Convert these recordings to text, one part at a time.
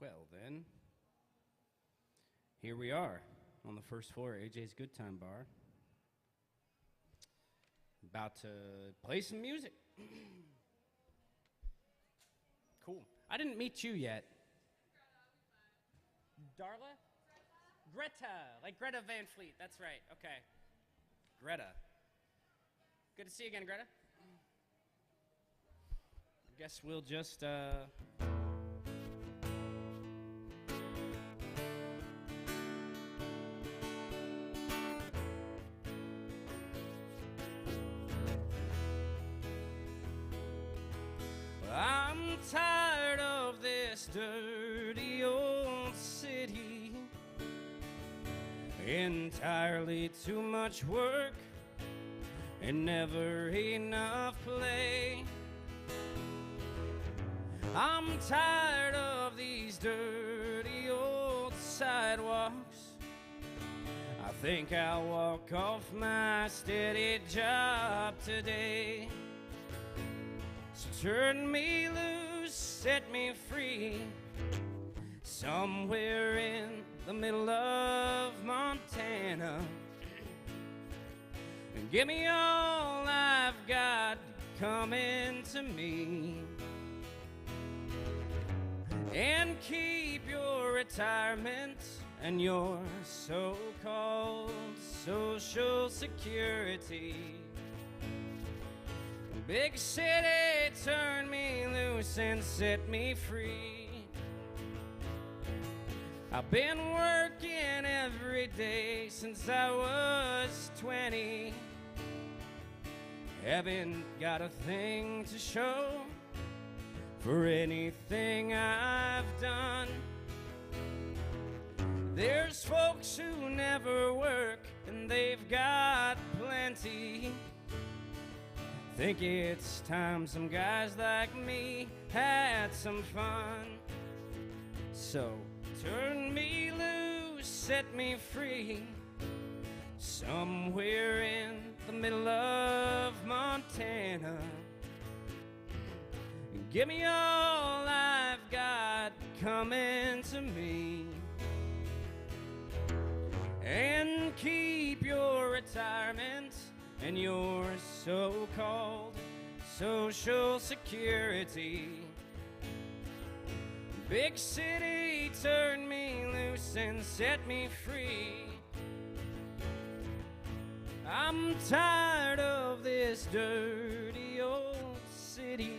Well, then, here we are on the first floor of AJ's Good Time Bar. About to play some music. Cool. I didn't meet you yet. Darla? Greta. Like Greta Van Fleet. That's right. Okay. Greta. Good to see you again, Greta. I guess we'll just, I'm tired of this dirty old city. Entirely too much work and never enough play. I'm tired of these dirty old sidewalks. I think I'll walk off my steady job today. So turn me loose, set me free, somewhere in the middle of Montana. And give me all I've got coming to me. And keep your retirement and your so-called Social Security. Big city, turn me loose and set me free. I've been working every day since I was 20. Haven't got a thing to show for anything I've done. There's folks who never work and they've got plenty. Think it's time some guys like me had some fun. So turn me loose, set me free, somewhere in the middle of Montana. Give me all I've got coming to me. And keep your retirement and your so-called Social Security. Big city, turn me loose and set me free. I'm tired of this dirty old city.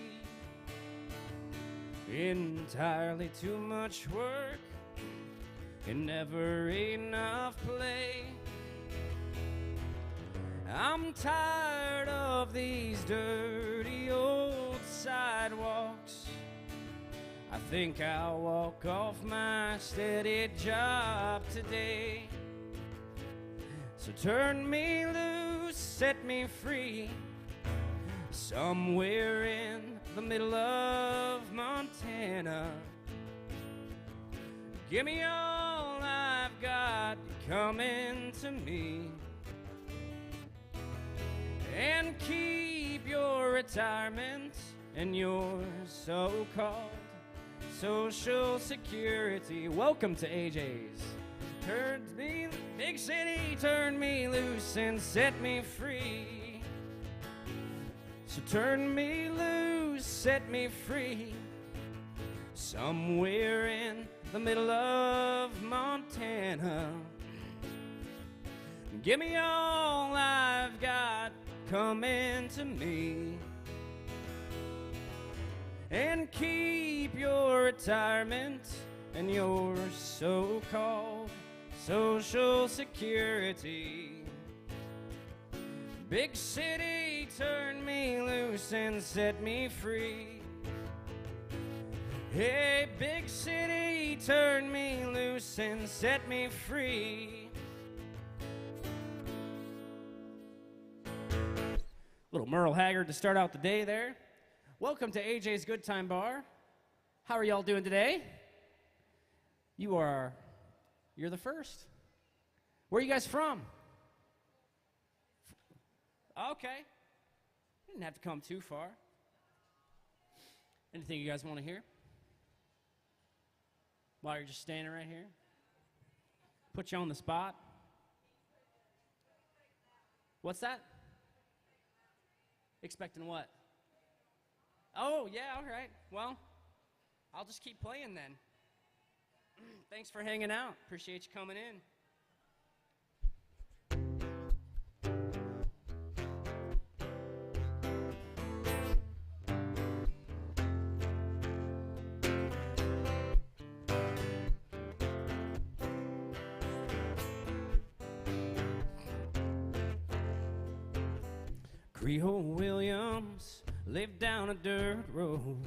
Entirely too much work and never enough play. I'm tired of these dirty old sidewalks. I think I'll walk off my steady job today. So turn me loose, set me free, somewhere in the middle of Montana. Give me all I've got coming to me. And keep your retirement and your so-called Social Security. Welcome to AJ's. Turn me, big city, turn me loose and set me free. So turn me loose, set me free, somewhere in the middle of Montana. Give me all I've got coming to me. And keep your retirement and your so-called Social Security. Big city, turn me loose and set me free. Hey, big city, turn me loose and set me free. Little Merle Haggard to start out the day there. Welcome to AJ's Good Time Bar. How are y'all doing today? You're the first. Where are you guys from? Okay. You didn't have to come too far. Anything you guys want to hear? while you're just standing right here? Put you on the spot? What's that? Expecting what? Oh, yeah, all right. Well, I'll just keep playing then. Thanks for hanging out. Appreciate you coming in. Creole Williams lived down a dirt road.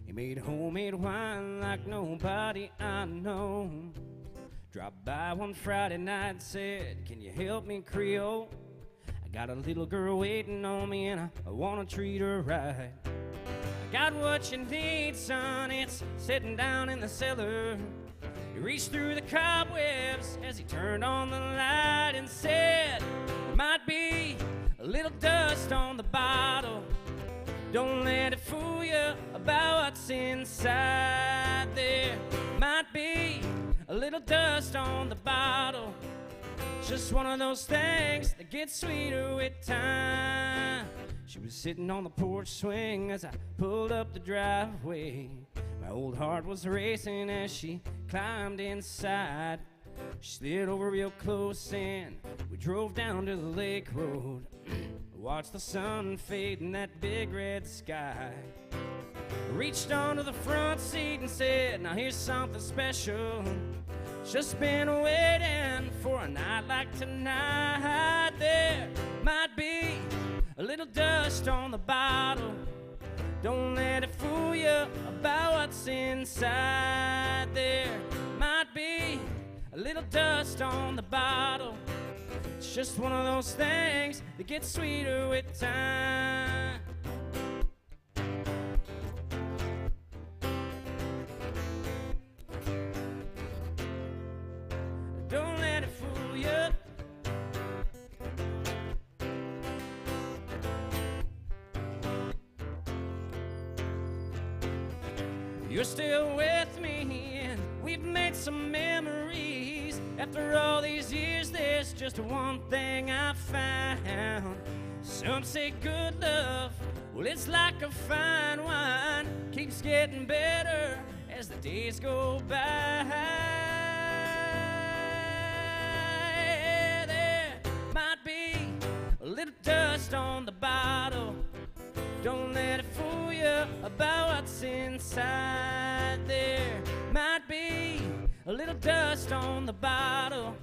He made homemade wine like nobody I know. Dropped by one Friday night, said, "Can you help me, Creole? I got a little girl waiting on me and I want to treat her right. I got what you need, son, it's sitting down in the cellar." He reached through the cobwebs as he turned on the light and said, "There might be a little dust on the bottle. Don't let it fool you about what's inside there. Might be a little dust on the bottle. Just one of those things that gets sweeter with time." She was sitting on the porch swing as I pulled up the driveway. My old heart was racing as she climbed inside. She slid over real close and we drove down to the lake road. Watched the sun fade in that big red sky. Reached onto the front seat and said, "Now here's something special. Just been waiting for a night like tonight. There might be a little dust on the bottle. Don't let it fool you about what's inside. There might be a little dust on the bottle. It's just one of those things that gets sweeter with time." Don't let it fool you. You're still with me and we've made some memories. After all these years, there's just one thing I found. Some say good love, well, it's like a fine wine. Keeps getting better as the days go by. There might be a little dust on the bottle. Don't let it fool you about what's inside. There might be a little dust on the bottle.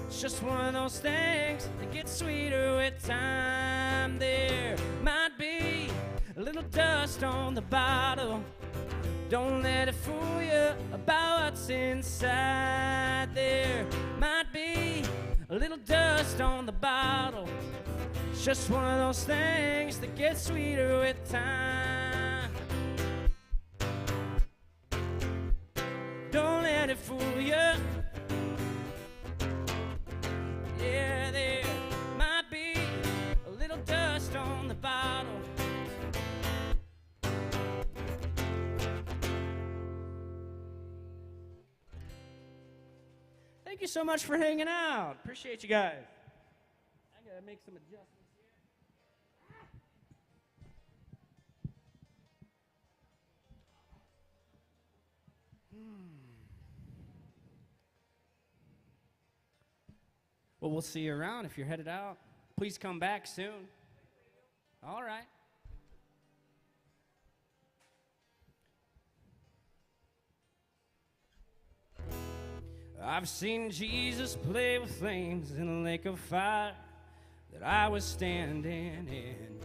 It's just one of those things that gets sweeter with time. There might be a little dust on the bottle. Don't let it fool you about what's inside. There might be a little dust on the bottle. It's just one of those things that gets sweeter with time. Don't let it fool you. Yeah, there might be a little dust on the bottle. Thank you so much for hanging out. Appreciate you guys. I gotta make some adjustments. Well, we'll see you around if you're headed out. Please come back soon. All right. I've seen Jesus play with flames in a lake of fire that I was standing in.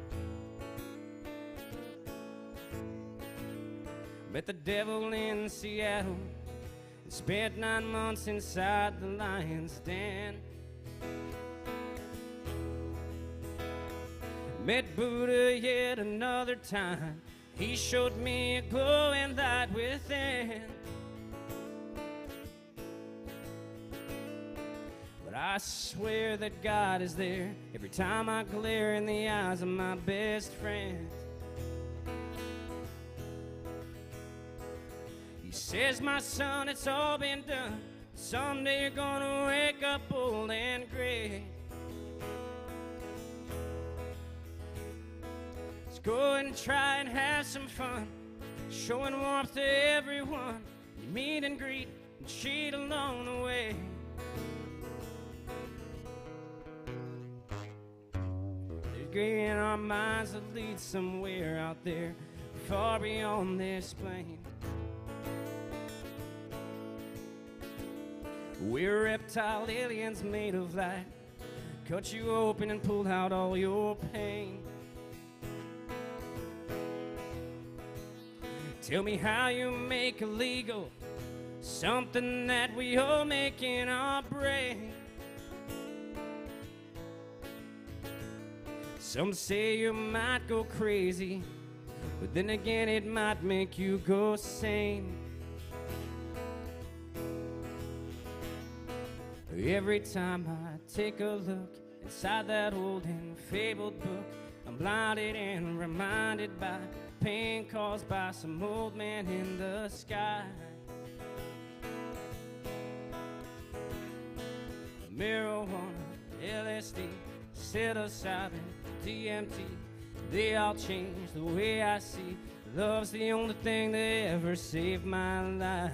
Met the devil in Seattle and spent 9 months inside the lion's den. Met Buddha yet another time. He showed me a glowing light within. But I swear that God is there every time I glare in the eyes of my best friend. He says, my son, it's all been done. Someday you're gonna wake up old and gray. Let's go and try and have some fun, showing warmth to everyone you meet and greet and cheat along the way. There's great in our minds that lead somewhere out there, far beyond this plane. We're reptile aliens made of light, cut you open and pulled out all your pain. Tell me how you make illegal something that we all make in our brain. Some say you might go crazy, but then again it might make you go sane. Every time I take a look inside that old and fabled book, I'm blinded and reminded by pain caused by some old man in the sky. Marijuana, LSD, psilocybin, DMT, they all change the way I see. Love's the only thing that ever saved my life.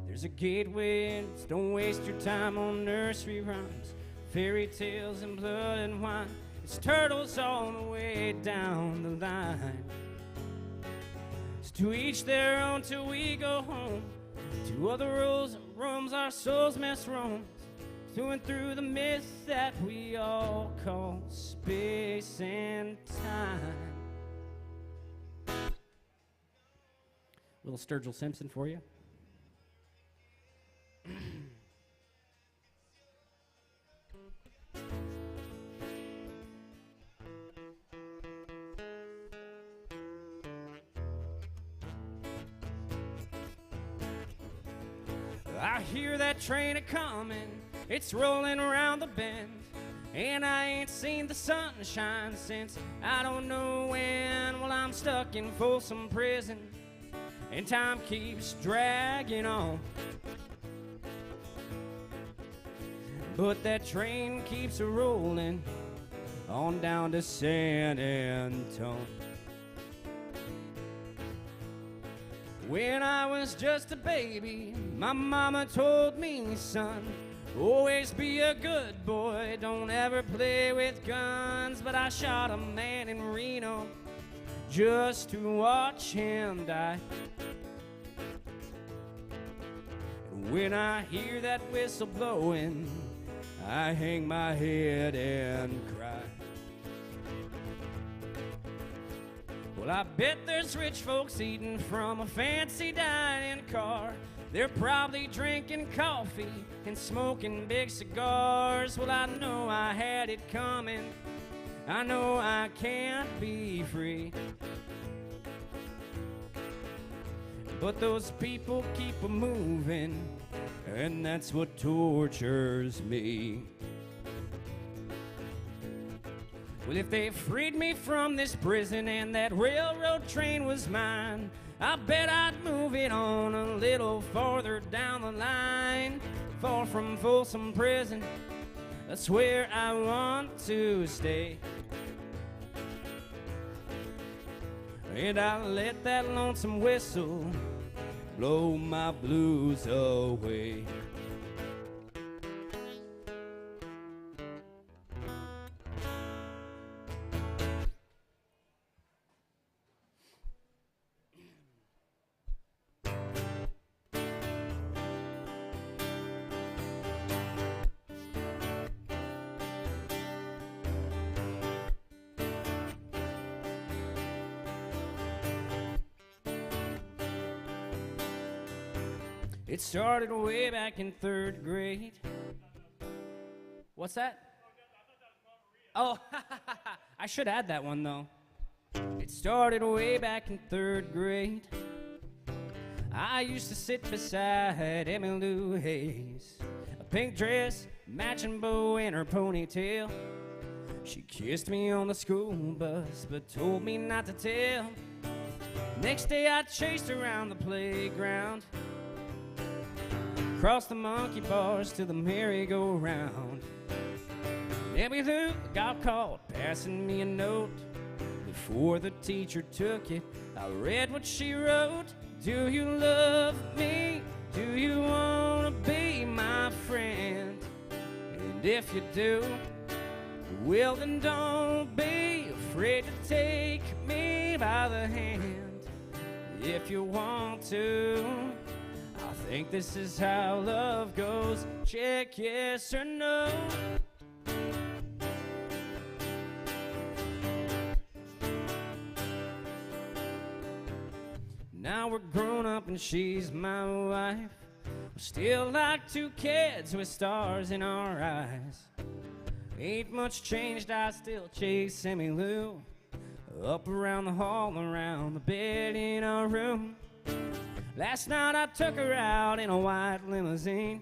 There's a gateway, don't waste your time on nursery rhymes, fairy tales and blood and wine. It's turtles all the way down the line. It's to each their own till we go home. To other rules and rooms our souls mess roams, through and through the mist that we all call space and time. Little Sturgill Simpson for you. I hear that train a-comin', it's rolling around the bend, and I ain't seen the sunshine since I don't know when. Well, I'm stuck in Folsom Prison, and time keeps dragging on. But that train keeps a-rolling on down to San Antone. When I was just a baby, my mama told me, son, always be a good boy, don't ever play with guns. But I shot a man in Reno just to watch him die. And when I hear that whistle blowing, I hang my head and cry. Well, I bet there's rich folks eating from a fancy dining car. They're probably drinking coffee and smoking big cigars. Well, I know I had it coming. I know I can't be free. But those people keep a-moving, and that's what tortures me. Well, if they freed me from this prison and that railroad train was mine, I bet I'd move it on a little farther down the line. Far from Folsom Prison, that's where I want to stay. And I'll let that lonesome whistle blow my blues away. It started way back in 3rd grade. What's that? Oh, I should add that one though. It started way back in 3rd grade. I used to sit beside Emmylou Hayes, a pink dress, matching bow in her ponytail. She kissed me on the school bus, but told me not to tell. Next day I chased around the playground, across the monkey bars to the merry-go-round. Debbie Lou got caught passing me a note. Before the teacher took it, I read what she wrote. Do you love me? Do you want to be my friend? And if you do, well then don't be afraid to take me by the hand. If you want to, I think this is how love goes. Check yes or no. Now we're grown up and she's my wife. We're still like two kids with stars in our eyes. Ain't much changed, I still chase Sammy Lou. Up around the hall, around the bed in our room. Last night I took her out in a white limousine.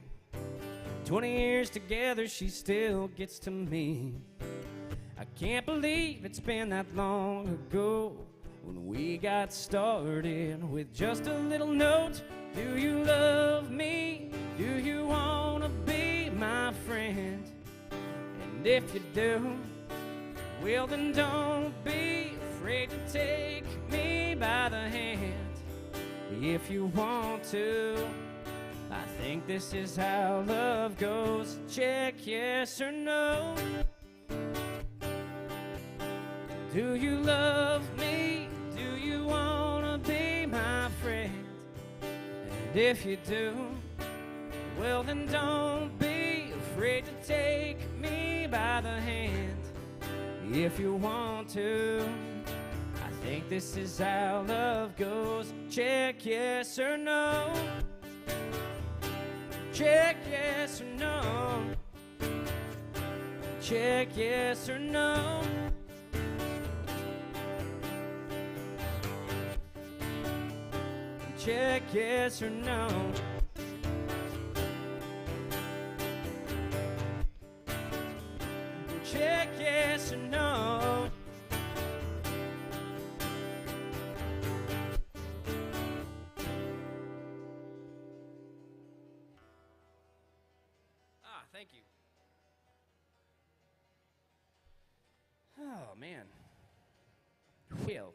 20 years together, she still gets to me. I can't believe it's been that long ago when we got started with just a little note. Do you love me? Do you want to be my friend? And if you do, well then don't be afraid to take me by the hand. If you want to, I think this is how love goes. Check yes or no. Do you love me? Do you want to be my friend? And if you do, well then don't be afraid to take me by the hand. If you want to, I think this is how love goes. Check yes or no. Check yes or no. Check yes or no. Check yes or no. Check yes or no. Thank you. Oh, man. Well.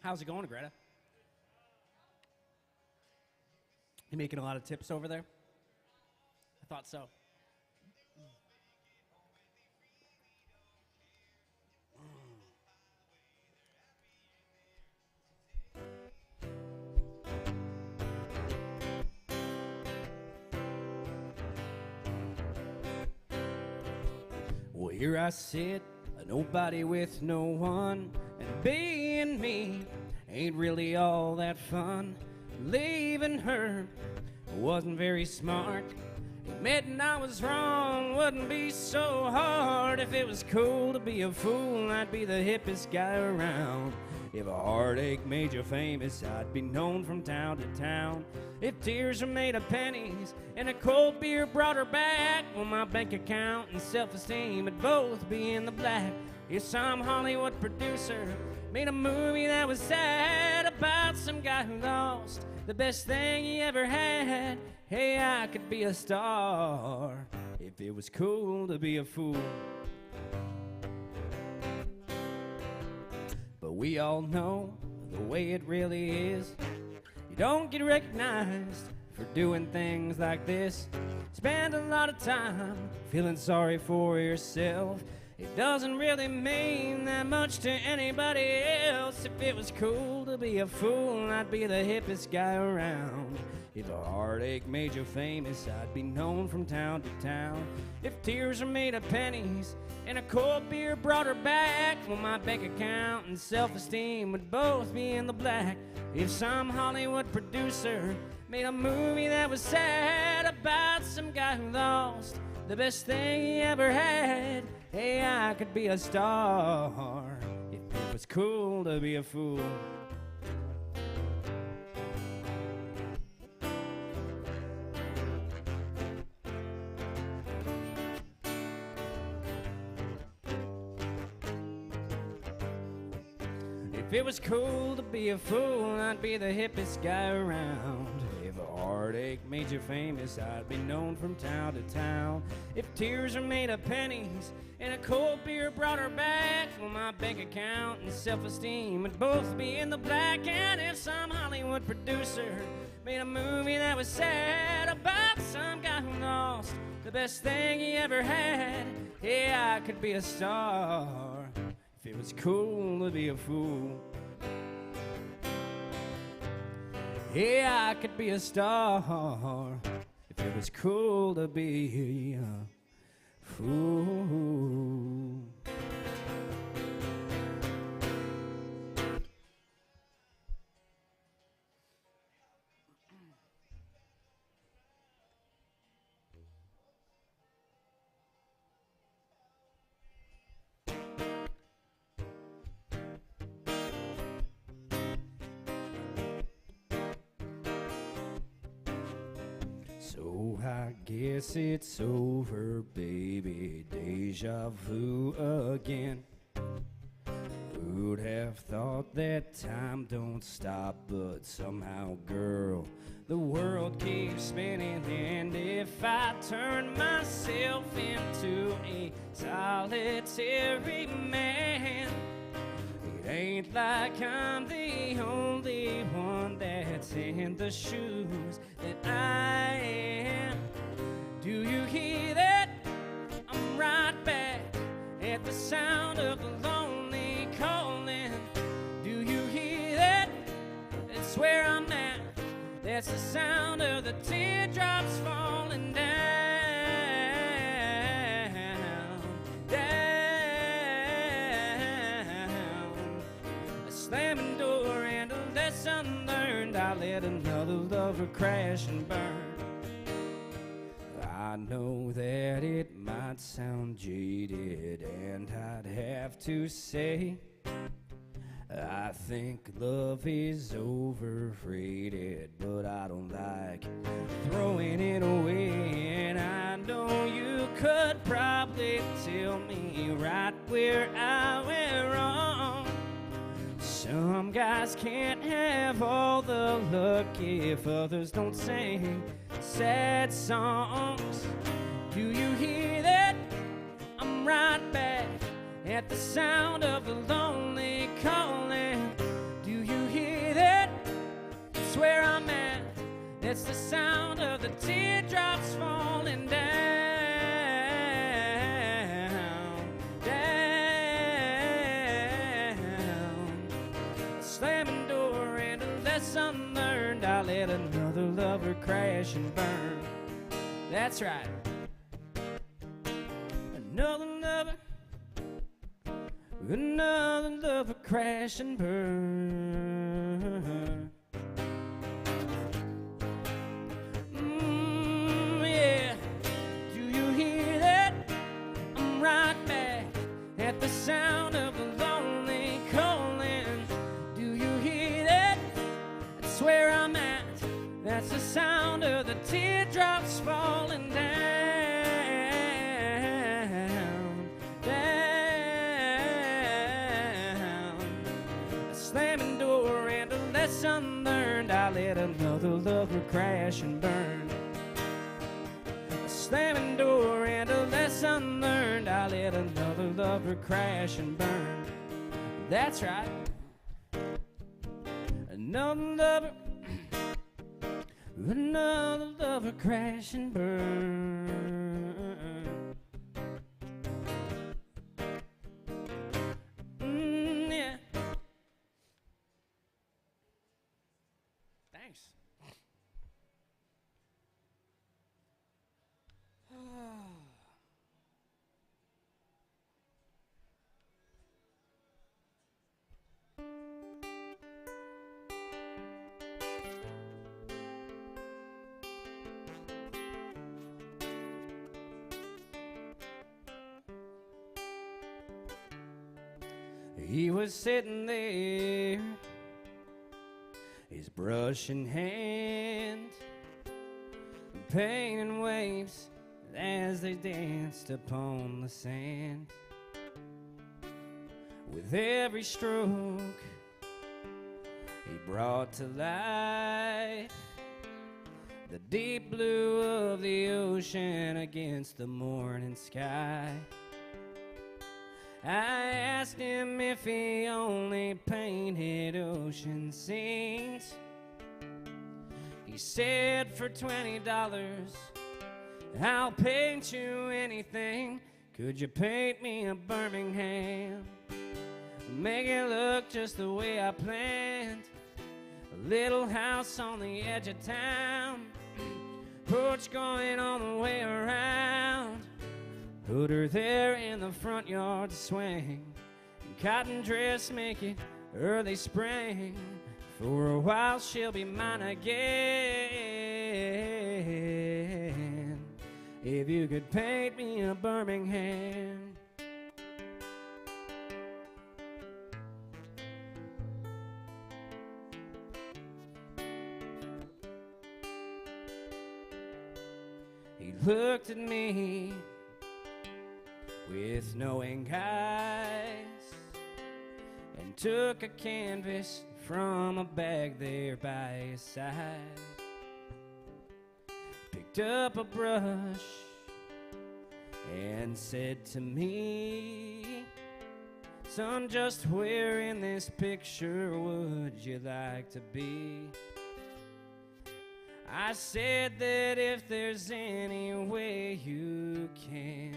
How's it going, Greta? You making a lot of tips over there? I thought so. Well, here I sit, a nobody with no one, and being me ain't really all that fun. Leaving her wasn't very smart. Admitting I was wrong wouldn't be so hard. If it was cool to be a fool, I'd be the hippest guy around. If a heartache made you famous, I'd be known from town to town. If tears were made of pennies and a cold beer brought her back, well, my bank account and self-esteem would both be in the black. If some Hollywood producer made a movie that was sad about some guy who lost the best thing he ever had, hey, I could be a star if it was cool to be a fool. But we all know the way it really is. You don't get recognized for doing things like this. Spend a lot of time feeling sorry for yourself. It doesn't really mean that much to anybody else. If it was cool to be a fool, I'd be the hippest guy around. If a heartache made you famous, I'd be known from town to town. If tears were made of pennies and a cold beer brought her back, well, my bank account and self-esteem would both be in the black. If some Hollywood producer made a movie that was sad about some guy who lost the best thing he ever had, hey, I could be a star if it was cool to be a fool. If it was cool to be a fool, I'd be the hippest guy around. If a heartache made you famous, I'd be known from town to town. If tears were made of pennies and a cold beer brought her back, well, my bank account and self-esteem would both be in the black. And if some Hollywood producer made a movie that was sad about some guy who lost the best thing he ever had, yeah, I could be a star if it was cool to be a fool. Yeah, I could be a star if it was cool to be a fool. So I guess it's over, baby, deja vu again. Who'd have thought that time don't stop, but somehow, girl, the world keeps spinning. And if I turn myself into a solitary man, it ain't like I'm the only one that's in the shoes that I am. Do you hear that? I'm right back at the sound of the lonely calling. Do you hear that? That's where I'm at. That's the sound of the teardrops falling down, down. A slamming door and a lesson learned. I let another lover crash and burn. I know that it might sound jaded, and I'd have to say I think love is overrated, but I don't like throwing it away. And I know you could probably tell me right where I went wrong. Some guys can't have all the luck if others don't sing sad songs. Do you hear that? I'm right back at the sound of the lonely calling. Do you hear that? That's where I'm at. That's the sound of the teardrops falling down, down. A slamming door and a lesson learned. I let another lover crash and burn. That's right. Another lover crash and burn. Yeah. Do you hear that? I'm right back at the sound of the lonely calling. Do you hear that? That's where I'm at. That's the sound of the teardrops falling down. Slamming door and a lesson learned. I let another lover crash and burn. A slamming door and a lesson learned. I let another lover crash and burn. That's right. Another lover crash and burn. Yeah. Thanks. He was sitting there, his brush in hand, painting waves as they danced upon the sand. With every stroke, He brought to life the deep blue of the ocean against the morning sky. I asked him if he only painted ocean scenes. He said, for $20, I'll paint you anything. Could you paint me a Birmingham? Make it look just the way I planned. A little house on the edge of town, porch going all the way around. Put her there in the front yard to swing, and cotton dress make it early spring. For a while she'll be mine again. If you could paint me a Birmingham. He looked at me with knowing eyes and took a canvas from a bag there by his side. Picked up a brush and said to me, son, just where in this picture would you like to be? I said that if there's any way you can,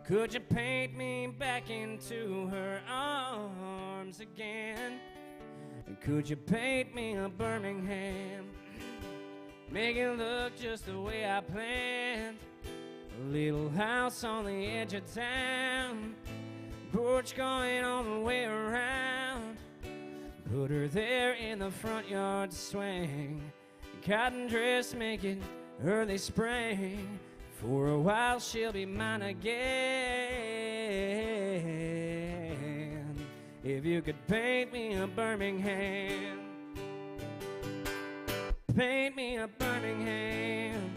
could you paint me back into her arms again? And could you paint me a Birmingham? Make it look just the way I planned. A little house on the edge of town, porch going all the way around. Put her there in the front yard to swing, cotton dress make it early spring. For a while she'll be mine again. If you could paint me a Birmingham, paint me a Birmingham.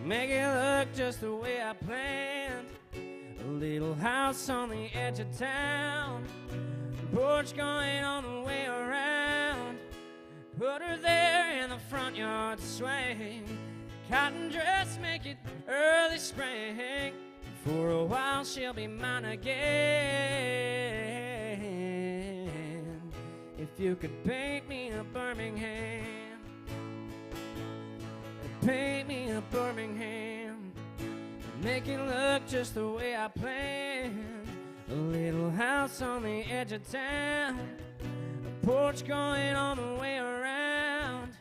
Make it look just the way I planned. A little house on the edge of town, porch going all the way around. Put her there in the front yard to swing, cotton dress make it early spring. For a while she'll be mine again. If you could paint me a Birmingham, paint me a Birmingham. Make it look just the way I planned. A little house on the edge of town, a porch going all the way around.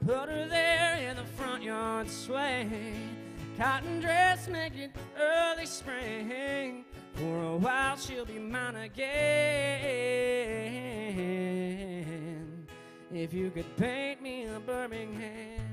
Put her there in the front yard swing, cotton dress make it early spring. For a while she'll be mine again. If you could paint me a Birmingham.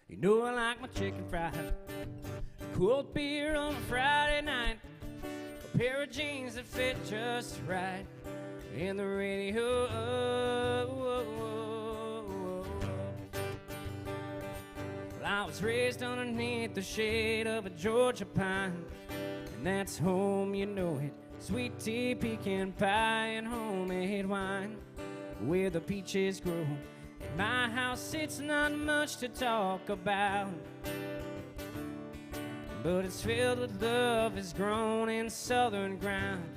You know I like my chicken fried, cold beer on a Friday night, a pair of jeans that fit just right, and the radio. Well, I was raised underneath the shade of a Georgia pine, and that's home, you know it. Sweet tea, pecan pie, and homemade wine, where the peaches grow. In my house, it's not much to talk about, but it's filled with love, it's grown in southern ground,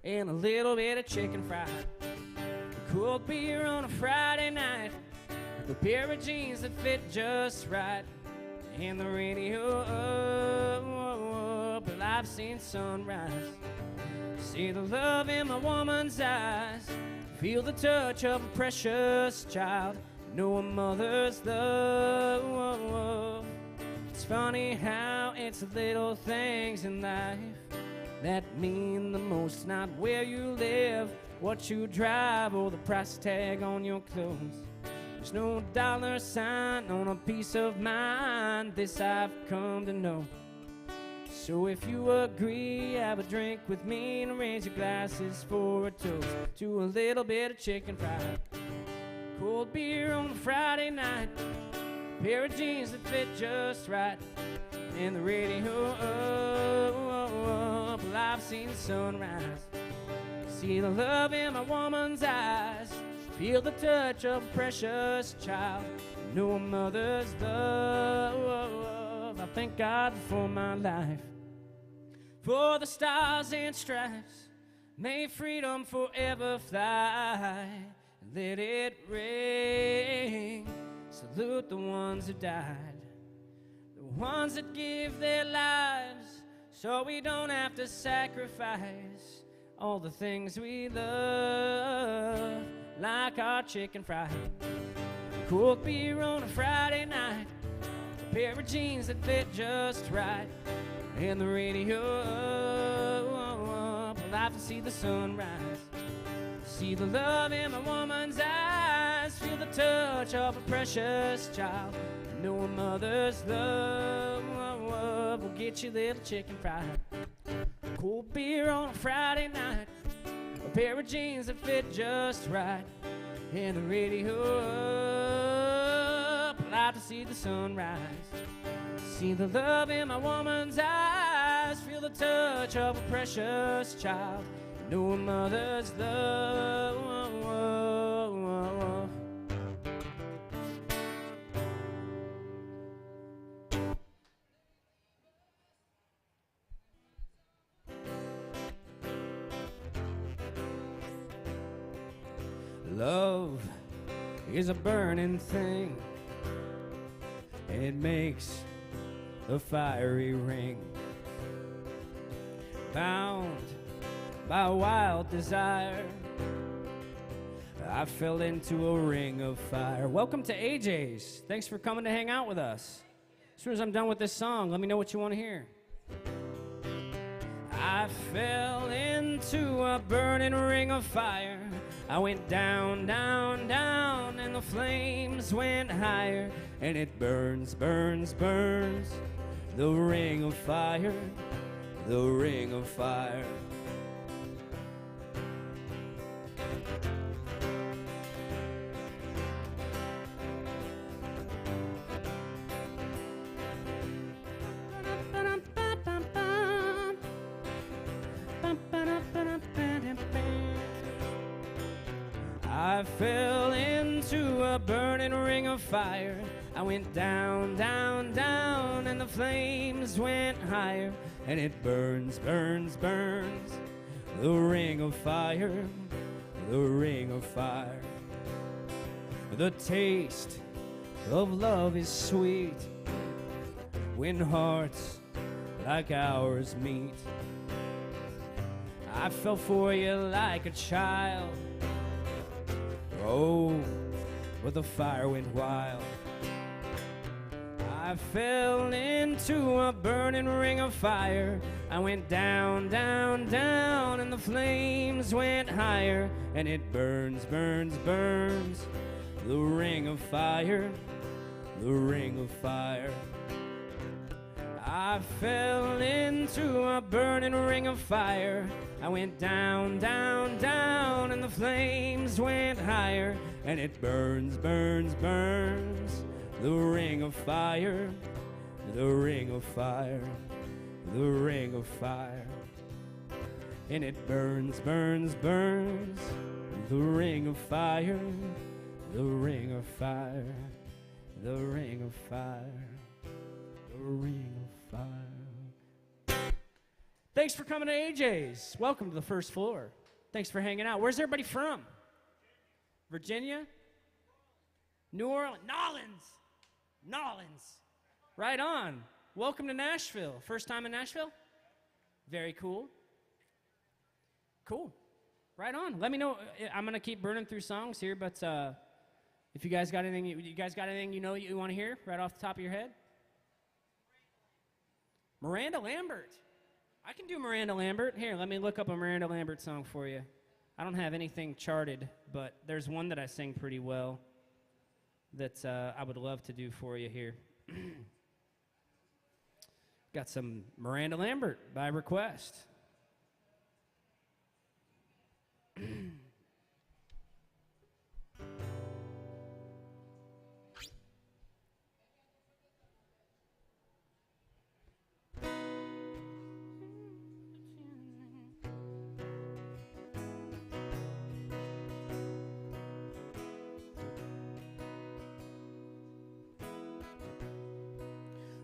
and a little bit of chicken fried, a cold beer on a Friday night, a pair of jeans that fit just right, and the radio up. Well, I've seen sunrise, see the love in my woman's eyes, feel the touch of a precious child, know a mother's love. It's funny how it's the little things in life that mean the most, not where you live, what you drive, or the price tag on your clothes. There's no dollar sign on a piece of mind, this I've come to know. So if you agree, have a drink with me and raise your glasses for a toast to a little bit of chicken fried. Cold beer on a Friday night, pair of jeans that fit just right, and the radio up. Well, I've seen the sunrise, see the love in my woman's eyes, feel the touch of a precious child, know a mother's love. I thank God for my life, for the stars and stripes, may freedom forever fly. Let it ring, salute the ones who died, the ones that give their lives so we don't have to sacrifice all the things we love, like our chicken fried, cold beer on a Friday night, a pair of jeans that fit just right, and the radio up. Alive to see the sunrise, see the love in my woman's eyes, feel the touch of a precious child, know a mother's love will get you a little chicken fried, cold beer on a Friday night, a pair of jeans that fit just right, and the radio up. Alive to see the sunrise, see the love in my woman's eyes, feel the touch of a precious child, know a mother's love. Love is a burning thing, it makes a fiery ring, bound by wild desire, I fell into a ring of fire. Welcome to AJ's. Thanks for coming to hang out with us. As soon as I'm done with this song, let me know what you want to hear. I fell into a burning ring of fire, I went down, down, down, and the flames went higher, and it burns, burns, burns, the ring of fire, the ring of fire. I fell into a burning ring of fire, I went down, down, down, and the flames went higher, and it burns, burns, burns, the ring of fire, the ring of fire. The taste of love is sweet when hearts like ours meet. I fell for you like a child, oh, but the fire went wild. I fell into a burning ring of fire, I went down, down, down, and the flames went higher, and it burns, burns, burns, the ring of fire, the ring of fire. I fell into a burning ring of fire, I went down, down, down, and the flames went higher, and it burns, burns, burns, the ring of fire, the ring of fire, the ring of fire. And it burns, burns, burns, the ring of fire, the ring of fire, the ring of fire, the ring of fire. Thanks for coming to AJ's. Welcome to the first floor. Thanks for hanging out. Where's everybody from? Virginia? New Orleans? Nolans. Right on. Welcome to Nashville. First time in Nashville? Very cool. Cool. Right on. Let me know. I'm going to keep burning through songs here, but if you guys got anything you want to hear right off the top of your head? Miranda Lambert. I can do Miranda Lambert. Here, let me look up a Miranda Lambert song for you. I don't have anything charted, but there's one that I sing pretty well that I would love to do for you here. Got some Miranda Lambert by request.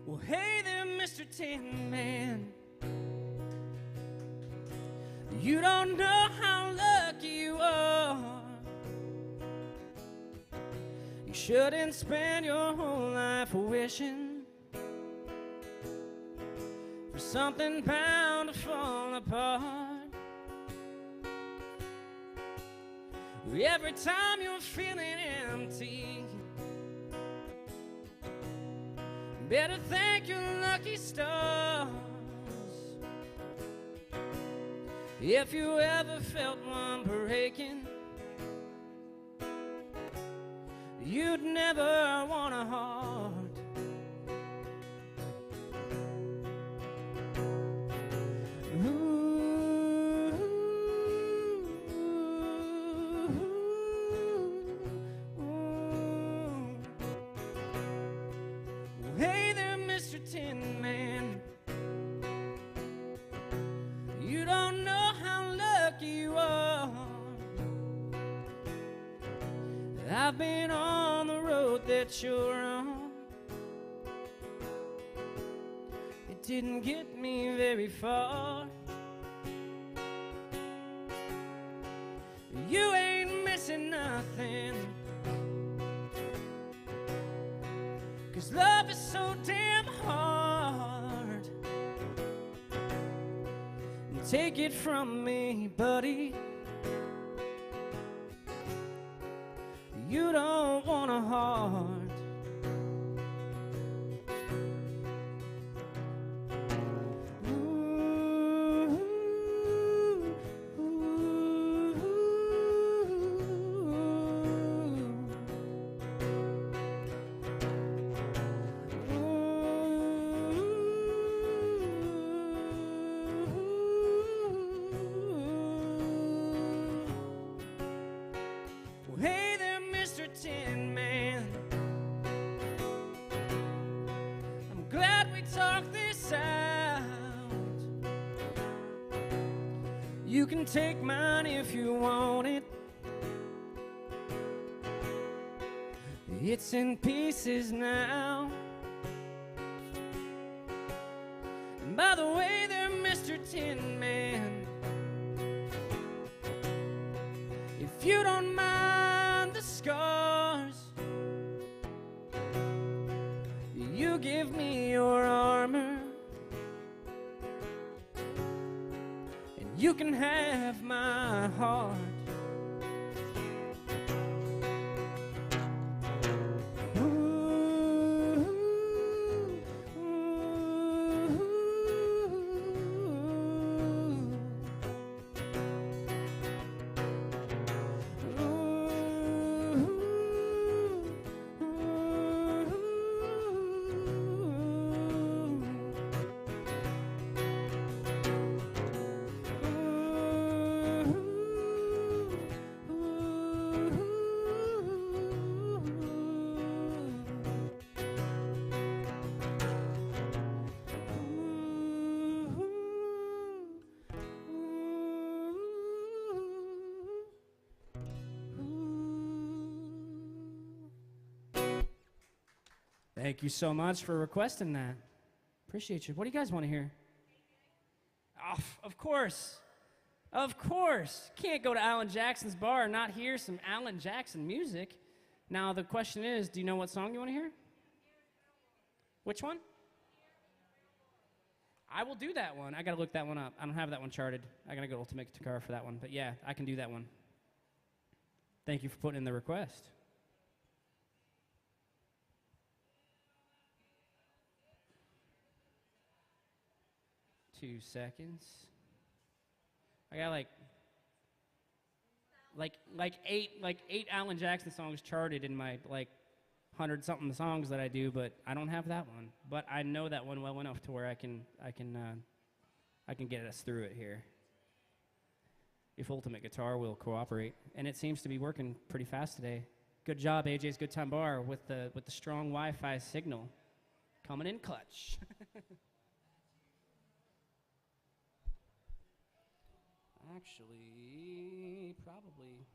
Well, hey there, Mr. Tin Man. You don't know how lucky you are. You shouldn't spend your whole life wishing for something bound to fall apart. Every time you're feeling empty, better thank your lucky stars. If you ever felt one breaking, you'd never want a heart. Hey there, Mr. Tin Man. You don't know how lucky you are. I've been on the road that you're on. It didn't get me very far. You ain't missing nothing, 'cause love is so damn hard. Take it from me, buddy, you don't want a heart. Hey there, Mr. Tin Man. I'm glad we talked this out. You can take mine if you want it. It's in pieces now. And by the way there, Mr. Tin Man, if you don't mind the scars, you give me your armor, and you can have my heart. Thank you so much for requesting that. Appreciate you. What do you guys want to hear? Oh, of course. Of course. Can't go to Alan Jackson's bar and not hear some Alan Jackson music. Now, the question is, do you know what song you want to hear? Which one? I will do that one. I got to look that one up. I don't have that one charted. I got to go to Ultimate Guitar for that one. But yeah, I can do that one. Thank you for putting in the request. 2 seconds. I got like eight Alan Jackson songs charted in my 100-something songs that I do, but I don't have that one. But I know that one well enough to where I can get us through it here. If Ultimate Guitar will cooperate, and it seems to be working pretty fast today. Good job, AJ's Good Time Bar, with the strong Wi-Fi signal coming in clutch. Actually, probably.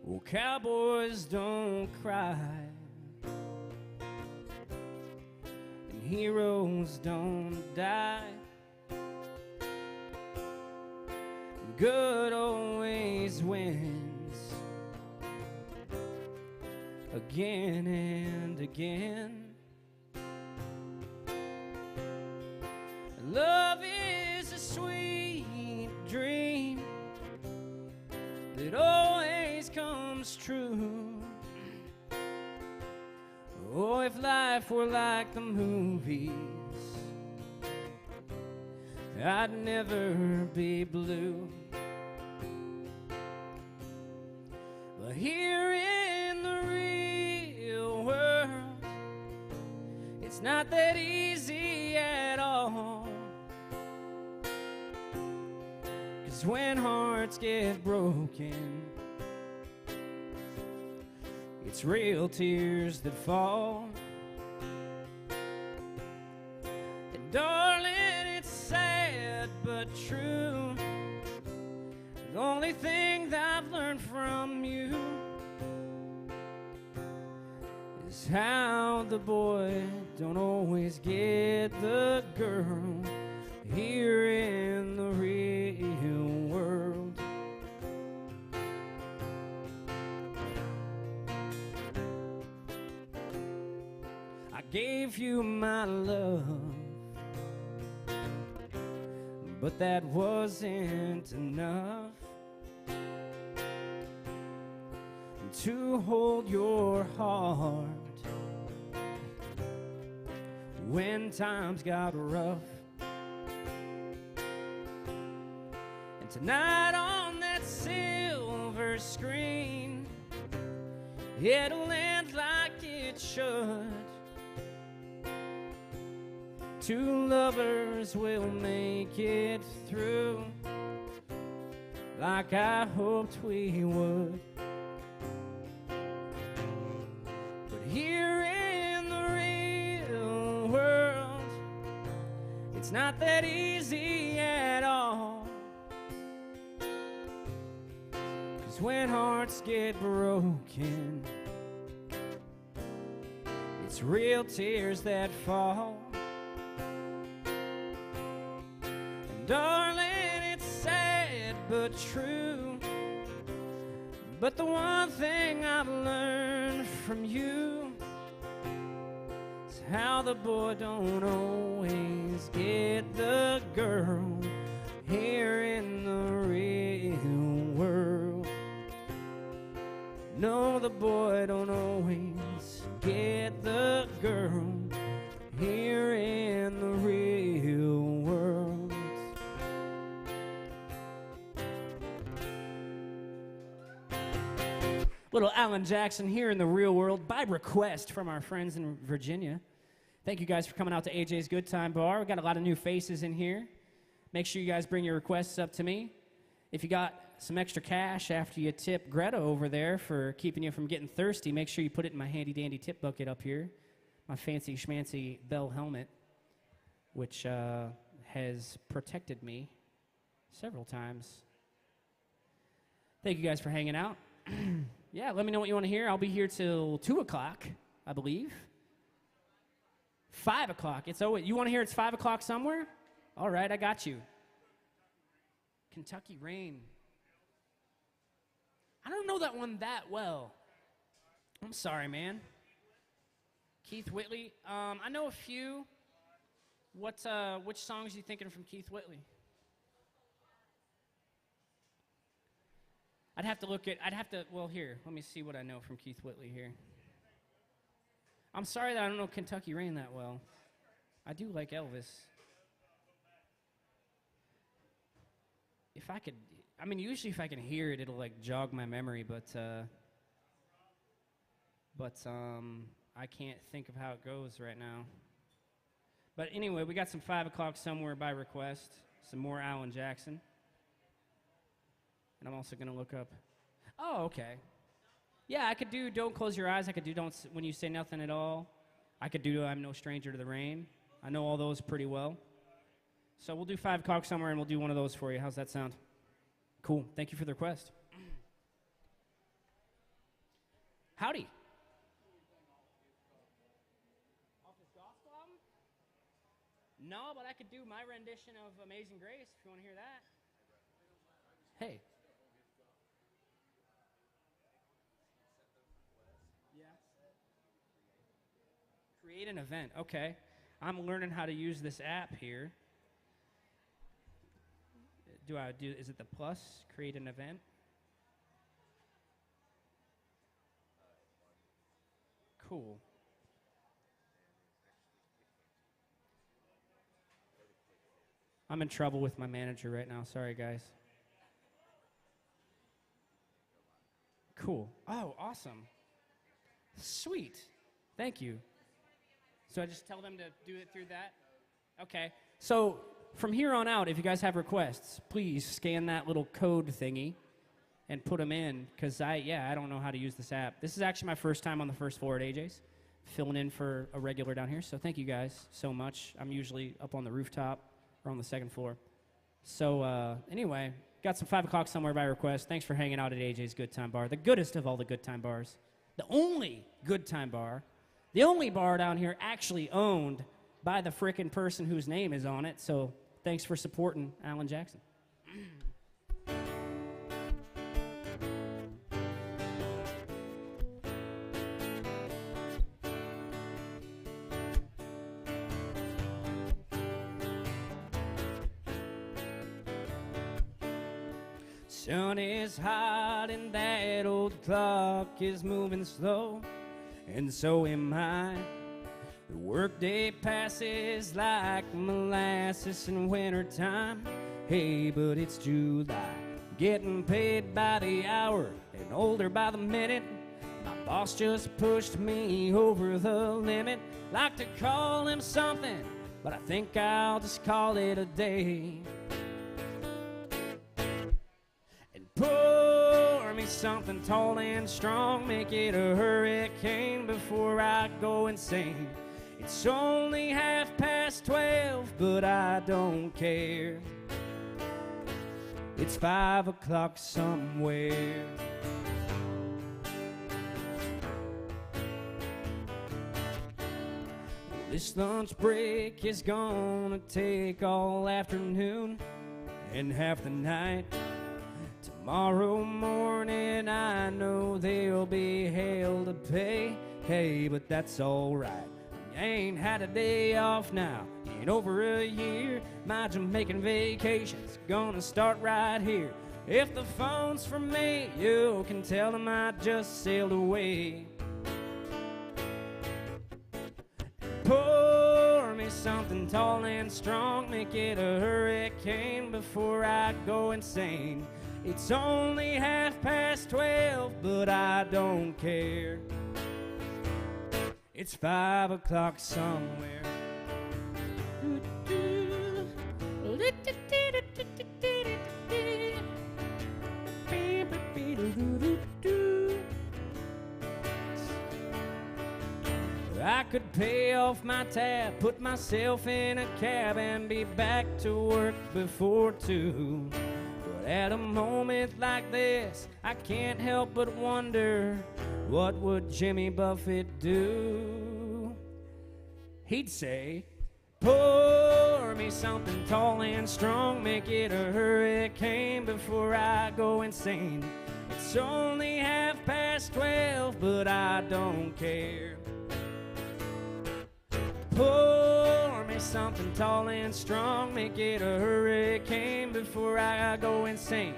Well, cowboys don't cry, and heroes don't die. Good always wins, again and again. Love is a sweet dream that always comes true. Oh, if life were like the movies, I'd never be blue. But here in the real world, it's not that easy at all. 'Cause when hearts get broken, it's real tears that fall. And darling, it's sad but true. The only thing that I've learned from you is how the boy don't always get the girl here in the real world. I gave you my love, but that wasn't enough to hold your heart when times got rough. And tonight on that silver screen, it'll end like it should. Two lovers will make it through like I hoped we would. But here in the real world, it's not that easy at all. 'Cause when hearts get broken, it's real tears that fall. Darling, it's sad but true. But the one thing I've learned from you is how the boy don't always get the girl here in the real world. No, the boy don't always get the girl here in the real world. Little Alan Jackson here in the real world by request from our friends in Virginia. Thank you guys for coming out to AJ's Good Time Bar. We got a lot of new faces in here. Make sure you guys bring your requests up to me. If you got some extra cash after you tip Greta over there for keeping you from getting thirsty, make sure you put it in my handy dandy tip bucket up here. My fancy schmancy bell helmet, which has protected me several times. Thank you guys for hanging out. Yeah, let me know what you want to hear. I'll be here till 2 o'clock, I believe. 5 o'clock. It's always, you want to hear it's 5 o'clock somewhere? All right, I got you. Kentucky Rain. I don't know that one that well. I'm sorry, man. Keith Whitley. I know a few. Which songs are you thinking from Keith Whitley? Well, here, let me see what I know from Keith Whitley here. I'm sorry that I don't know Kentucky Rain that well. I do like Elvis. Usually if I can hear it, it'll like jog my memory, but I can't think of how it goes right now. But anyway, we got some 5 o'clock somewhere by request, some more Alan Jackson. And I'm also going to look up. Oh, okay. Yeah, I could do Don't Close Your Eyes. I could do When You Say Nothing at All. I could do I'm No Stranger to the Rain. I know all those pretty well. So we'll do 5 o'clock somewhere, and we'll do one of those for you. How's that sound? Cool. Thank you for the request. Howdy. Off his gospel album? No, but I could do my rendition of Amazing Grace if you want to hear that. Hey. Create an event. Okay. I'm learning how to use this app here. Is it the plus? Create an event? Cool. I'm in trouble with my manager right now. Sorry, guys. Cool. Oh, awesome. Sweet. Thank you. So I just tell them to do it through that? Okay. So from here on out, if you guys have requests, please scan that little code thingy and put them in, because I don't know how to use this app. This is actually my first time on the first floor at AJ's, filling in for a regular down here. So thank you guys so much. I'm usually up on the rooftop or on the second floor. So anyway, got some 5 o'clock somewhere by request. Thanks for hanging out at AJ's Good Time Bar, the goodest of all the good time bars, the only good time bar. The only bar down here actually owned by the frickin' person whose name is on it, so thanks for supporting Alan Jackson. Sun is hot and that old clock is moving slow, and so am I. The workday passes like molasses in wintertime. Hey, but it's July, getting paid by the hour and older by the minute. My boss just pushed me over the limit. Like to call him something, but I think I'll just call it a day. Pour me something tall and strong, make it a hurricane before I go insane. It's only 12:30, but I don't care. It's 5 o'clock somewhere. This lunch break is gonna take all afternoon and half the night. Tomorrow morning I know there'll be hell to pay. Hey, but that's alright. I ain't had a day off now in over a year. My Jamaican vacation's gonna start right here. If the phone's for me, you can tell them I just sailed away. Pour me something tall and strong, make it a hurricane before I go insane. It's only 12:30, but I don't care. It's 5 o'clock somewhere. I could pay off my tab, put myself in a cab, and be back to work before 2. At a moment like this, I can't help but wonder, what would Jimmy Buffett do? He'd say, pour me something tall and strong, make it a hurricane before I go insane. It's only 12:30, but I don't care. Pour me something tall and strong, make it a hurricane before I go insane.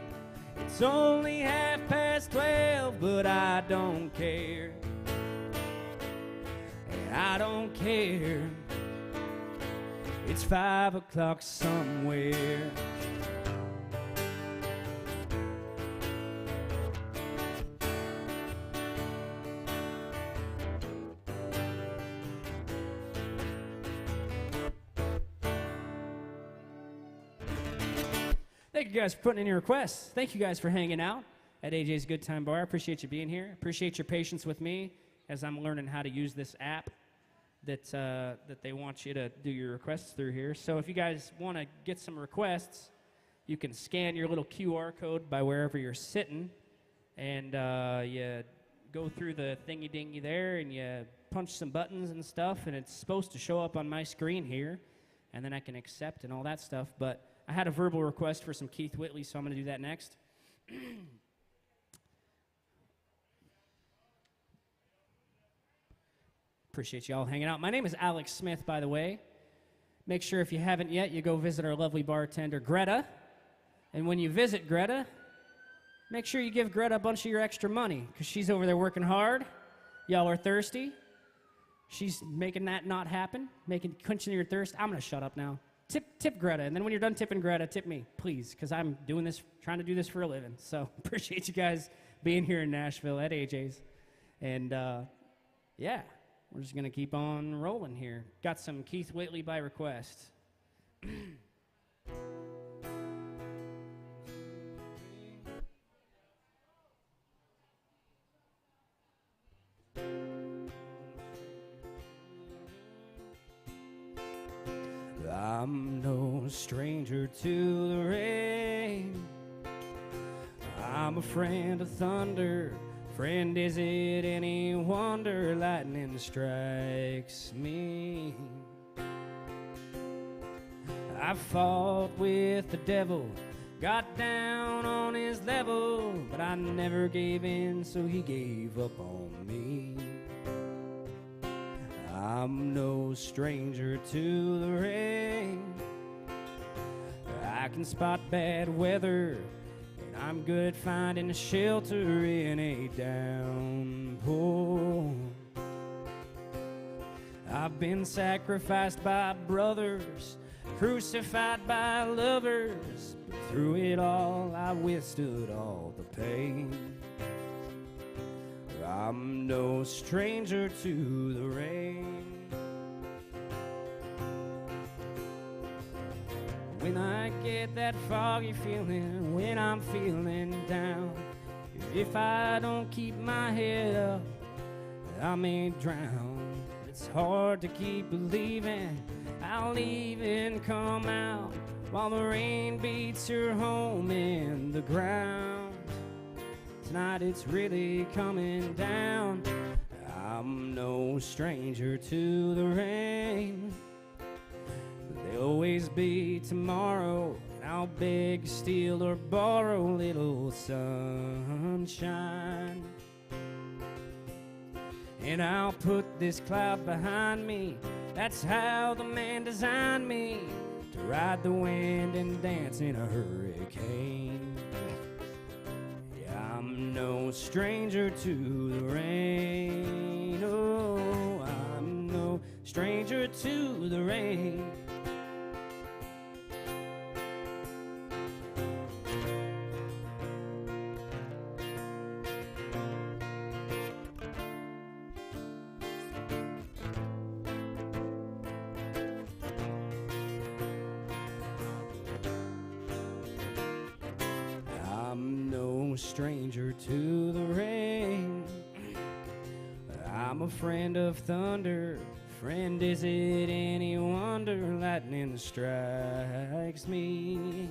It's only 12:30, but I don't care. And I don't care. It's 5 o'clock somewhere. Thank you guys for putting in your requests. Thank you guys for hanging out at AJ's Good Time Bar. I appreciate you being here. Appreciate your patience with me as I'm learning how to use this app that they want you to do your requests through here. So if you guys want to get some requests, you can scan your little QR code by wherever you're sitting, and you go through the thingy-dingy there, and you punch some buttons and stuff, and it's supposed to show up on my screen here, and then I can accept and all that stuff. But I had a verbal request for some Keith Whitley, so I'm going to do that next. Appreciate you all hanging out. My name is Alex Smith, by the way. Make sure if you haven't yet, you go visit our lovely bartender, Greta. And when you visit Greta, make sure you give Greta a bunch of your extra money, because she's over there working hard. Y'all are thirsty. She's making that not happen, quenching your thirst. I'm going to shut up now. Tip Greta, and then when you're done tipping Greta, tip me, please, because I'm trying to do this for a living. So appreciate you guys being here in Nashville at AJ's. And yeah, we're just going to keep on rolling here. Got some Keith Whitley by request. I'm no stranger to the rain. I'm a friend of thunder. Friend, is it any wonder lightning strikes me? I fought with the devil, got down on his level, but I never gave in, so he gave up on me. I'm no stranger to the rain. I can spot bad weather, and I'm good finding a shelter in a downpour. I've been sacrificed by brothers, crucified by lovers, but through it all I withstood all the pain. I'm no stranger to the rain. When I get that foggy feeling, when I'm feeling down, if I don't keep my head up, I may drown. It's hard to keep believing I'll even come out while the rain beats your home in the ground. Tonight it's really coming down. I'm no stranger to the rain. There'll always be tomorrow, and I'll beg, steal, or borrow a little sunshine. And I'll put this cloud behind me. That's how the man designed me, to ride the wind and dance in a hurricane. Yeah, I'm no stranger to the rain. Oh, I'm no stranger to the rain. Stranger to the rain. I'm a friend of thunder. Friend, is it any wonder lightning strikes me?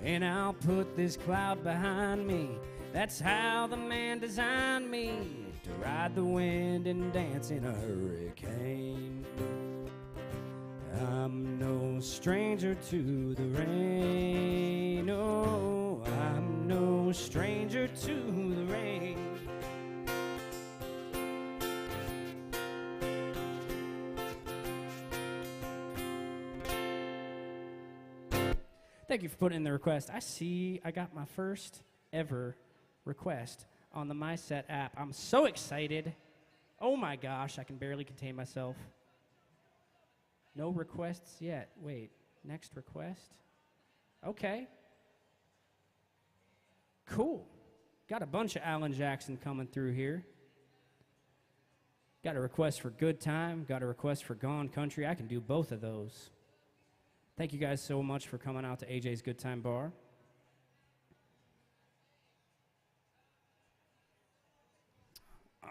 And I'll put this cloud behind me. That's how the man designed me, to ride the wind and dance in a hurricane. I'm no stranger to the rain. Oh, I'm no Thank you for putting in the request. I see I got my first ever request on the MySet app. I'm so excited. Oh my gosh, I can barely contain myself. No requests yet. Wait, next request? Okay. Cool. Got a bunch of Alan Jackson coming through here. Got a request for Good Time. Got a request for Gone Country. I can do both of those. Thank you guys so much for coming out to AJ's Good Time Bar.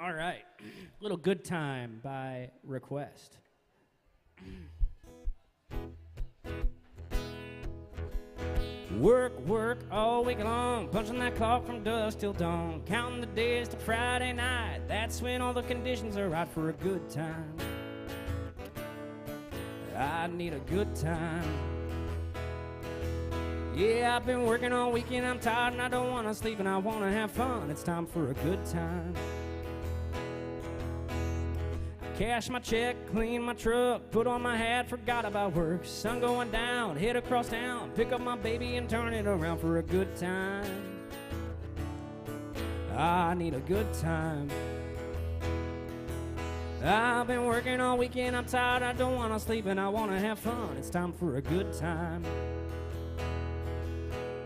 All right. Little Good Time by request. Work, work all week long, punching that clock from dusk till dawn, counting the days till Friday night. That's when all the conditions are right for a good time. I need a good time. Yeah, I've been working all weekend, I'm tired and I don't want to sleep and I want to have fun. It's time for a good time. Cash my check, clean my truck, put on my hat, forgot about work. Sun going down, head across town, pick up my baby and turn it around for a good time. I need a good time. I've been working all weekend, I'm tired, I don't want to sleep and I want to have fun. It's time for a good time.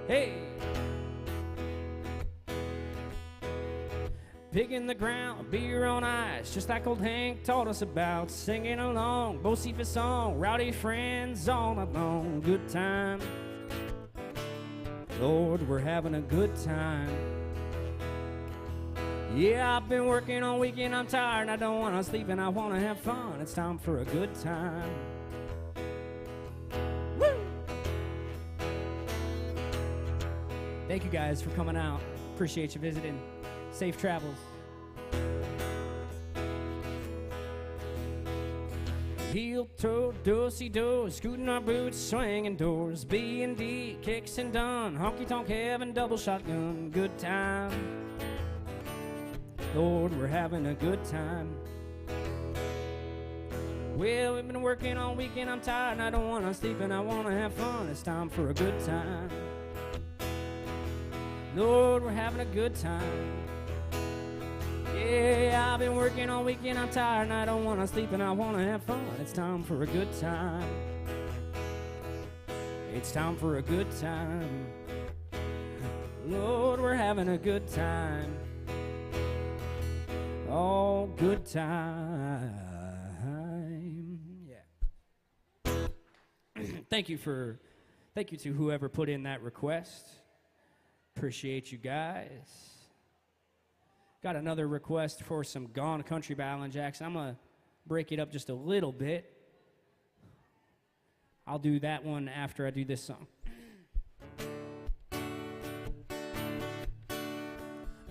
Hey! Picking the ground, be your own eyes, just like old Hank taught us about. Singing along, Bo Cephas song, rowdy friends all night long. Good time. Lord, we're having a good time. Yeah, I've been working all weekend, I'm tired, I don't want to sleep and I want to have fun. It's time for a good time. Woo! Thank you guys for coming out. Appreciate you visiting. Safe travels. Heel toe, do-si-do, scooting our boots, swinging doors. B&D, kicks and done, honky-tonk heaven, double shotgun. Good time. Lord, we're having a good time. Well, we've been working all weekend, I'm tired and I don't want to sleep and I want to have fun. It's time for a good time. Lord, we're having a good time. Yeah, I've been working all weekend, I'm tired and I don't want to sleep and I want to have fun. It's time for a good time. It's time for a good time. Lord, we're having a good time. Oh, good time. Yeah. Thank you to whoever put in that request. Appreciate you guys. Got another request for some Gone Country by Alan Jackson. I'm going to break it up just a little bit. I'll do that one after I do this song.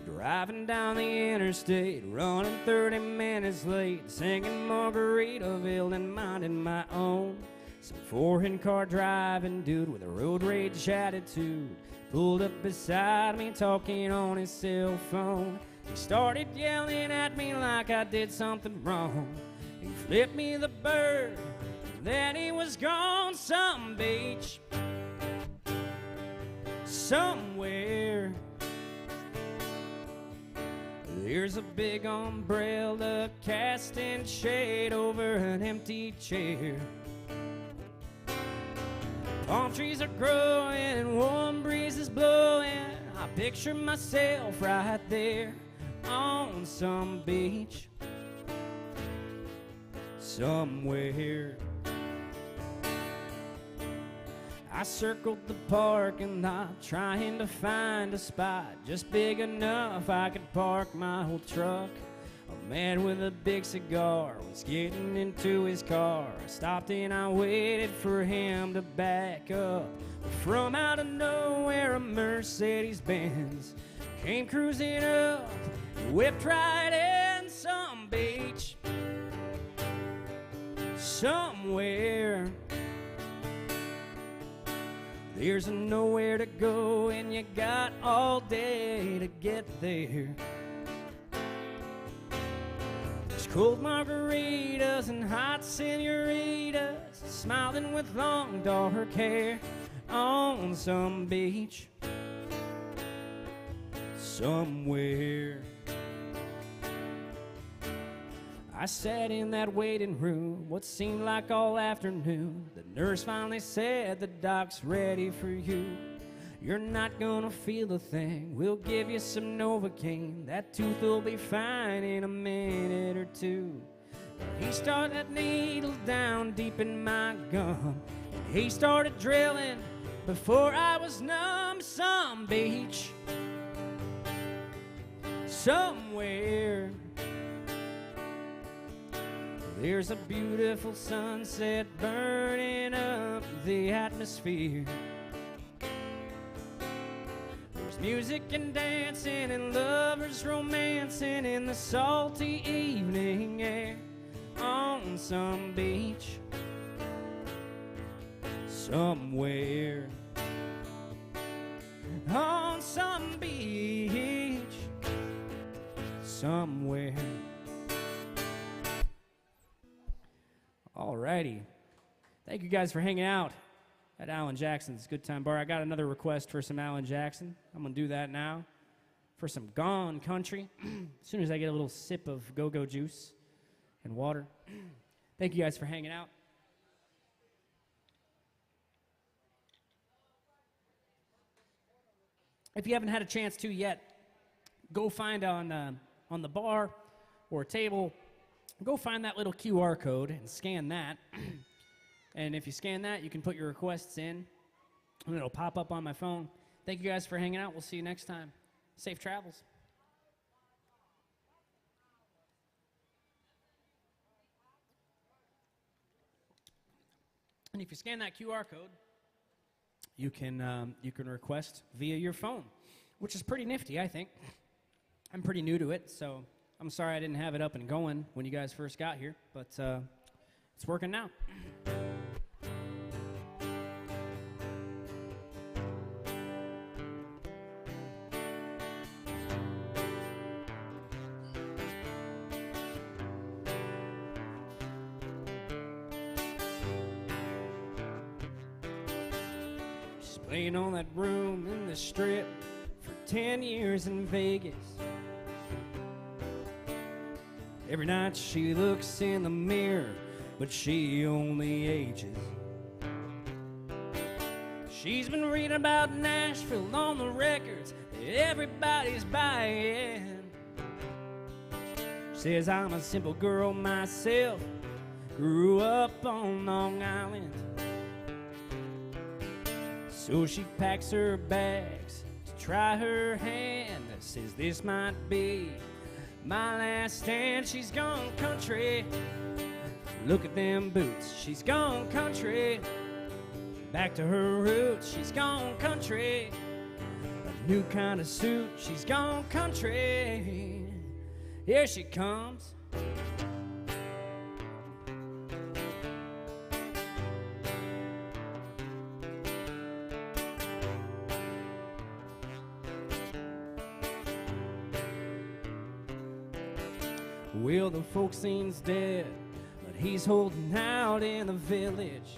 Driving down the interstate, running 30 minutes late, singing Margaritaville and minding my own. Some foreign car driving dude with a road rage attitude pulled up beside me talking on his cell phone. He started yelling at me like I did something wrong. He flipped me the bird, then he was gone some beach somewhere. There's a big umbrella casting shade over an empty chair. Palm trees are growing and warm breezes blowing. I picture myself right there on some beach somewhere. I circled the parking lot trying to find a spot just big enough I could park my old truck. A man with a big cigar was getting into his car. I stopped and I waited for him to back up. But from out of nowhere, a Mercedes-Benz came cruising up, whipped right in some beach somewhere. There's nowhere to go and you got all day to get there. There's cold margaritas and hot senoritas, smiling with long dark hair. on some beach somewhere. I sat in that waiting room what seemed like all afternoon. The nurse finally said, the doc's ready for you. You're not gonna feel a thing. We'll give you some Novocaine. That tooth will be fine in a minute or two. He started that needle down deep in my gum. He started drilling before I was numb. Some beach somewhere. There's a beautiful sunset burning up the atmosphere. There's music and dancing and lovers romancing in the salty evening air on some beach somewhere. On some beach somewhere. Alrighty. Thank you guys for hanging out at Alan Jackson's Good Time Bar. I got another request for some Alan Jackson. I'm going to do that now for some Gone Country as soon as I get a little sip of go-go juice and water. Thank you guys for hanging out. If you haven't had a chance to yet, go find on the bar or a table, go find that little QR code and scan that. And if you scan that, you can put your requests in, and it'll pop up on my phone. Thank you guys for hanging out. We'll see you next time. Safe travels. And if you scan that QR code, you can request via your phone, which is pretty nifty, I think. I'm pretty new to it, so I'm sorry I didn't have it up and going when you guys first got here, but it's working now. She's playing on that room in the Strip for 10 years in Vegas. Every night she looks in the mirror, but she only ages. She's been reading about Nashville on the records that everybody's buying. Says I'm a simple girl myself, grew up on Long Island. So she packs her bags to try her hand. Says this might be my last stand. She's gone country. Look at them boots. She's gone country. Back to her roots. She's gone country. A new kind of suit. She's gone country. Here she comes. Well, the folk scene's dead, but he's holding out in the village.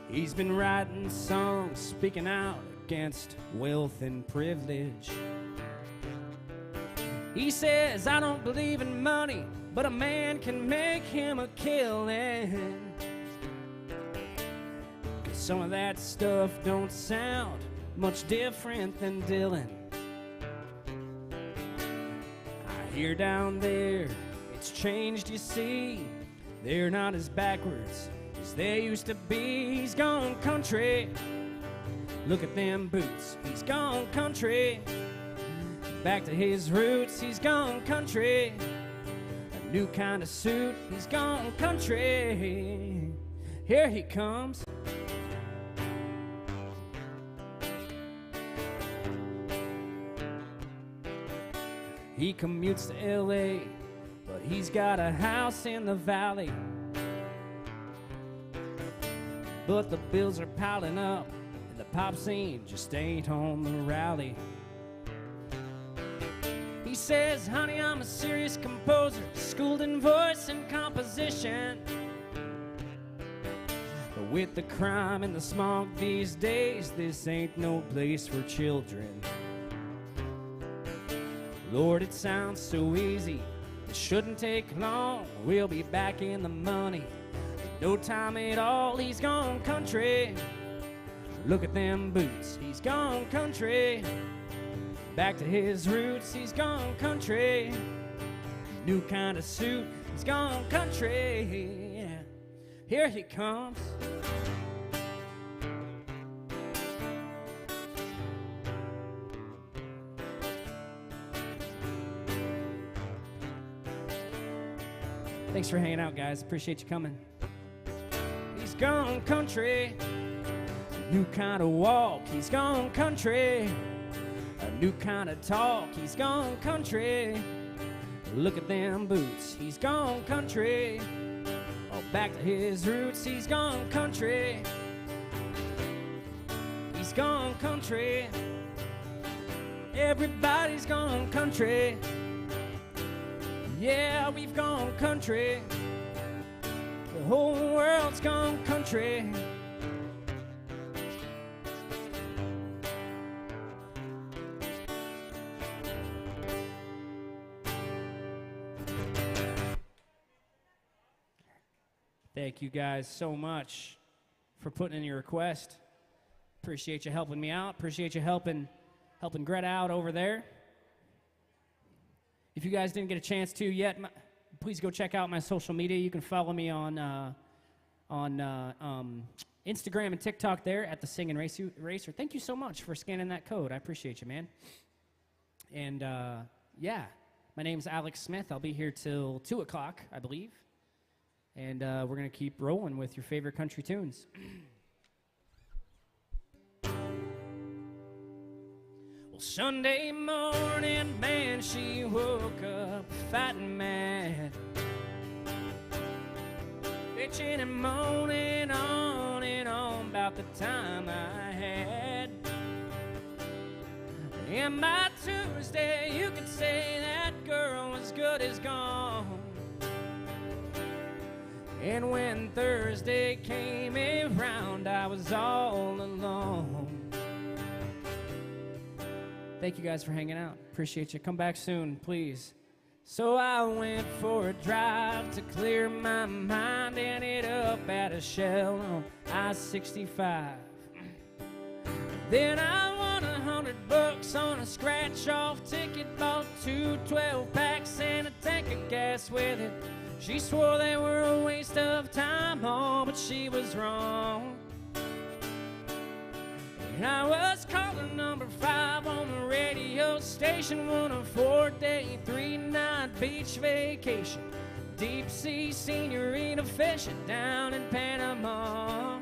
He's been writing songs, speaking out against wealth and privilege. He says, I don't believe in money, but a man can make him a killing. 'Cause some of that stuff don't sound much different than Dylan. Here down there, it's changed, you see. They're not as backwards as they used to be. He's gone country. Look at them boots. He's gone country. Back to his roots. He's gone country. A new kind of suit. He's gone country. Here he comes. He commutes to L.A., but he's got a house in the valley. But the bills are piling up, and the pop scene just ain't on the rally. He says, honey, I'm a serious composer, schooled in voice and composition. But With the crime and the smog these days, this ain't no place for children. Lord, it sounds so easy, it shouldn't take long. We'll be back in the money in no time at all. He's gone country, look at them boots. He's gone country, back to his roots. He's gone country, new kind of suit. He's gone country, here he comes. Thanks for hanging out, guys. Appreciate you coming. He's gone country, new kind of walk. He's gone country, a new kind of talk. He's gone country, look at them boots. He's gone country, back to his roots. He's gone country, he's gone country. Everybody's gone country. Yeah, we've gone country. The whole world's gone country. Thank you guys so much for putting in your request. Appreciate you helping me out. Appreciate you helping Greta out over there. If you guys didn't get a chance to yet, please go check out my social media. You can follow me on Instagram and TikTok there at the Singin' Racer. Thank you so much for scanning that code. I appreciate you, man. And yeah, my name's Alex Smith. I'll be here till 2 o'clock, I believe. And we're going to keep rolling with your favorite country tunes. Well, Sunday morning, man, she woke up fighting mad, bitching and moaning on and on about the time I had. And by Tuesday, you could say that girl was good as gone. And when Thursday came around, I was all alone. Thank you guys for hanging out. Appreciate you. Come back soon, please. So I went for a drive to clear my mind, ended up at a Shell on I-65. Then I won $100 on a scratch-off ticket, bought 2 12-packs and a tank of gas with it. She swore they were a waste of time, oh, but she was wrong. And I was calling number 5 on the radio station, on a 4-day, 3-night beach vacation, deep sea senorita fishing down in Panama.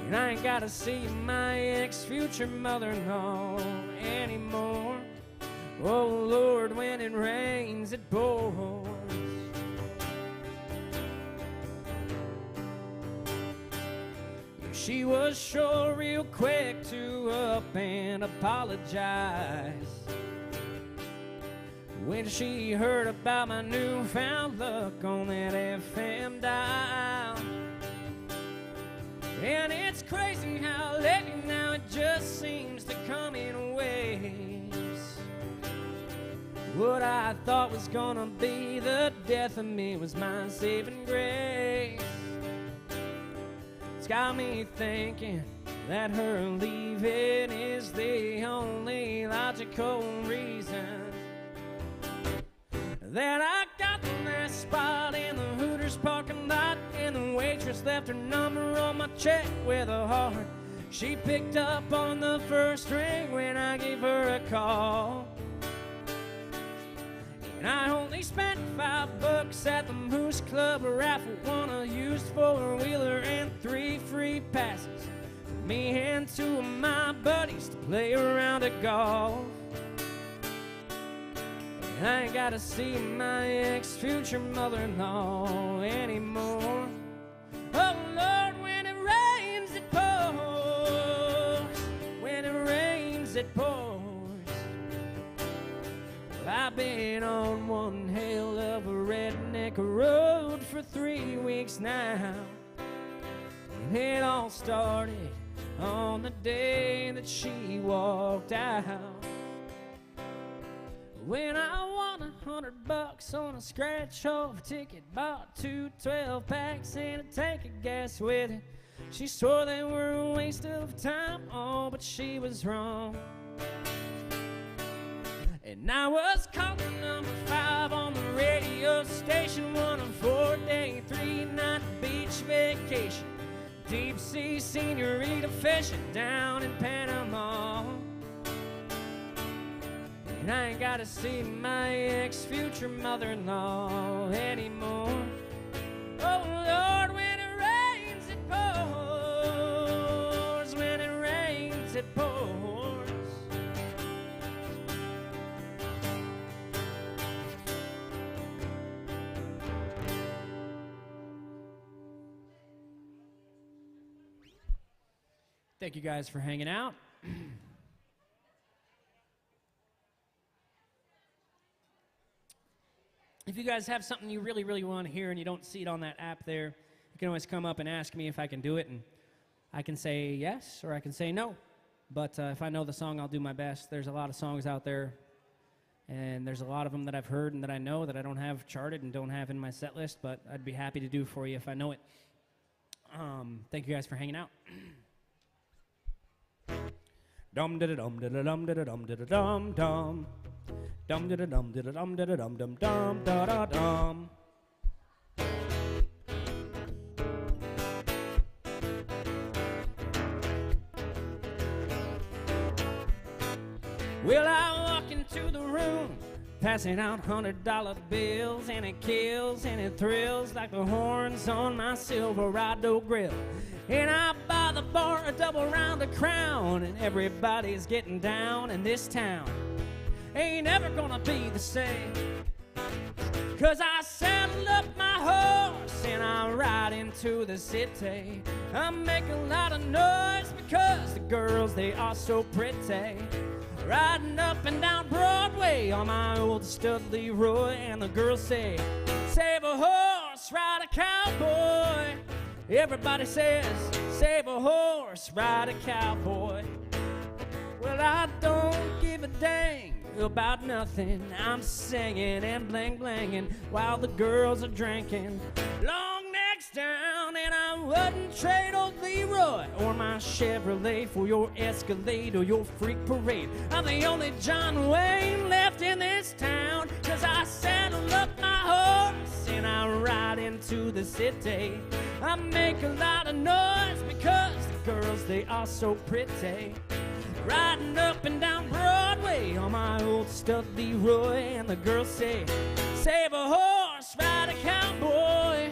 And I ain't gotta see my ex-future mother-in-law anymore. Oh Lord, when it rains, it pours. She was sure real quick to up and apologize when she heard about my newfound luck on that FM dial. And it's crazy how lately now it just seems to come in waves. What I thought was gonna be the death of me was my saving grace. It's got me thinking that her leaving is the only logical reason that I got the last spot in the Hooters parking lot, and the waitress left her number on my check with a heart. She picked up on the first ring when I gave her a call. And I only spent $5 at the Moose Club raffle, won a used 4-wheeler and 3 free passes for me and 2 of my buddies to play around at golf. And I ain't gotta see my ex-future mother-in-law anymore. Oh Lord, when it rains it pours, when it rains it pours. I've been on one hell of a redneck road for 3 weeks now. It all started on the day that she walked out. When I won $100 on a scratch-off ticket, bought 2 12-packs and a tank of gas with it. She swore they were a waste of time, oh, but she was wrong. And I was calling number 5 on the radio station, on a 4-day, 3-night beach vacation. Deep sea senorita fishing down in Panama. And I ain't gotta see my ex-future mother-in-law anymore. Oh Lord, when it rains it pours. When it rains it pours. Thank you guys for hanging out. If you guys have something you really, really want to hear and you don't see it on that app there, you can always come up and ask me if I can do it, and I can say yes or I can say no. But if I know the song, I'll do my best. There's a lot of songs out there, and there's a lot of them that I've heard and that I know that I don't have charted and don't have in my set list, but I'd be happy to do for you if I know it. Thank you guys for hanging out. Dum da da dum da da dum da da dum da da dum dum. Dum da da dum da da dum da da dum dum dum da da dum. Well, I walk into the room, passing out $100 bills, and it kills and it thrills like the horns on my Silverado grill. And I buy the bar a double round of Crown, and everybody's getting down in this town. Ain't ever gonna be the same, 'cause I saddle up my horse and I ride into the city. I make a lot of noise because the girls, they are so pretty. Riding up and down Broadway on my old stud Leroy, and the girls say, save a horse, ride a cowboy. Everybody says, save a horse, ride a cowboy. Well, I don't give a dang about nothing. I'm singing and bling-blinging while the girls are drinking. Long necks down, and I wouldn't trade old Leroy or my Chevrolet for your Escalade or your freak parade. I'm the only John Wayne left in this town, 'cause I saddle up my horse and I ride into the city. I make a lot of noise because the girls, they are so pretty. Riding up and down Broadway on my old stud Leroy, and the girls say, save a horse, ride a cowboy.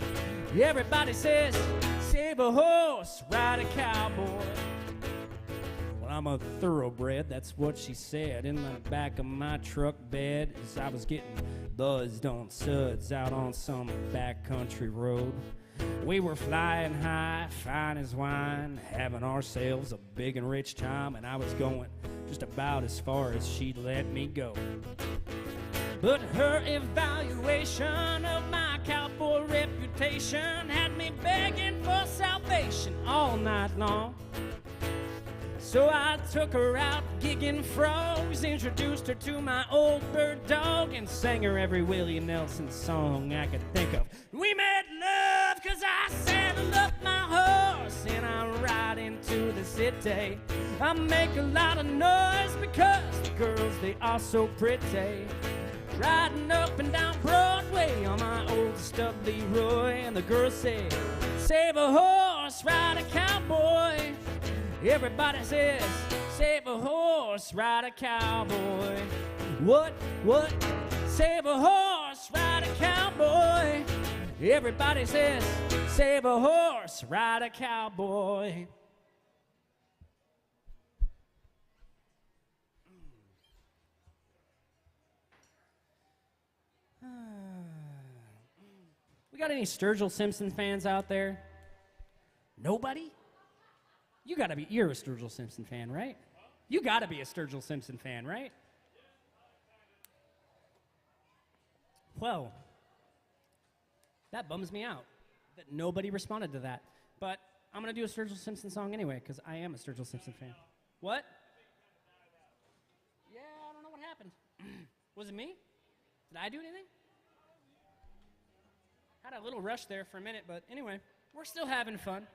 Everybody says, save a horse, ride a cowboy. Well, I'm a thoroughbred, that's what she said, in the back of my truck bed as I was getting buzzed on suds out on some backcountry road. We were flying high, fine as wine, having ourselves a big and rich time, and I was going just about as far as she'd let me go. But her evaluation of my cowboy reputation had me begging for salvation all night long. So I took her out gigging frogs, introduced her to my old bird dog, and sang her every Willie Nelson song I could think of. We made love 'cause I saddled up my horse and I ride into the city. I make a lot of noise because the girls, they are so pretty. Riding up and down Broadway on my old stud Leroy, and the girls say, save a horse, ride a cowboy. Everybody says, save a horse, ride a cowboy. What? Save a horse, ride a cowboy. Everybody says, save a horse, ride a cowboy. We got any Sturgill Simpson fans out there? Nobody? You're a Sturgill Simpson fan, right? You gotta be a Sturgill Simpson fan, right? Well, that bums me out that nobody responded to that. But I'm going to do a Sturgill Simpson song anyway, because I am a Sturgill Simpson fan. What? Yeah, I don't know what happened. Was it me? Did I do anything? Had a little rush there for a minute, but anyway, we're still having fun.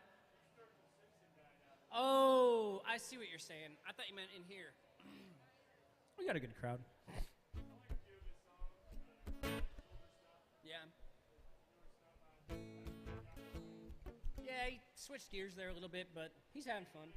Oh, I see what you're saying. I thought you meant in here. We got a good crowd. Yeah. Yeah, he switched gears there a little bit, but he's having fun.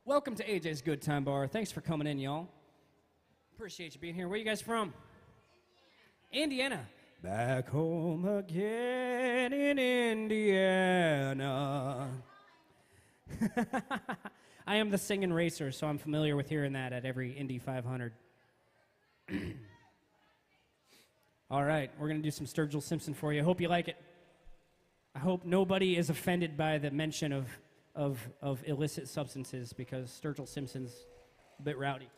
Welcome to AJ's Good Time Bar. Thanks for coming in, y'all. Appreciate you being here. Where are you guys from? Indiana. Back home again in Indiana. I am the singing racer, so I'm familiar with hearing that at every Indy 500. All right, we're going to do some Sturgill Simpson for you. I hope you like it. I hope nobody is offended by the mention of illicit substances, because Sturgill Simpson's a bit rowdy.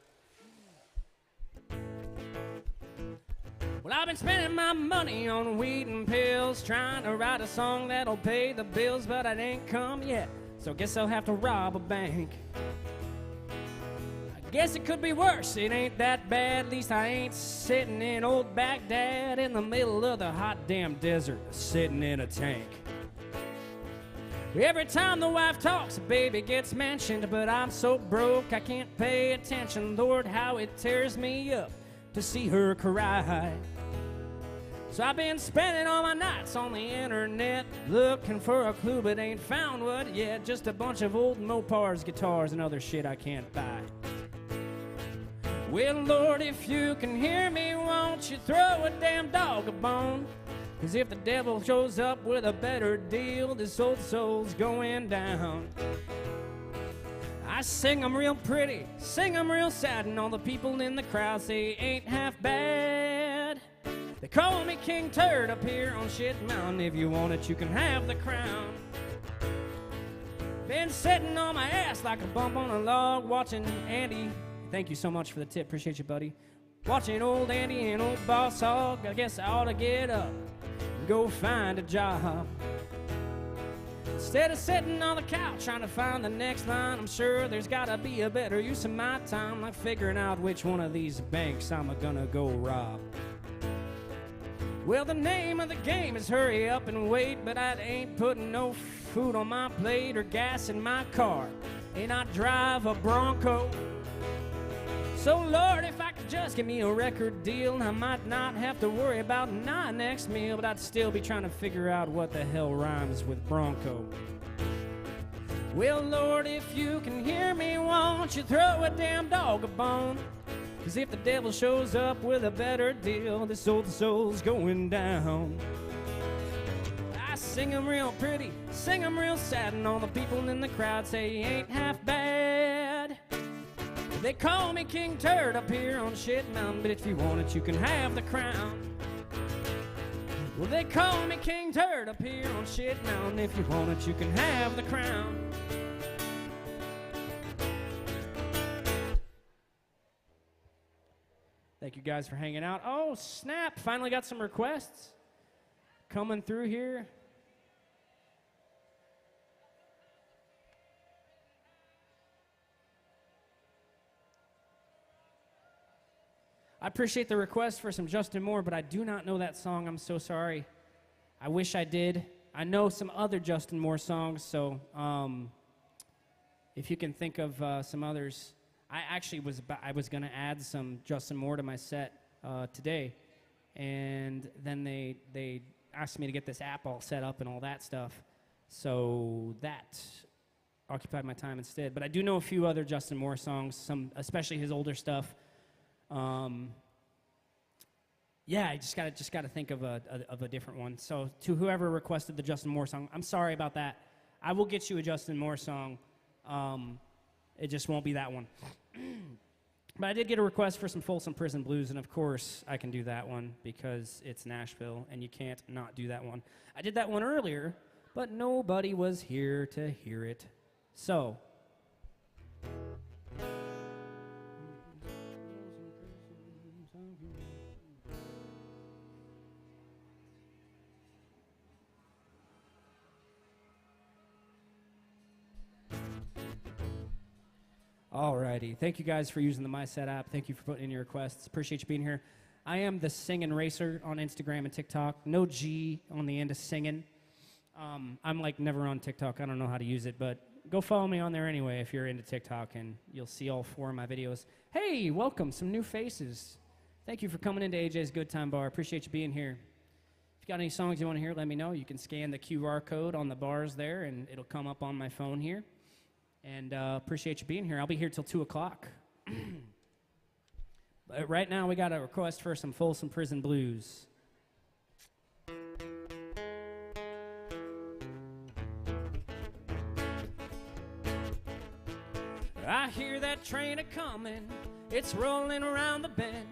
Well, I've been spending my money on weed and pills, trying to write a song that'll pay the bills, but it ain't come yet, so guess I'll have to rob a bank. I guess it could be worse, it ain't that bad, at least I ain't sitting in old Baghdad in the middle of the hot damn desert, sitting in a tank. Every time the wife talks, a baby gets mentioned, but I'm so broke I can't pay attention. Lord, how it tears me up to see her cry. So I've been spending all my nights on the internet, looking for a clue but ain't found one yet. Just a bunch of old Mopars, guitars, and other shit I can't buy. Well, Lord, if you can hear me, won't you throw a damn dog a bone? 'Cause if the devil shows up with a better deal, this old soul's going down. I sing 'em real pretty, sing 'em real sad, and all the people in the crowd say ain't half bad. They call me King Turd up here on Shit Mountain. If you want it, you can have the crown. Been sitting on my ass like a bump on a log, watching Andy. Thank you so much for the tip, appreciate you, buddy. Watching old Andy and old Boss Hog. I guess I ought to get up and go find a job. Instead of sitting on the couch trying to find the next line, I'm sure there's gotta be a better use of my time, like figuring out which one of these banks I'm gonna go rob. Well, the name of the game is hurry up and wait, but I ain't putting no food on my plate or gas in my car, and I drive a Bronco. So, Lord, if I could just give me a record deal, I might not have to worry about my next meal, but I'd still be trying to figure out what the hell rhymes with Bronco. Well, Lord, if you can hear me, won't you throw a damn dog a bone? 'Cause if the devil shows up with a better deal, this old soul's going down. I sing 'em real pretty, sing 'em real sad, and all the people in the crowd say ain't half bad. They call me King Turd up here on Shit Mountain, but if you want it, you can have the crown. Well, they call me King Turd up here on Shit Mountain. If you want it, you can have the crown. Thank you guys for hanging out. Oh, snap. Finally got some requests coming through here. I appreciate the request for some Justin Moore, but I do not know that song. I'm so sorry. I wish I did. I know some other Justin Moore songs, so if you can think of some others. I was going to add some Justin Moore to my set today, and then they asked me to get this app all set up and all that stuff, so that occupied my time instead. But I do know a few other Justin Moore songs, some especially his older stuff. Yeah, I just gotta think of a different one. So to whoever requested the Justin Moore song, I'm sorry about that. I will get you a Justin Moore song. It just won't be that one. But I did get a request for some Folsom Prison Blues, and of course I can do that one because it's Nashville, and you can't not do that one. I did that one earlier, but nobody was here to hear it. So Alrighty. Thank you guys for using the MySet app. Thank you for putting in your requests. Appreciate you being here. I am the Singin' Racer on Instagram and TikTok. No G on the end of singing. I'm like never on TikTok. I don't know how to use it, but go follow me on there anyway if you're into TikTok, and you'll see all 4 of my videos. Hey, welcome. Some new faces. Thank you for coming into AJ's Good Time Bar. Appreciate you being here. If you got any songs you want to hear, let me know. You can scan the QR code on the bars there, and it'll come up on my phone here. And appreciate you being here. I'll be here till 2 o'clock. But right now, we got a request for some Folsom Prison Blues. I hear that train a-comin', it's rolling around the bend,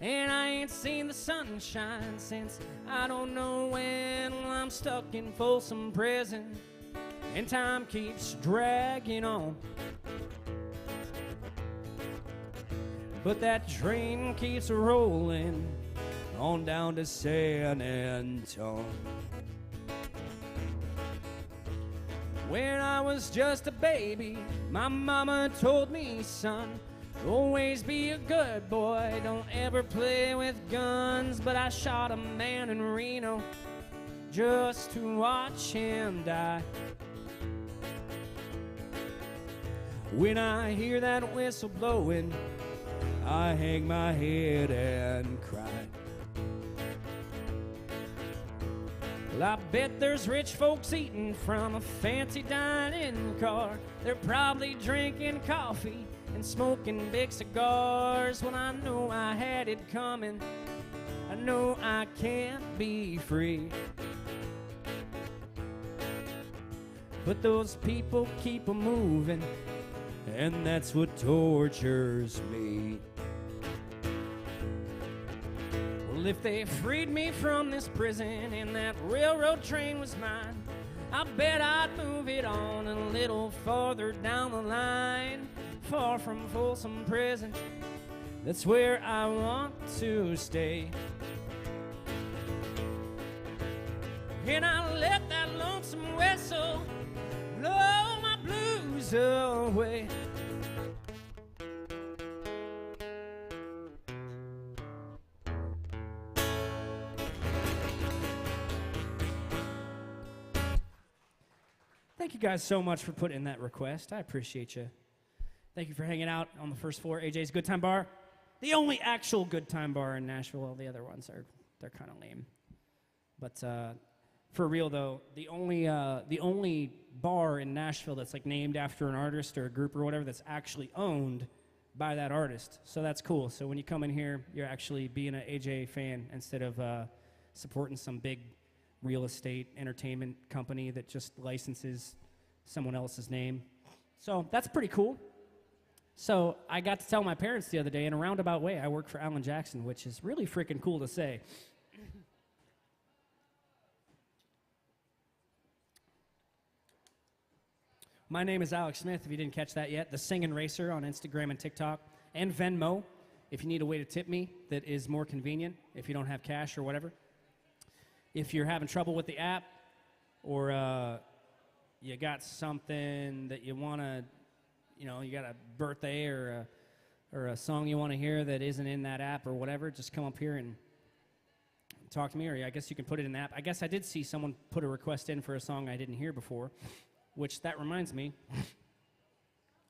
and I ain't seen the sunshine since I don't know when. Well, I'm stuck in Folsom Prison, and time keeps dragging on. But that train keeps rolling on down to San Antone. When I was just a baby, my mama told me, son, always be a good boy, don't ever play with guns. But I shot a man in Reno just to watch him die. When I hear that whistle blowing, I hang my head and cry. Well, I bet there's rich folks eating from a fancy dining car. They're probably drinking coffee and smoking big cigars. Well, I know I had it coming. I know I can't be free. But those people keep a moving, and that's what tortures me. Well, if they freed me from this prison and that railroad train was mine, I bet I'd move it on a little farther down the line, far from Folsom Prison. That's where I want to stay. And I let that lonesome whistle blow my blues away. Thank you guys so much for putting in that request. I appreciate you. Thank you for hanging out on the first floor, AJ's Good Time Bar. The only actual good time bar in Nashville. All the other ones they're kind of lame. But for real though, the only bar in Nashville that's like named after an artist or a group or whatever that's actually owned by that artist. So that's cool. So when you come in here, you're actually being an AJ fan instead of supporting some big real estate entertainment company that just licenses someone else's name. So that's pretty cool. So I got to tell my parents the other day in a roundabout way I work for Alan Jackson, which is really freaking cool to say. My name is Alex Smith, if you didn't catch that yet. The Singin' Racer on Instagram and TikTok, and Venmo, if you need a way to tip me that is more convenient, if you don't have cash or whatever. If you're having trouble with the app, or you got something that you want to, you got a birthday or a song you want to hear that isn't in that app or whatever, just come up here and talk to me, or I guess you can put it in the app. I guess I did see someone put a request in for a song I didn't hear before, which that reminds me,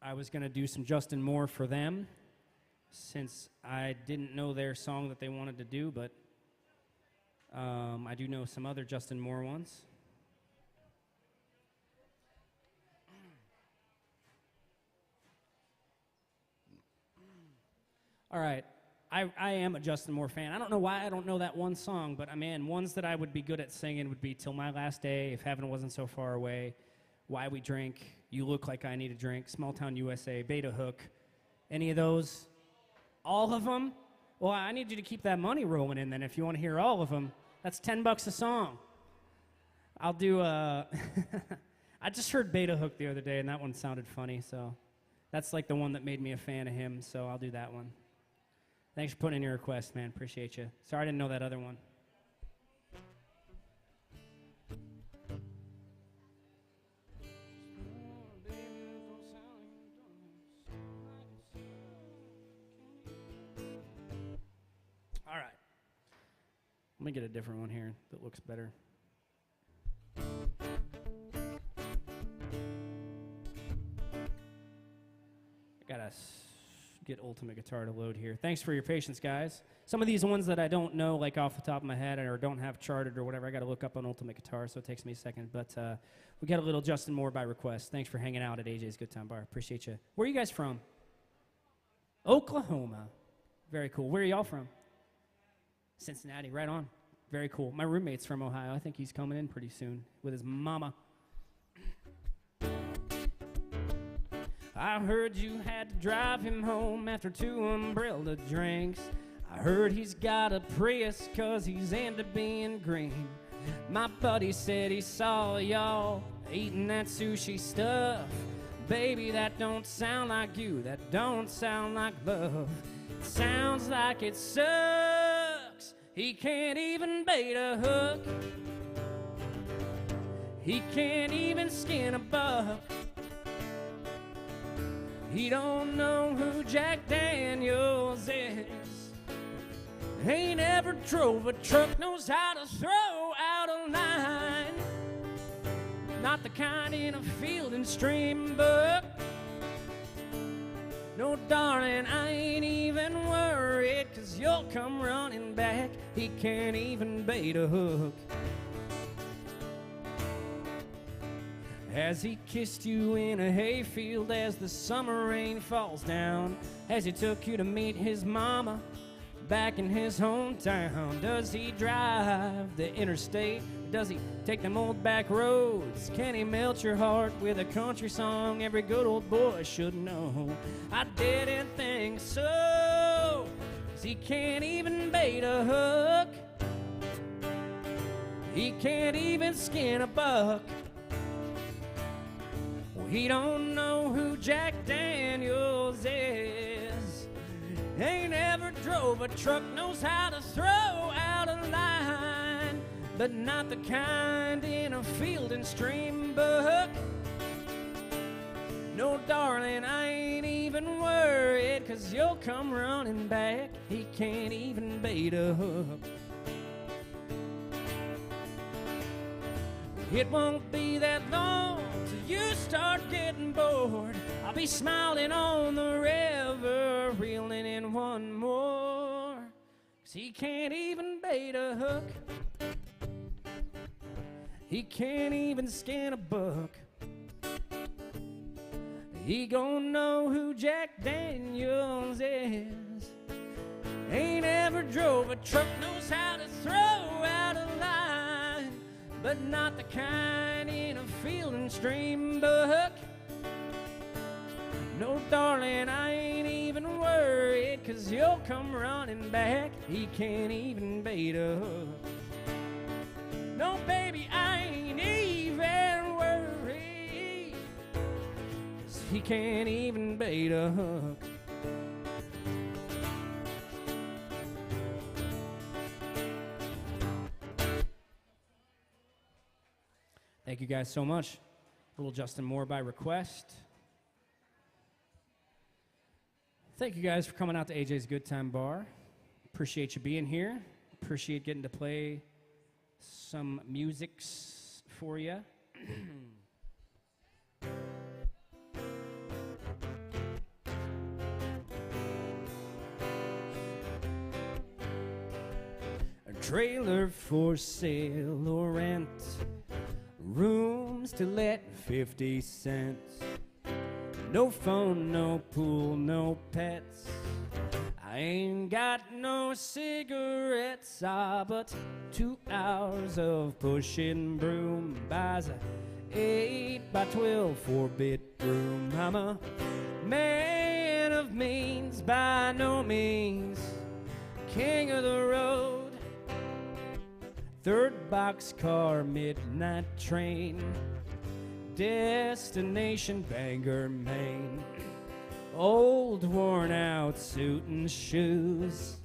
I was going to do some Justin Moore for them since I didn't know their song that they wanted to do, but I do know some other Justin Moore ones. All right, I am a Justin Moore fan. I don't know why I don't know that one song, but man, ones that I would be good at singing would be Till My Last Day, If Heaven Wasn't So Far Away, Why We Drink, You Look Like I Need a Drink, Small Town USA, Beta Hook. Any of those? All of them? Well, I need you to keep that money rolling in then if you want to hear all of them. That's $10 a song. I'll do I just heard Beta Hook the other day, and that one sounded funny, so that's like the one that made me a fan of him, so I'll do that one. Thanks for putting in your request, man. Appreciate you. Sorry I didn't know that other one. All right. Let me get a different one here that looks better. I gotta get Ultimate Guitar to load here. Thanks for your patience, guys. Some of these ones that I don't know, like off the top of my head, or don't have charted or whatever, I gotta look up on Ultimate Guitar, so it takes me a second. But we got a little Justin Moore by request. Thanks for hanging out at AJ's Good Time Bar. Appreciate you. Where are you guys from? Oklahoma. Very cool. Where are y'all from? Cincinnati. Right on. Very cool. My roommate's from Ohio. I think he's coming in pretty soon with his mama. I heard you had to drive him home after 2 umbrella drinks. I heard he's got a Prius 'cause he's into being green. My buddy said he saw y'all eating that sushi stuff. Baby, that don't sound like you. That don't sound like love. It sounds like it sucks. He can't even bait a hook. He can't even skin a buck. He don't know who Jack Daniels is. Ain't ever drove a truck, knows how to throw out a line. Not the kind in a field and stream book. No, darling, I ain't even worried, 'cause you'll come running back. He can't even bait a hook. Has he kissed you in a hayfield as the summer rain falls down? Has he took you to meet his mama back in his hometown? Does he drive the interstate? Does he take them old back roads? Can he melt your heart with a country song every good old boy should know? I didn't think so, 'cause he can't even bait a hook. He can't even skin a buck. He don't know who Jack Daniels is. Ain't ever drove a truck, knows how to throw out a line, but not the kind in a field and stream book. No, darling, I ain't even worried, 'cause you'll come running back. He can't even bait a hook. It won't be that long till you start getting bored. I'll be smiling on the river, reeling in one more. 'Cause he can't even bait a hook. He can't even skin a buck. He gon' know who Jack Daniels is. Ain't ever drove a truck, knows how to throw out a line, but not the kind in a field and stream book. No, darling, I ain't even worried, 'cause you'll come running back. He can't even bait a hook. No, baby, I ain't even worried, 'cause he can't even bait a hook. Thank you guys so much. A little Justin Moore by request. Thank you guys for coming out to AJ's Good Time Bar. Appreciate you being here. Appreciate getting to play some musics for you. A trailer for sale or rent, rooms to let 50 cents. No phone, no pool, no pets. I ain't got no cigarettes, but 2 hours of pushing broom buys a 8x12 4-bit room. I'm a man of means, by no means king of the road. 3rd boxcar, midnight train, destination Bangor, Maine. old worn out suit and shoes.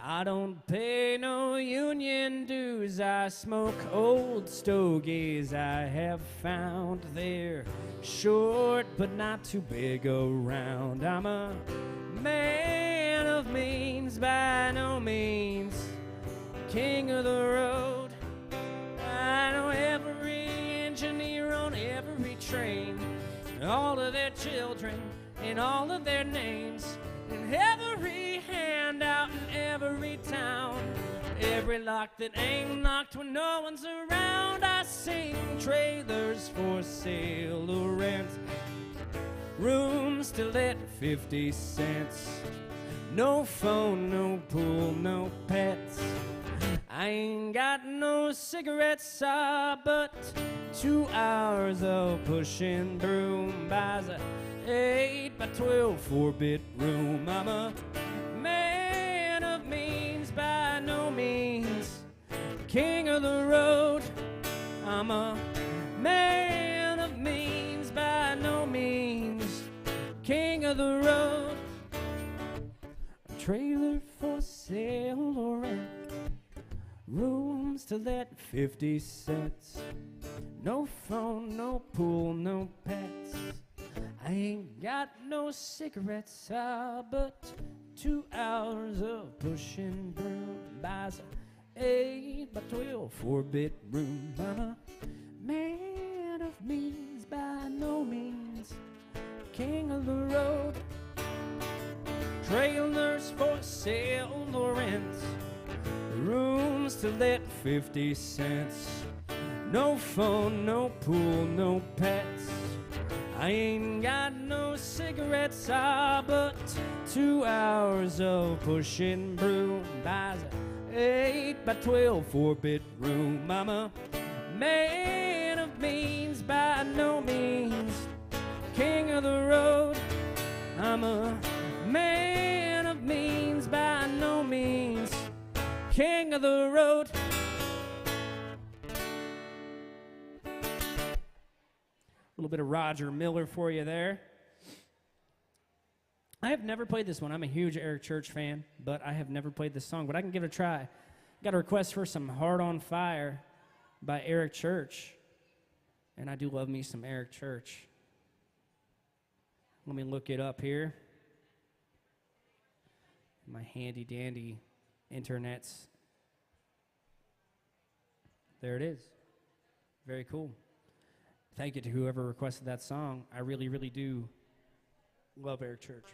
I don't pay no union dues. I smoke old stogies I have found. They're short but not too big around. I'm a man of means, by no means king of the road. I know every engineer on every train, all of their children and all of their names, and every handout in every town, every lock that ain't locked when no one's around. I sing trailers for sale or rent, rooms to let 50 cents. No phone, no pool, no pets. I ain't got no cigarettes, but 2 hours of pushing broom buys a 8 by 12 4-bit room. I'm a man of means, by no means king of the road. I'm a man of means, by no means king of the road. A trailer for sale or rent, rooms to let 50 cents. No phone, no pool, no pets. I ain't got no cigarettes, but 2 hours of pushing broom buys a 8 by 12 4-bit room. I'm a man of means, by no means king of the road. Trailers for sale or rent, rooms to let 50 cents. No phone, no pool, no pets. I ain't got no cigarettes, but 2 hours of pushing broom buys a 8 by 12 4-bit room. I'm a man of means, by no means king of the road. I'm a man of means, by no means king of the road. A little bit of Roger Miller for you there. I have never played this one. I'm a huge Eric Church fan, but I have never played this song, but I can give it a try. Got a request for some Heart on Fire by Eric Church, and I do love me some Eric Church. Let me look it up here. My handy dandy internets. There it is. Very cool. Thank you to whoever requested that song. I really, really do love Eric Church.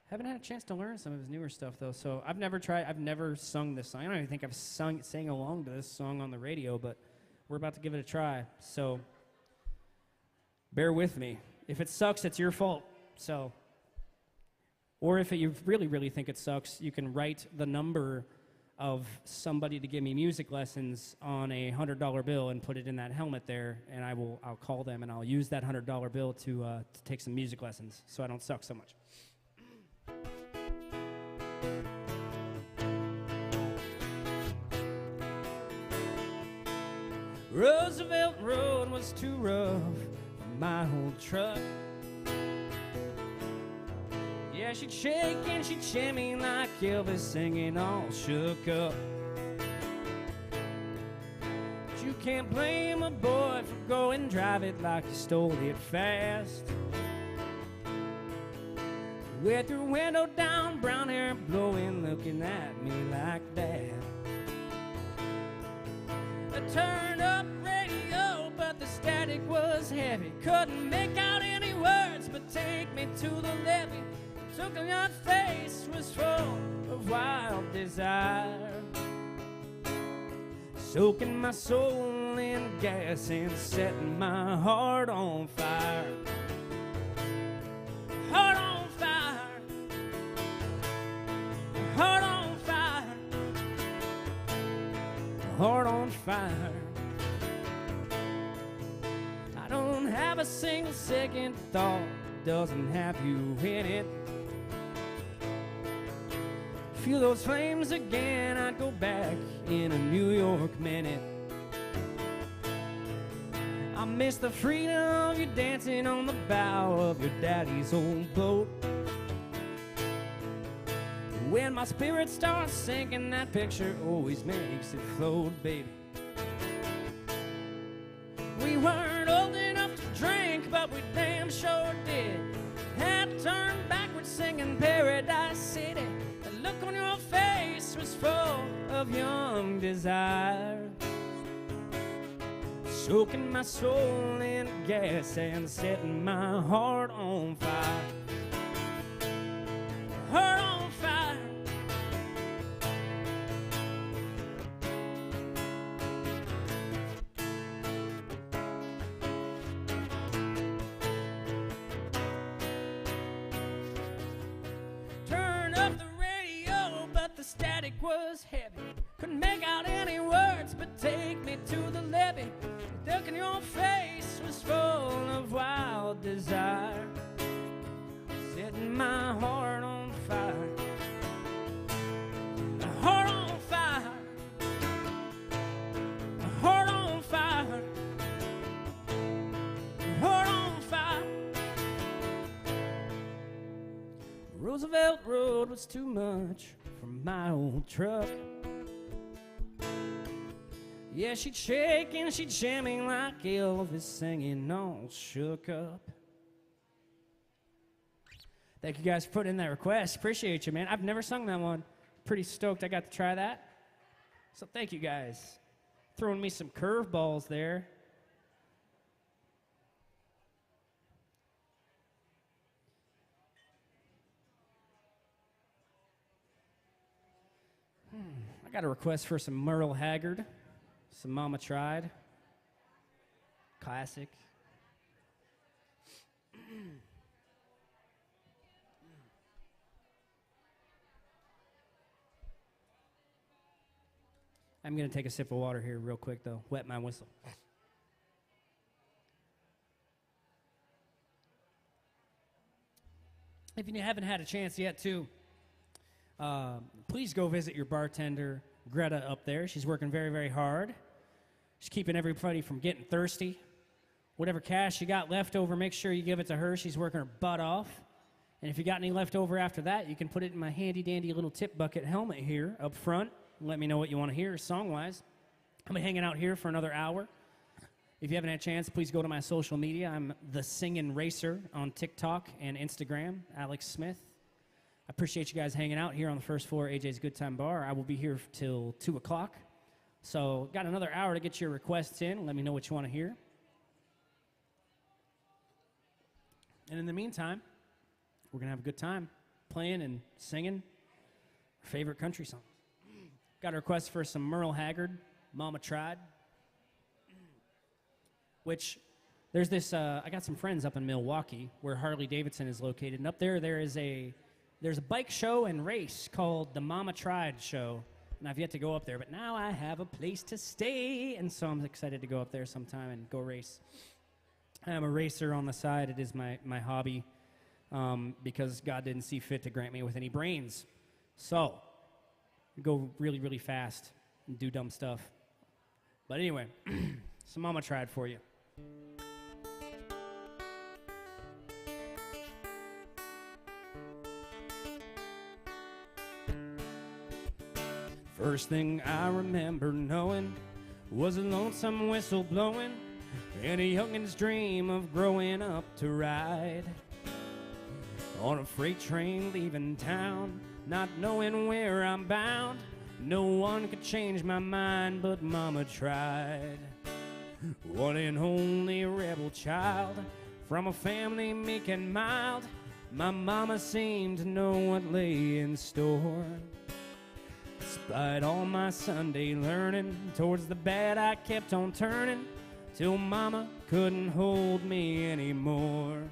Haven't had a chance to learn some of his newer stuff, though, so I've never sung this song. I don't even think I've sang along to this song on the radio, but we're about to give it a try, so bear with me. If it sucks, it's your fault, so. Or if you really, really think it sucks, you can write the number of somebody to give me music lessons on a $100 bill and put it in that helmet there, and I'll call them and I'll use that $100 bill to take some music lessons so I don't suck so much. Roosevelt Road was too rough for my old truck. Yeah, she'd shake and she'd shimmy like Elvis singing all shook up. But you can't blame a boy for going drive it like you stole it fast. With your window down, brown hair blowing, looking at me like that. I turned up radio, but the static was heavy. Couldn't make out any words, but take me to the levee. Look on your face was full of wild desire, soaking my soul in gas and setting my heart on fire. Heart on fire, heart on fire, heart on fire. I don't have a single second thought doesn't have you in it. Feel those flames again, I'd go back in a New York minute. I miss the freedom of you dancing on the bow of your daddy's old boat. When my spirit starts sinking, that picture always makes it float, baby. We weren't old enough to drink, but we damn sure did. Had to turn backwards singing Paradise City. The look on your face was full of young desire, soaking my soul in gas and setting my heart on fire. Heart on fire. Turn up the radio, but the static was heavy. Couldn't make out any words, but take me to the levee. The look in your face was full of wild desire, setting my heart on fire. A heart on fire. A heart on fire. A heart on fire. Roosevelt Road was too much for my old truck. Yeah, she'd shake and she'd jamming like Elvis singing all shook up. Thank you guys for putting in that request. Appreciate you, man. I've never sung that one. Pretty stoked I got to try that. So thank you guys. Throwing me some curveballs there. I got a request for some Merle Haggard. Some Mama Tried. Classic. I'm going to take a sip of water here real quick, though. Wet my whistle. If you haven't had a chance yet, too, please go visit your bartender, Greta, up there. She's working very, very hard. She's keeping everybody from getting thirsty. Whatever cash you got left over, make sure you give it to her. She's working her butt off. And if you got any left over after that, you can put it in my handy-dandy little tip bucket helmet here up front. And let me know what you want to hear song-wise. I'm hanging out here for another hour. If you haven't had a chance, please go to my social media. I'm the Singin' Racer on TikTok and Instagram, Alex Smith. I appreciate you guys hanging out here on the first floor of AJ's Good Time Bar. I will be here till 2 o'clock. So got another hour to get your requests in. Let me know what you want to hear. And in the meantime, we're going to have a good time playing and singing our favorite country songs. Got a request for some Merle Haggard, Mama Tried. Which, there's this, I got some friends up in Milwaukee where Harley Davidson is located. And up there, there's a bike show and race called the Mama Tried Show. And I've yet to go up there, but now I have a place to stay. And so I'm excited to go up there sometime and go race. I'm a racer on the side. It is my hobby because God didn't see fit to grant me with any brains. So, go really, really fast and do dumb stuff. But anyway, some Mama Tried for you. First thing I remember knowing was a lonesome whistle blowing and a youngin's dream of growing up to ride on a freight train leaving town, not knowing where I'm bound. No one could change my mind, but Mama tried. One and only rebel child from a family meek and mild. My mama seemed to know what lay in store. Despite all my Sunday learning, towards the bad I kept on turning, till Mama couldn't hold me anymore.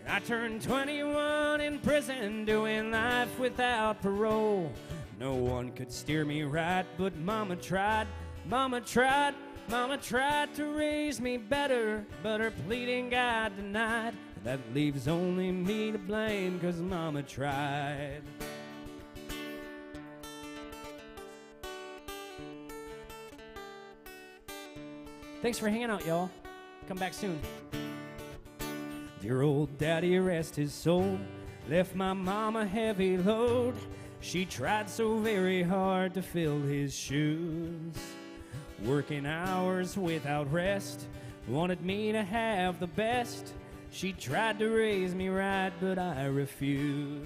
I turned 21 in prison, doing life without parole. No one could steer me right, but Mama tried. Mama tried. Mama tried to raise me better, but her pleading God denied. That leaves only me to blame, 'cause Mama tried. Thanks for hanging out, y'all. Come back soon. Dear old daddy, rest his soul, left my mom a heavy load. She tried so very hard to fill his shoes, working hours without rest, wanted me to have the best. She tried to raise me right, but I refused.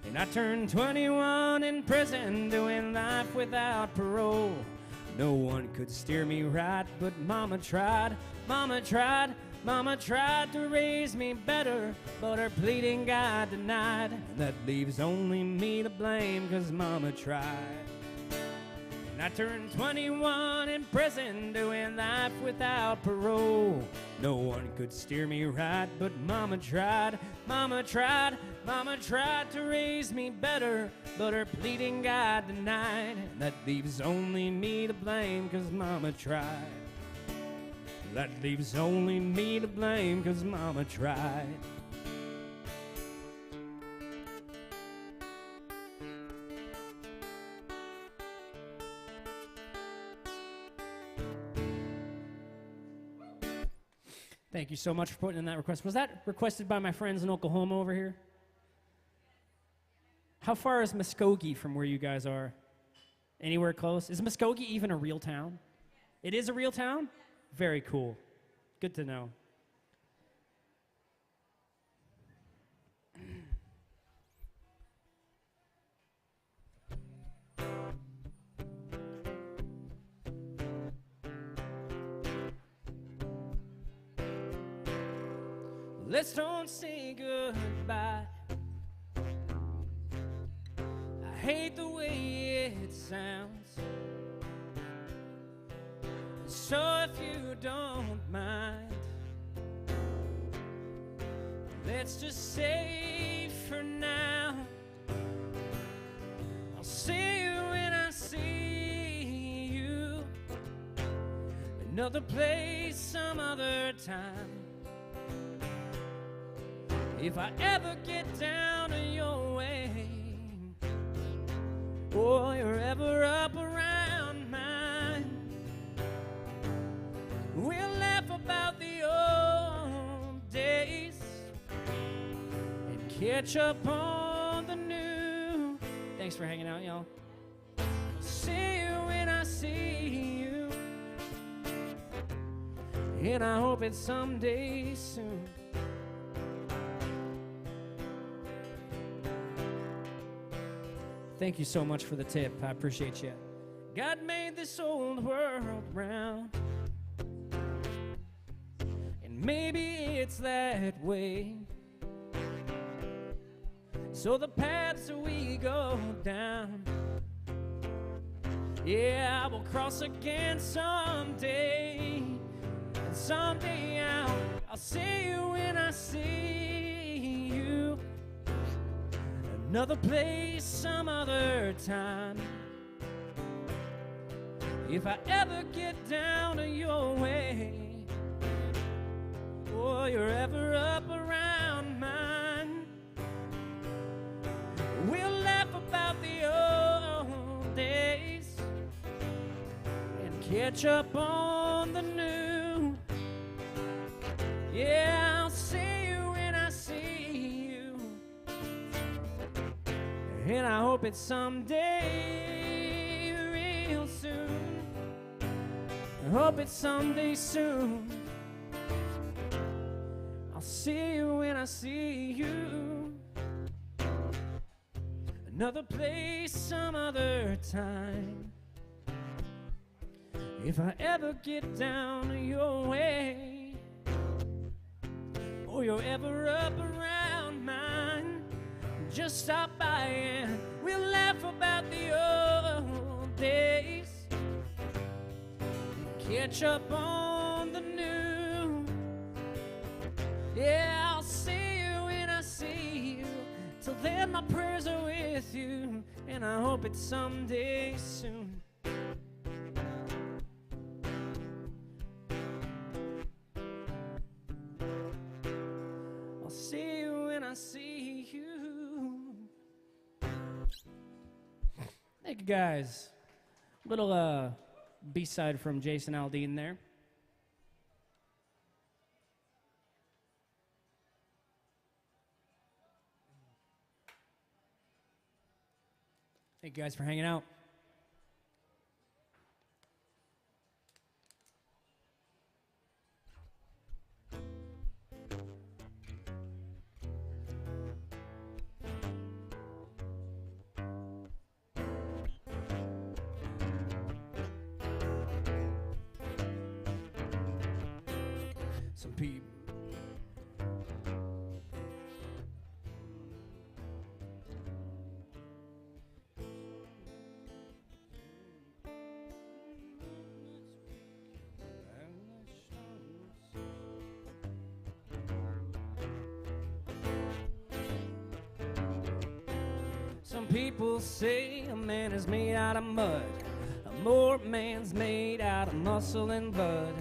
And I turned 21 in prison, doing life without parole. No one could steer me right, but Mama tried, Mama tried, Mama tried to raise me better, but her pleading God denied. And that leaves only me to blame, 'cause Mama tried. And I turned 21 in prison, doing life without parole. No one could steer me right, but Mama tried, Mama tried, Mama tried to raise me better, but her pleading God denied. And that leaves only me to blame, 'cause Mama tried. That leaves only me to blame, 'cause Mama tried. Thank you so much for putting in that request. Was that requested by my friends in Oklahoma over here? How far is Muskogee from where you guys are? Anywhere close? Is Muskogee even a real town? It is a real town? Very cool. Good to know. Let's don't say goodbye. I hate the way it sounds. So if you don't mind, let's just say for now, I'll see you when I see you. Another place, some other time. If I ever get down to your way, or you're ever up around mine, we'll laugh about the old days and catch up on the new. Thanks for hanging out, y'all. See you when I see you, and I hope it's someday soon. Thank you so much for the tip. I appreciate you. God made this old world round, and maybe it's that way. So the paths that we go down, yeah, we'll cross again someday. And someday I'll see you when I see you. Another place, some other time. If I ever get down to your way, or you're ever up around mine, we'll laugh about the old days and catch up on the new. Yeah, I'll see you when I see you, and I hope it's someday real soon. I hope it's someday soon. I'll see you when I see you. Another place, some other time. If I ever get down to your way, or you're ever up around mine, just stop by and we'll laugh about the old days and catch up on the new. Yeah, I'll see you when I see you. Till then my prayers are with you, and I hope it's someday soon. I'll see you when I see you. Thank you guys. Little B-side from Jason Aldean there. Thank you guys for hanging out. Some people. Some people say a man is made out of mud, a more man's made out of muscle and blood.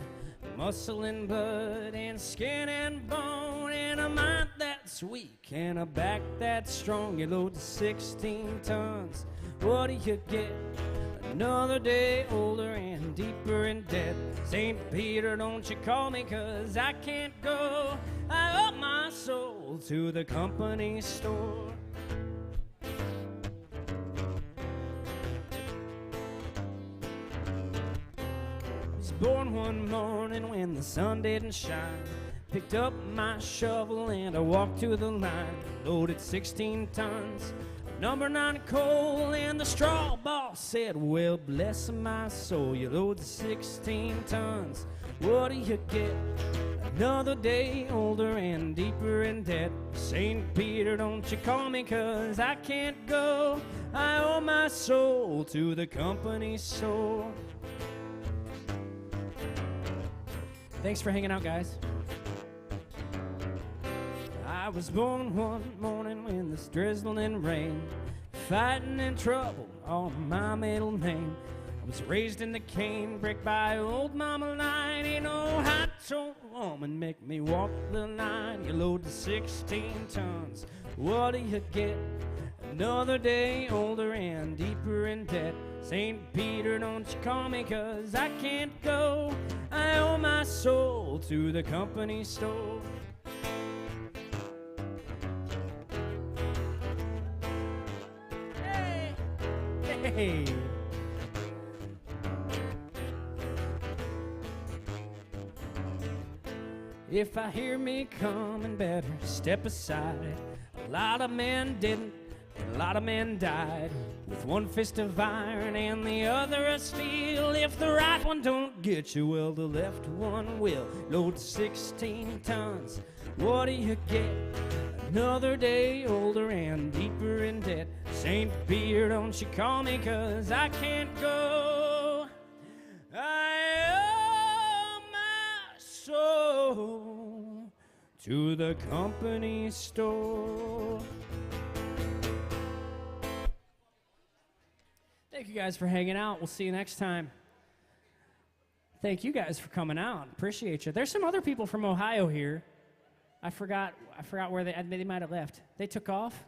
Muscle and blood and skin and bone, and a mind that's weak and a back that's strong. You load to 16 tons, what do you get? Another day older and deeper in debt. St. Peter, don't you call me, 'cause I can't go. I owe my soul to the company store. Born one morning when the sun didn't shine. Picked up my shovel and I walked to the line. Loaded 16 tons, number 9 coal, and the straw boss said, well, bless my soul, you load 16 tons. What do you get? Another day older and deeper in debt. St. Peter, don't you call me, 'cause I can't go. I owe my soul to the company store. Thanks for hanging out, guys. I was born one morning when there's drizzling and rain, fighting and trouble, all my middle name. I was raised in the cane brick by old Mama Line. Ain't no hot old woman make me walk the line. You load to 16 tons, what do you get? Another day older and deeper in debt. St. Peter, don't you call me, 'cause I can't go. I owe my soul to the company store. Hey, hey. If I hear me coming, better step aside. A lot of men didn't, and a lot of men died, with one fist of iron and the other of steel. If the right one don't get you, well, the left one will. Load 16 tons, what do you get? Another day older and deeper in debt. St. Peter, don't you call me, 'cause I can't go. I owe my soul to the company store. Thank you guys for hanging out. We'll see you next time. Thank you guys for coming out. Appreciate you. There's some other people from Ohio here. I forgot where they might have left. They took off?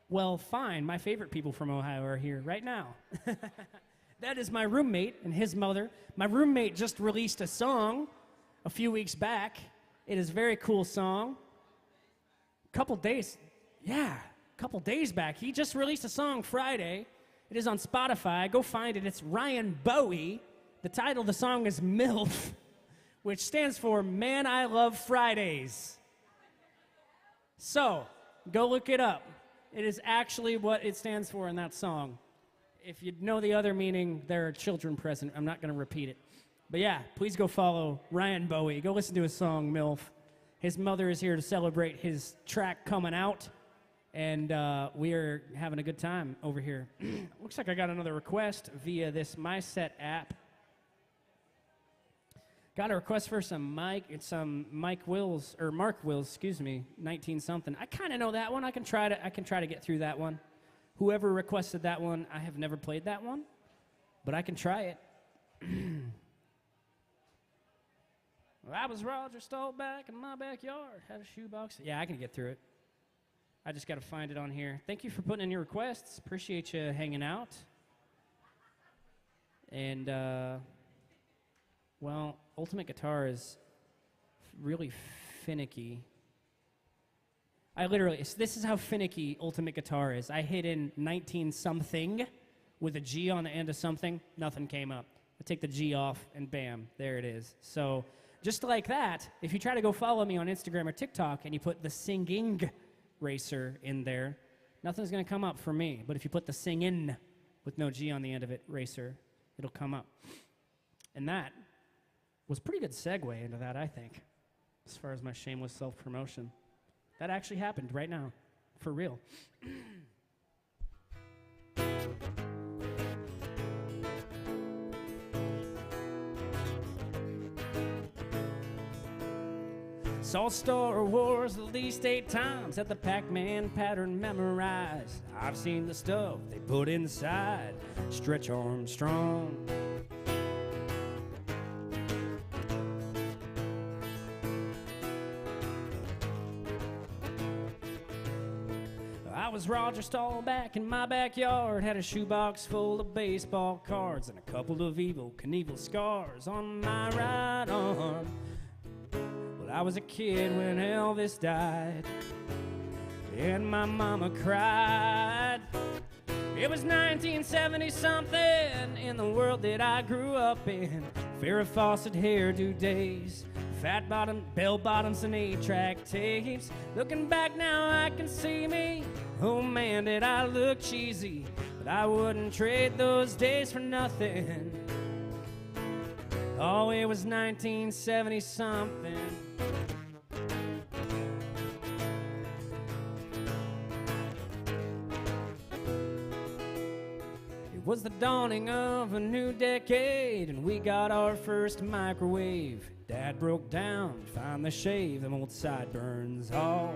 Well, fine. My favorite people from Ohio are here right now. That is my roommate and his mother. My roommate just released a song a few weeks back. It is a very cool song. Couple days back. He just released a song Friday. It is on Spotify. Go find it. It's Ryan Bowie. The title of the song is MILF, which stands for Man I Love Fridays. So, go look it up. It is actually what it stands for in that song. If you know the other meaning, there are children present. I'm not going to repeat it. But yeah, please go follow Ryan Bowie. Go listen to his song, MILF. His mother is here to celebrate his track coming out. And we are having a good time over here. Looks like I got another request via this MySet app. Got a request for some Mark Wills, 19-something. I kind of know that one. I can try to get through that one. Whoever requested that one, I have never played that one, but I can try it. Well, I was Roger Stolback in my backyard. Had a shoebox. Yeah, I can get through it. I just got to find it on here. Thank you for putting in your requests. Appreciate you hanging out. And, well, Ultimate Guitar is really finicky. This is how finicky Ultimate Guitar is. I hit in 19-something, with a G on the end of something, nothing came up. I take the G off, and bam, there it is. So just like that, if you try to go follow me on Instagram or TikTok and you put the singing racer in there, nothing's going to come up for me. But if you put the singin with no G on the end of it, racer, it'll come up. And that was a pretty good segue into that, I think, as far as my shameless self-promotion. That actually happened right now, for real. Saw Star Wars at least 8 times, had the Pac-Man pattern memorized. I've seen the stuff they put inside Stretch Armstrong. I was Roger Staubach in my backyard, had a shoebox full of baseball cards and a couple of Evel Knievel scars on my right arm. I was a kid when Elvis died, and my mama cried. It was 1970-something in the world that I grew up in. Farrah Fawcett hairdo days, fat bottom, bell bottoms, and 8-track tapes. Looking back now, I can see me. Oh man, did I look cheesy, but I wouldn't trade those days for nothing. Oh, it was 1970-something. It was the dawning of a new decade, and we got our first microwave. Dad broke down, finally shaved them old sideburns off.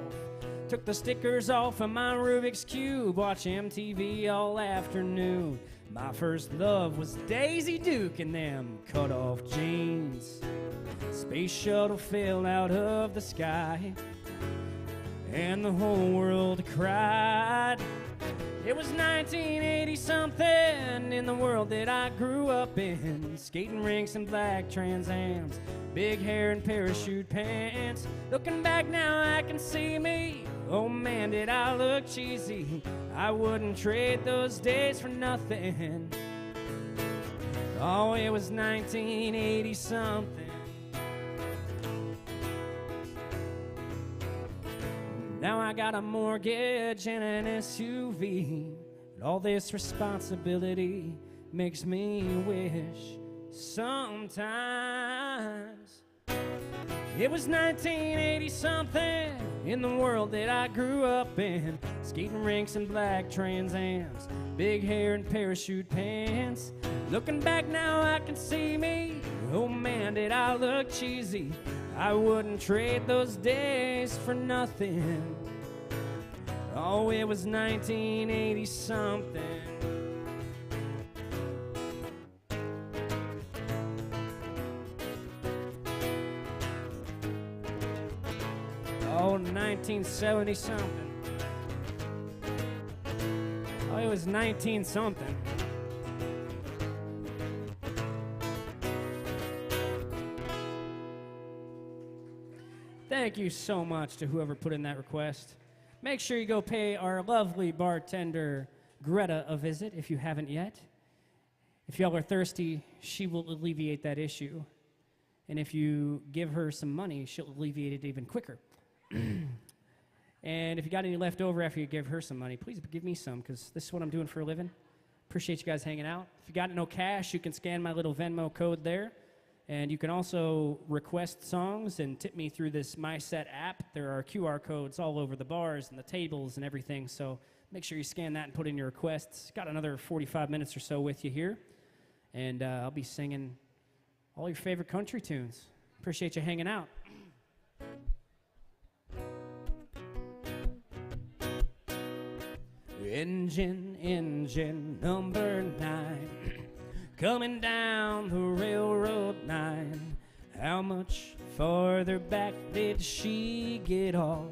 Took the stickers off of my Rubik's Cube, watch MTV all afternoon. My first love was Daisy Duke and them cut-off jeans. Space shuttle fell out of the sky, and the whole world cried. It was 1980-something in the world that I grew up in. Skating rinks and black Trans Ams, big hair and parachute pants. Looking back now, I can see me. Oh man, did I look cheesy. I wouldn't trade those days for nothing. Oh, it was 1980-something. Now I got a mortgage and an SUV, and all this responsibility makes me wish sometimes it was 1980-something in the world that I grew up in. Skating rinks and black Trans Ams, big hair and parachute pants. Looking back now, I can see me. Oh man, did I look cheesy. I wouldn't trade those days for nothing. Oh, it was 1980-something. Oh, 1970-something. Oh, it was 19-something. Thank you so much to whoever put in that request. Make sure you go pay our lovely bartender, Greta, a visit if you haven't yet. If y'all are thirsty, she will alleviate that issue. And if you give her some money, she'll alleviate it even quicker. And if you got any left over after you give her some money, please give me some, because this is what I'm doing for a living. Appreciate you guys hanging out. If you got no cash, you can scan my little Venmo code there. And you can also request songs and tip me through this MySet app. There are QR codes all over the bars and the tables and everything, so make sure you scan that and put in your requests. Got another 45 minutes or so with you here, and I'll be singing all your favorite country tunes. Appreciate you hanging out. Engine number 9, coming down the railroad 9. How much farther back did she get off?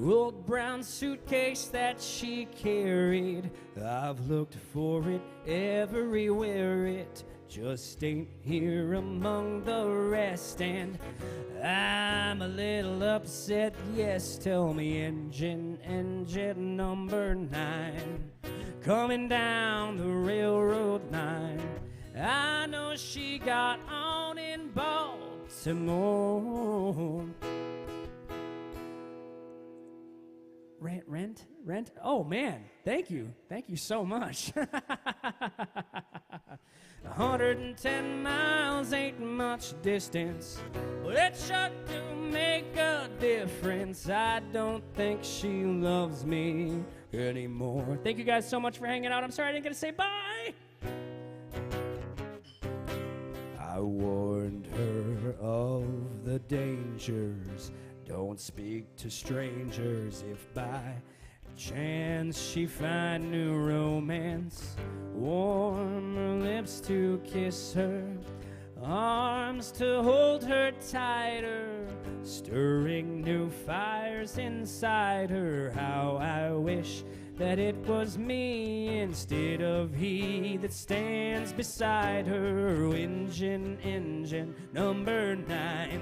Old brown suitcase that she carried, I've looked for it everywhere. It just ain't here among the rest, and I'm a little upset. Yes, tell me, engine number 9, coming down the railroad line. I know she got on in Baltimore. Rent? Oh, man, thank you so much. 110 miles ain't much distance, but it sure do make a difference. I don't think she loves me anymore. Thank you guys so much for hanging out. I'm sorry I didn't get to say bye. I warned her of the dangers. Don't speak to strangers. If by chance she find new romance, warm her lips to kiss her, arms to hold her tighter, stirring new fires inside her. How I wish that it was me instead of he that stands beside her. Engine number 9,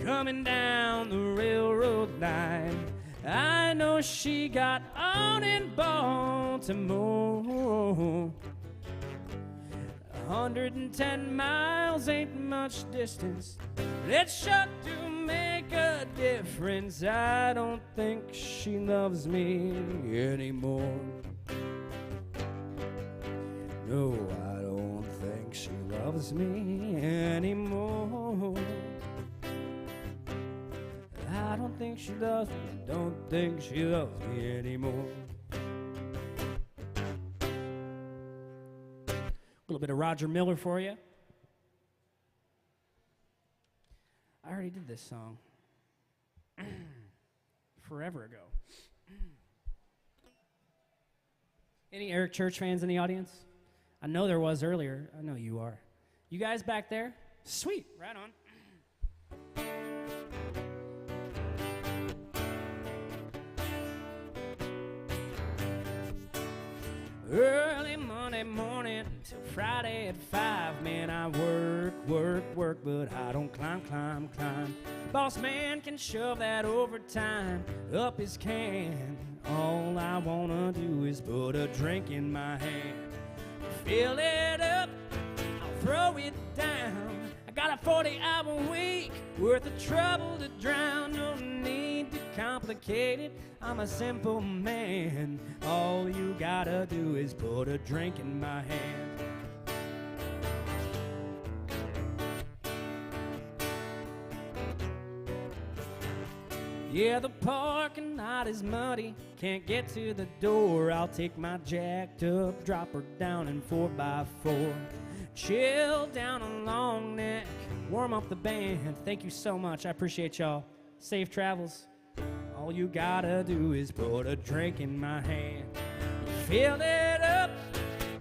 coming down the railroad line. I know she got on in Baltimore. 110 miles ain't much distance, but it sure do make a difference. I don't think she loves me anymore. No, I don't think she loves me anymore. I don't think she loves me. Don't think she loves me anymore. A little bit of Roger Miller for you. I already did this song forever ago. Any Eric Church fans in the audience? I know there was earlier. I know you are. You guys back there? Sweet. Right on. Early Monday morning till Friday at 5, man, I work, but I don't climb. Boss man can shove that overtime up his can. All I wanna do is put a drink in my hand. Fill it up, I'll throw it down. I got a 40-hour week worth of trouble to drown. No need to complicate it, I'm a simple man. All you gotta do is put a drink in my hand. Yeah, the parking lot is muddy, can't get to the door. I'll take my jacked up dropper down in 4x4. Chill down a long neck, warm up the band. Thank you so much, I appreciate y'all. Safe travels. All you gotta do is put a drink in my hand. Fill it up,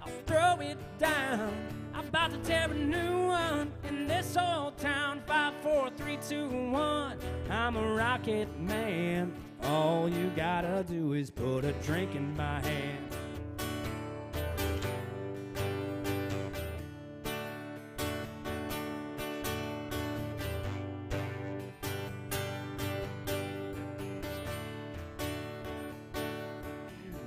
I'll throw it down. I'm about to tear a new one in this old town. 5, 4, 3, 2, 1. I'm a rocket man. All you gotta do is put a drink in my hand.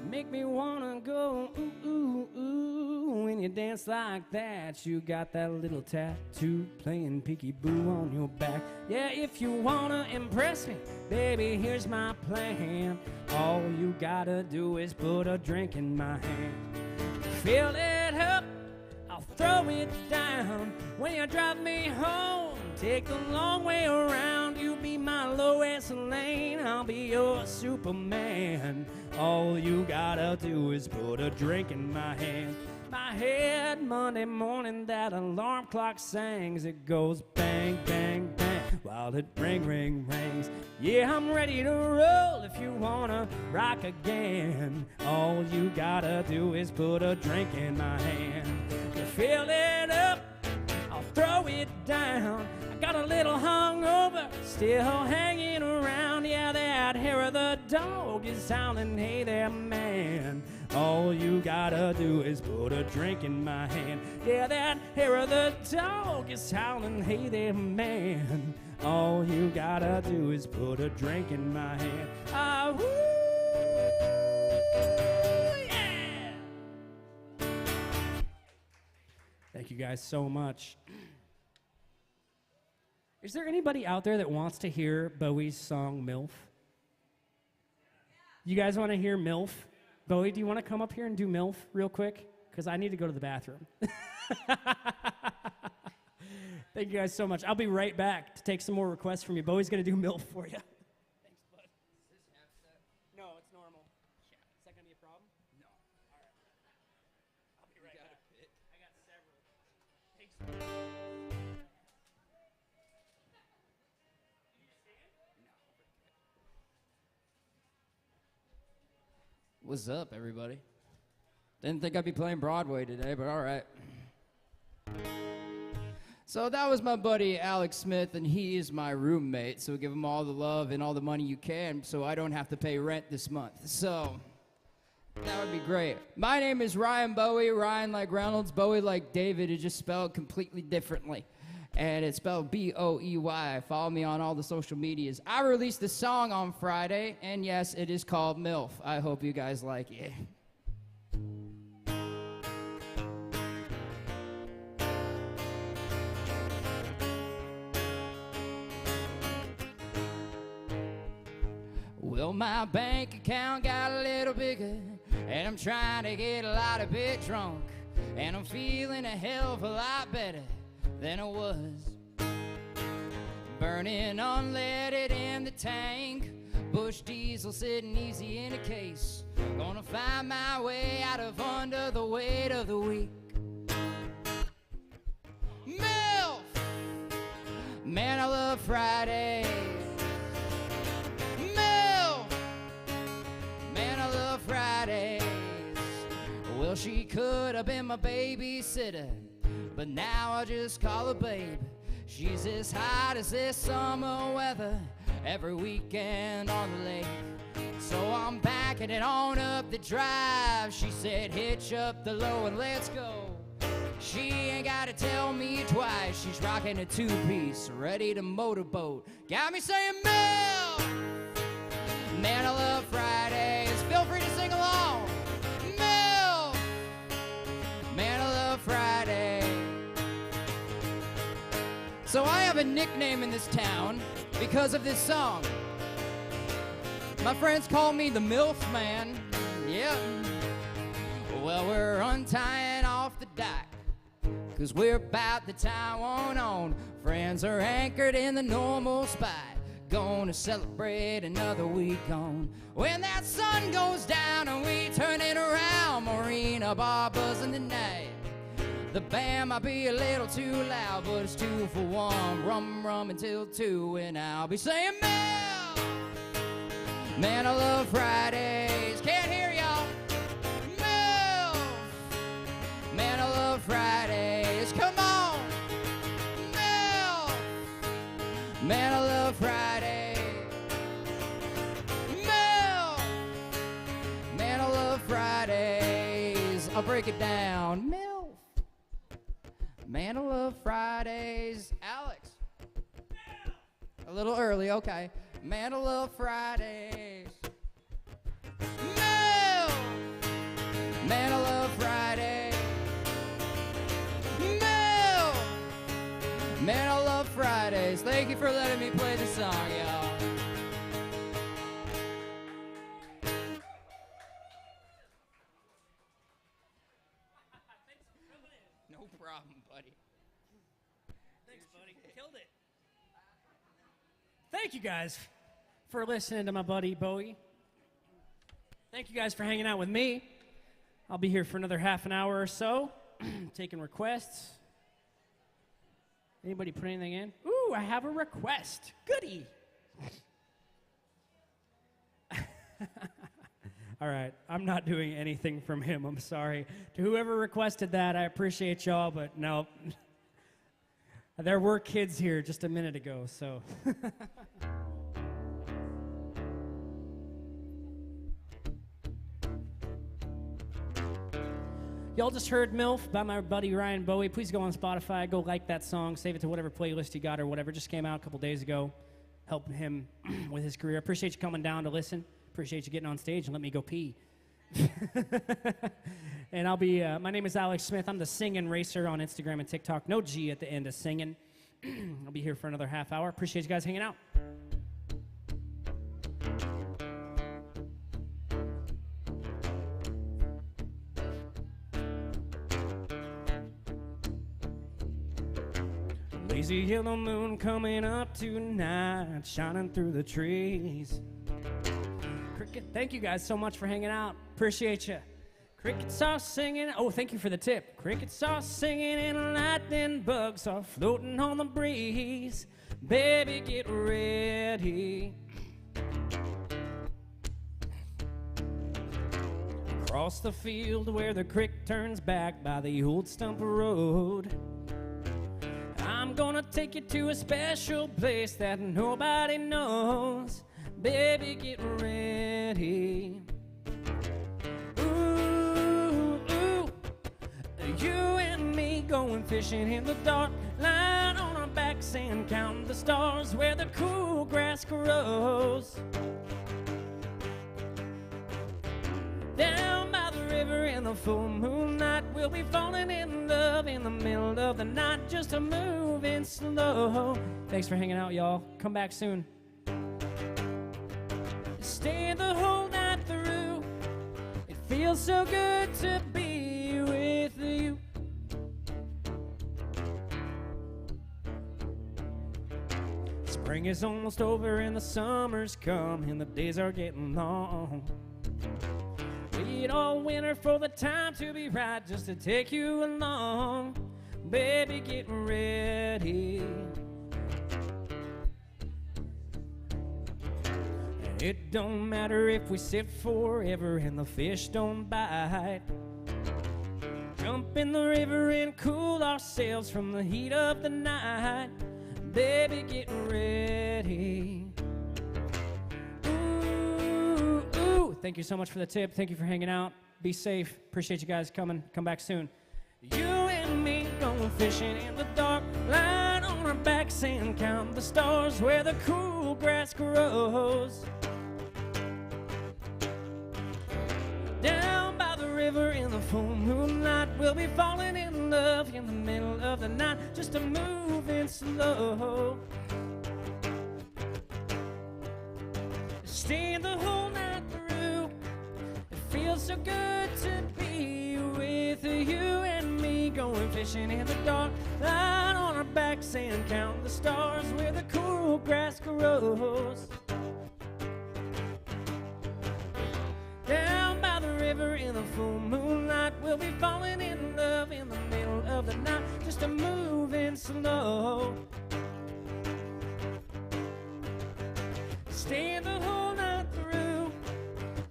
Make me wanna go ooh, ooh, ooh. When you dance like that, you got that little tattoo playing peekaboo on your back. Yeah, if you wanna impress me, baby, here's my plan. All you gotta do is put a drink in my hand. Fill it up, I'll throw it down. When you drive me home, take the long way around. You be my Lois Lane, I'll be your Superman. All you gotta do is put a drink in my hand. My head, Monday morning, that alarm clock sings. It goes bang, bang, bang, while it ring, ring, rings. Yeah, I'm ready to roll if you wanna rock again. All you gotta do is put a drink in my hand. You fill it up, I'll throw it down. I got a little hungover, still hanging around. Yeah, that hair of the dog is howling, hey there, man. All you gotta do is put a drink in my hand. Yeah, that hair of the dog is howling, hey there, man. All you gotta do is put a drink in my hand. Ah, woo, yeah! Thank you guys so much. Is there anybody out there that wants to hear Bowie's song, MILF? You guys want to hear MILF? Bowie, do you want to come up here and do MILF real quick? Because I need to go to the bathroom. Thank you guys so much. I'll be right back to take some more requests from you. Bowie's going to do MILF for you. Thanks, bud. Is this half set? No, it's normal. Yeah. Is that going to be a problem? No. All right. I'll be right back. I got several. Thanks. What's up, everybody? Didn't think I'd be playing Broadway today, but all right. So that was my buddy Alex Smith, and he is my roommate, so give him all the love and all the money you can so I don't have to pay rent this month. So that would be great. My name is Ryan Bowie. Ryan like Reynolds, Bowie like David. It's just spelled completely differently. And it's spelled B-O-E-Y. Follow me on all the social medias. I released a song on Friday, and yes, it is called MILF. I hope you guys like it. Well, my bank account got a little bigger, and I'm trying to get a lot of bit drunk, and I'm feeling a hell of a lot better than I was. Burning unleaded in the tank, Bush diesel sitting easy in a case. Gonna find my way out of under the weight of the week. MILF! Man, I love Fridays. MILF! Man, I love Fridays. Well, she could have been my babysitter, but now I just call her babe. She's as hot as this summer weather every weekend on the lake. So I'm backing it on up the drive. She said, hitch up the low and let's go. She ain't gotta tell me twice. She's rocking a two-piece, ready to motorboat. Got me saying, MILF! Man, I love Fridays. Feel free to sing along. MILF! Man, I love Fridays. So I have a nickname in this town because of this song. My friends call me the MILF Man. Yeah. Well, we're untying off the dock, 'cause we're about to tie one on. Friends are anchored in the normal spot, gonna celebrate another week on. When that sun goes down and we turn it around, Marina bar buzzing tonight. The band might be a little too loud, but it's 2 for 1. Rum, rum until 2, and I'll be saying, MILF! Man, I love Fridays. Can't hear y'all. MILF! Man, I love Fridays. Come on. MILF! Man, I love Fridays. MILF! Man, I love Fridays. I'll break it down. MILF! Man, I love Fridays. Alex. A little early, okay. Man, I love Fridays. MILF! Man, I love Fridays. MILF! Man, I love Fridays. Thank you for letting me play the song, y'all. No problem, buddy. Thanks, buddy. Killed it. Thank you guys for listening to my buddy Bowie. Thank you guys for hanging out with me. I'll be here for another half an hour or so, taking requests. Anybody put anything in? Ooh, I have a request. Goody. All right, I'm not doing anything from him. I'm sorry. To whoever requested that, I appreciate y'all, but no. There were kids here just a minute ago, so. Y'all just heard MILF by my buddy Ryan Bowie. Please go on Spotify, go like that song, save it to whatever playlist you got or whatever. Just came out a couple days ago, helping him with his career. Appreciate you coming down to listen. Appreciate you getting on stage and let me go pee. And I'll be, my name is Alex Smith. I'm the Singin' Racer on Instagram and TikTok. No G at the end of singing. I'll be here for another half hour. Appreciate you guys hanging out. Lazy yellow moon coming up tonight, shining through the trees. Cricket, thank you guys so much for hanging out. Appreciate you. Crickets are singing. Oh, thank you for the tip. Crickets are singing and lightning bugs are floating on the breeze. Baby, get ready. Across the field where the creek turns back by the old stump road, I'm gonna take you to a special place that nobody knows. Baby, get ready. Ooh, ooh, you and me going fishing in the dark, lying on our backs and counting the stars where the cool grass grows. Down by the river in the full moonlight, we'll be falling in love in the middle of the night, just a moving slow. Thanks for hanging out, y'all. Come back soon. Stay the whole night through. It feels so good to be with you. Spring is almost over and the summer's come and the days are getting long. Wait all winter for the time to be right, just to take you along. Baby, get ready. And it don't matter if we sit forever and the fish don't bite. Jump in the river and cool ourselves from the heat of the night. Baby, get ready. Thank you so much for the tip. Thank you for hanging out. Be safe. Appreciate you guys coming. Come back soon. You and me going fishing in the dark, lying on our backs and count the stars where the cool grass grows. Down by the river in the full moonlight, we'll be falling in love in the middle of the night, just a moving slow. Stay the whole night through. It feels so good to be with you and me going fishing in the dark, lying on our backs and count the stars where the cool grass grows. Down by the river in the full moonlight, we'll be falling in love in the middle of the night, just a moving slow. Stay the whole night through.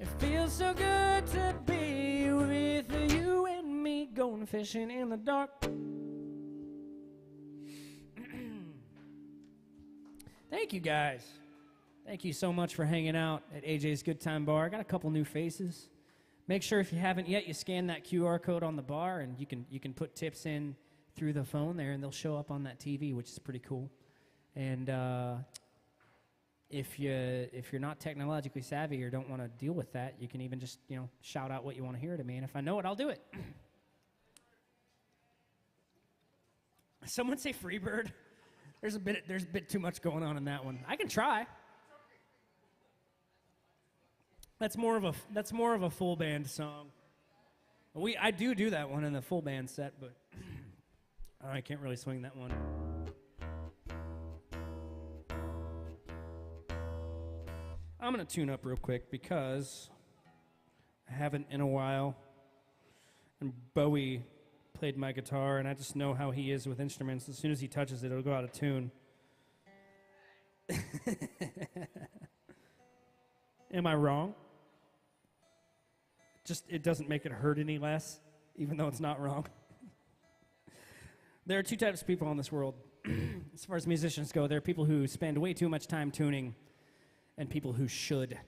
It feels so good to be with you and me going fishing in the dark. Thank you guys. Thank you so much for hanging out at AJ's Good Time Bar. I got a couple new faces. Make sure if you haven't yet, you scan that QR code on the bar, and you can put tips in through the phone there, and they'll show up on that TV, which is pretty cool. And if you're not technologically savvy or don't want to deal with that, you can even just shout out what you want to hear to me, and if I know it, I'll do it. Someone say Freebird. There's a bit too much going on in that one. I can try. That's more of a full band song. I do that one in the full band set, but I can't really swing that one. I'm gonna tune up real quick because I haven't in a while, and Bowie played my guitar, and I just know how he is with instruments. As soon as he touches it, it'll go out of tune. Am I wrong? Just, it doesn't make it hurt any less, even though it's not wrong. There are two types of people in this world. as far as musicians go, there are people who spend way too much time tuning and people who should.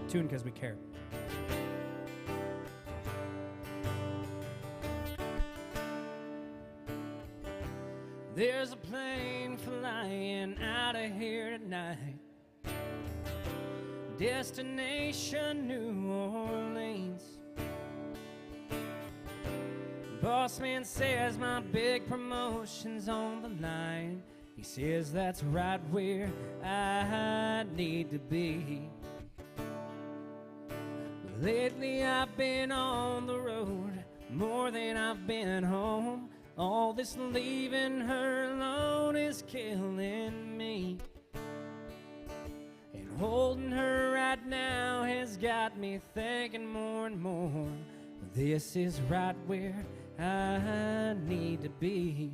Tune because we care. There's a plane flying out of here tonight. Destination New Orleans. Boss man says my big promotion's on the line. He says that's right where I need to be. Lately I've been on the road more than I've been home. All this leaving her alone is killing me. And holding her right now has got me thinking more and more. This is right where I need to be.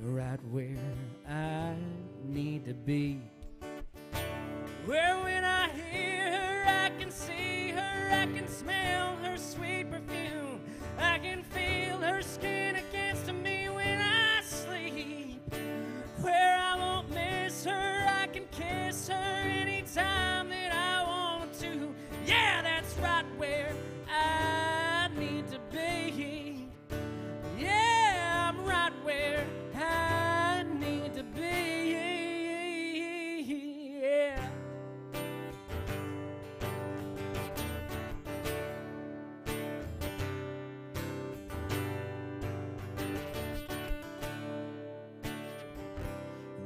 Right where I need to be. Where when I hear her, I can see her, I can smell her sweet perfume. I can feel her skin against me when I sleep. Where I won't miss her, I can kiss her anytime that I want to. Yeah, that's right where I need to be. Yeah, I'm right where I need to be. Yeah.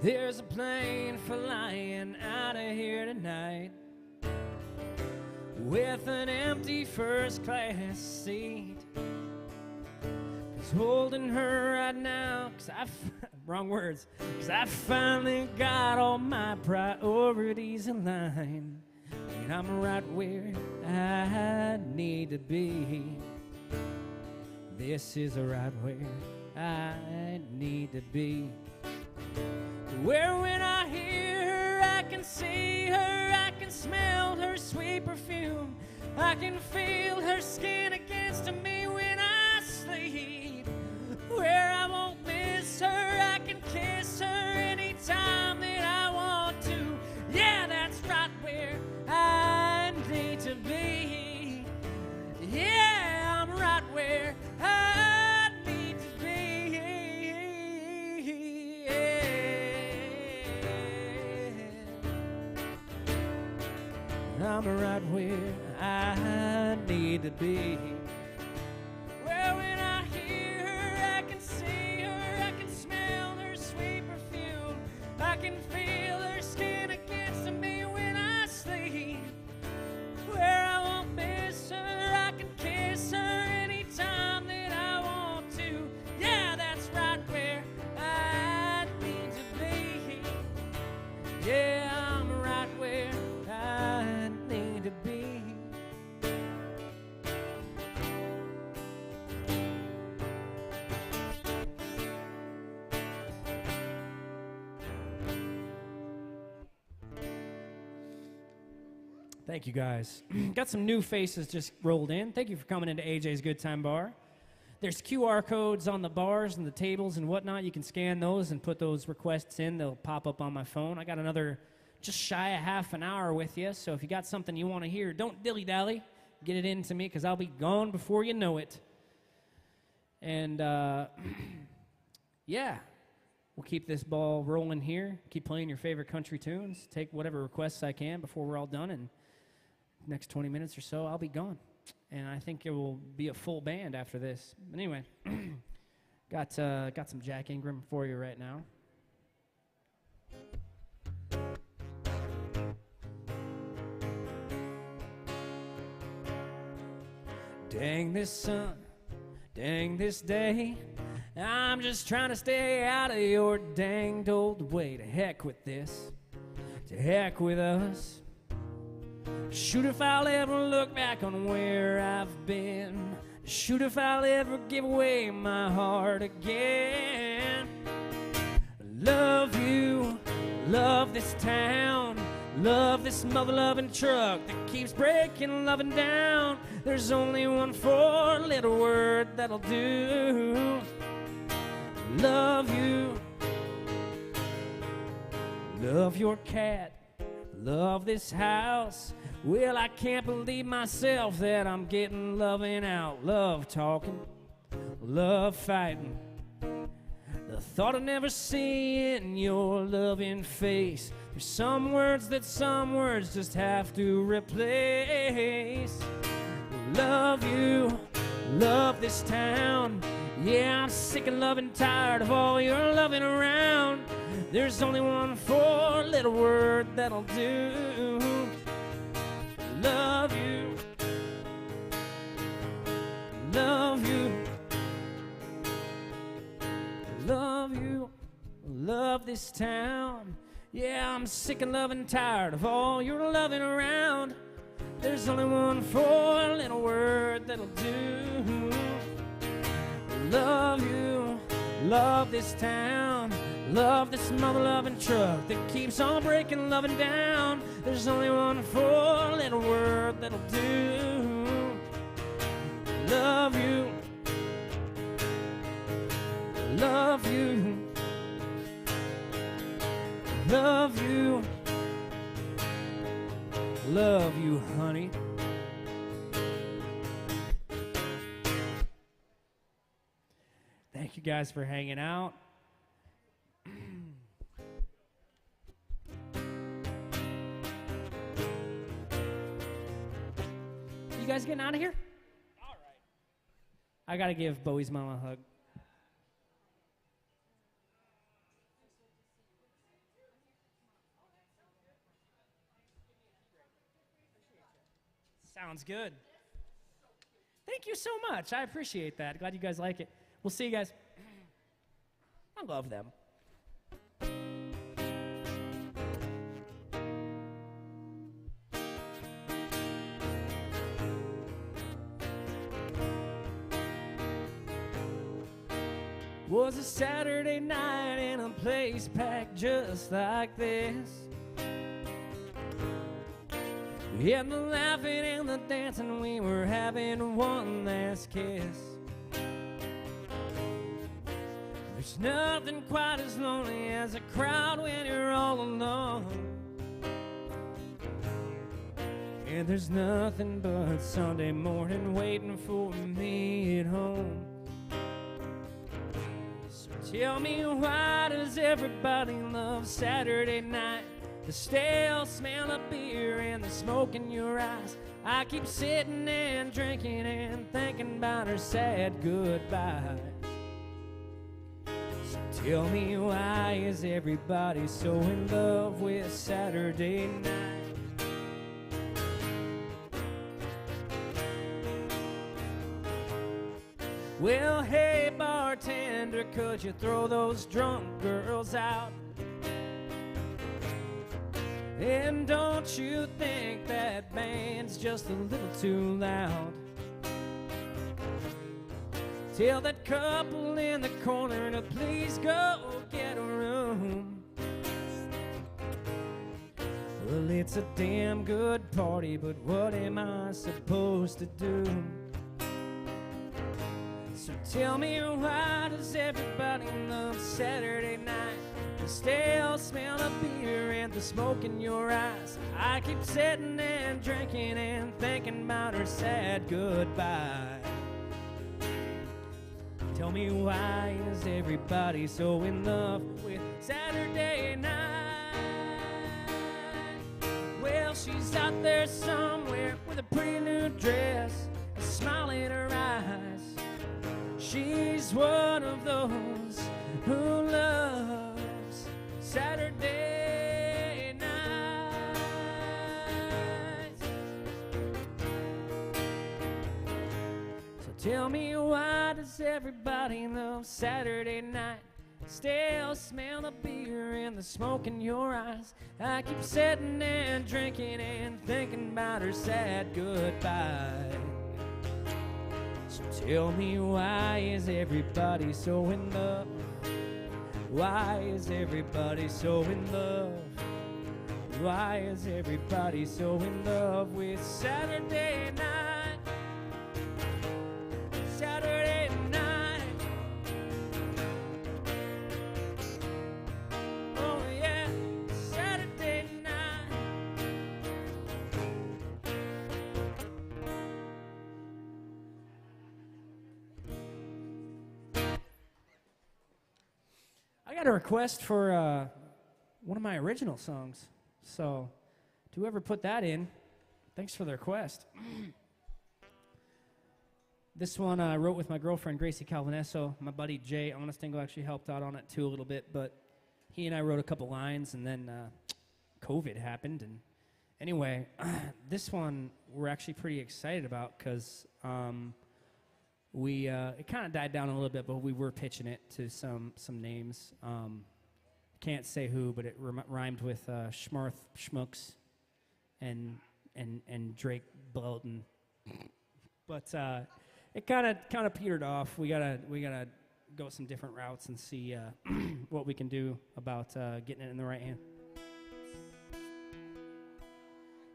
There's a plane flying out of here tonight with an empty first class seat. 'Cause holding her right now, 'cause wrong words, 'cause I finally got all my priorities in line. And I'm right where I need to be. This is right where I need to be. Where when I hear her, I can see her, I can smell her sweet perfume. I can feel her skin against me when I sleep. Where I won't miss her, I can kiss her anytime that I want to. Yeah, that's right where I need to be. Yeah, I'm right where I need to be. I'm right where I need to be. Where when I hear her, I can see her, I can smell her sweet perfume. I can feel her skin against me when I sleep. Where I won't miss her, I can kiss her anytime that I want to. Yeah, that's right where I need to be. Yeah, I'm right where I need to be. Thank you guys. Got some new faces just rolled in. Thank you for coming into AJ's Good Time Bar. There's QR codes on the bars and the tables and whatnot. You can scan those and put those requests in. They'll pop up on my phone. I got another just shy of half an hour with you, so if you got something you want to hear, don't dilly-dally. Get it in to me, because I'll be gone before you know it. And, yeah, we'll keep this ball rolling here. Keep playing your favorite country tunes. Take whatever requests I can before we're all done, and next 20 minutes or so, I'll be gone. And I think it will be a full band after this. But anyway, got some Jack Ingram for you right now. Dang this sun, dang this day, I'm just trying to stay out of your danged old way. To heck with this, to heck with us. Shoot if I'll ever look back on where I've been. Shoot if I'll ever give away my heart again. Love you, love this town. Love this mother-loving truck that keeps breaking loving down. There's only one four-letter word that'll do. Love you. Love your cat. Love this house. Well, I can't believe myself that I'm getting loving out. Love talking. Love fighting. The thought of never seeing your loving face. There's some words that some words just have to replace. Love you, love this town. Yeah, I'm sick and loving tired of all your loving around. There's only one four-letter word that'll do. Love you, love you, love you, love this town. Yeah, I'm sick and loving tired of all your loving around. There's only one four-letter word that'll do. Love you, love this town. Love this mother-loving truck that keeps on breaking loving down. There's only one four-letter word that'll do. Love you, love you, love you, love you, honey. Thank you guys for hanging out. You guys getting out of here? All right. I gotta give Bowie's mom a hug. Sounds good. Thank you so much. I appreciate that. Glad you guys like it. We'll see you guys. I love them. Was a Saturday night in a place packed just like this. We had the laughing and the dancing, we were having one last kiss. There's nothing quite as lonely as a crowd when you're all alone. And there's nothing but Sunday morning waiting for me at home. So tell me, why does everybody love Saturday night? The stale smell of beer and the smoke in your eyes. I keep sitting and drinking and thinking about her sad goodbye. So tell me, why is everybody so in love with Saturday night? Well, hey bartender, could you throw those drunk girls out? And don't you think that band's just a little too loud? Tell that couple in the corner to please go get a room. Well, it's a damn good party, but what am I supposed to do? So tell me, why does everybody love Saturday night? The stale smell of beer and the smoke in your eyes. I keep sitting and drinking and thinking about her sad goodbye. Tell me, why is everybody so in love with Saturday night? Well, she's out there somewhere with a pretty new dress, a smile in her eyes. She's one of those who loves Saturday night. So tell me, why does everybody love Saturday night? Stale smell of beer and the smoke in your eyes. I keep sitting and drinking and thinking about her sad goodbye. So tell me, why is everybody so in love? Why is everybody so in love? Why is everybody so in love with Saturday night? Saturday night. Oh yeah, Saturday night. I got a request for one of my original songs. So, to whoever put that in, thanks for the request. This one I wrote with my girlfriend, Gracie Calvinesso. My buddy, Jay Honestingle, actually helped out on it, too, a little bit. But he and I wrote a couple lines, and then COVID happened. And anyway, this one we're actually pretty excited about because it kind of died down a little bit, but we were pitching it to some names. Can't say who, but it rhymed with Schmarth Schmucks and Drake Belton. But it kind of petered off. We gotta go some different routes and see what we can do about getting it in the right hand.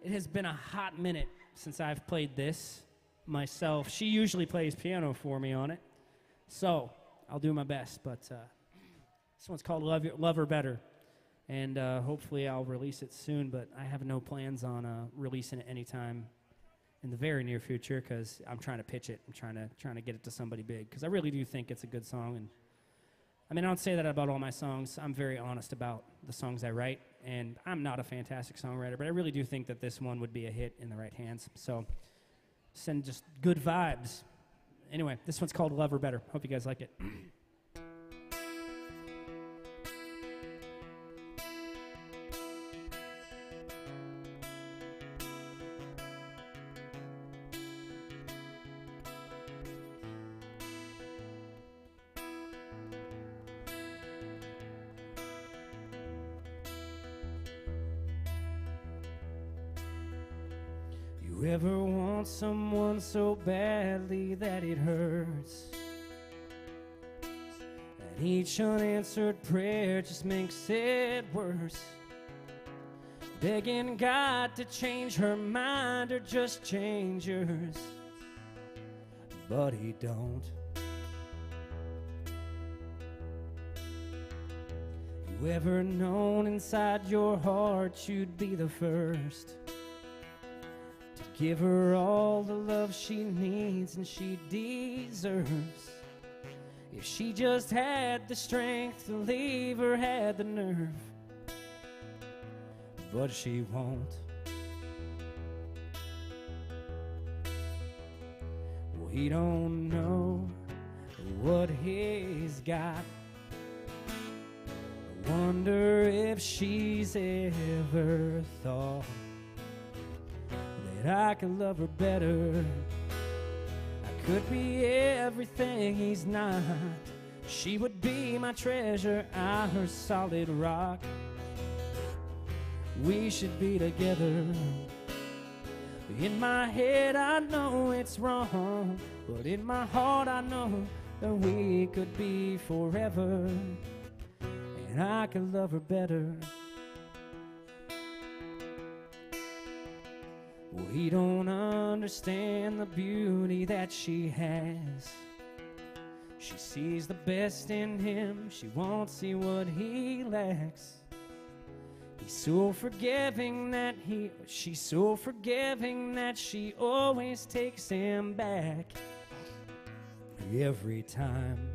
It has been a hot minute since I've played this myself. She usually plays piano for me on it, so I'll do my best. But this one's called Love Her Better, and hopefully I'll release it soon, but I have no plans on releasing it anytime in the very near future because I'm trying to pitch it. I'm trying to get it to somebody big because I really do think it's a good song. And I mean, I don't say that about all my songs. I'm very honest about the songs I write, and I'm not a fantastic songwriter, but I really do think that this one would be a hit in the right hands. So send just good vibes. Anyway, this one's called Love Her Better. Hope you guys like it. You ever want someone so badly that it hurts? And each unanswered prayer just makes it worse. Begging God to change her mind or just change yours, but he don't. You ever known inside your heart you'd be the first? Give her all the love she needs and she deserves. If she just had the strength to leave or had the nerve, but she won't. We don't know what he's got. I wonder if she's ever thought that I could love her better. I could be everything he's not. She would be my treasure, I her solid rock. We should be together. In my head I know it's wrong, but in my heart I know that we could be forever, and I could love her better. We don't understand the beauty that she has. She sees the best in him, she won't see what he lacks. He's so forgiving that she's so forgiving that she always takes him back every time.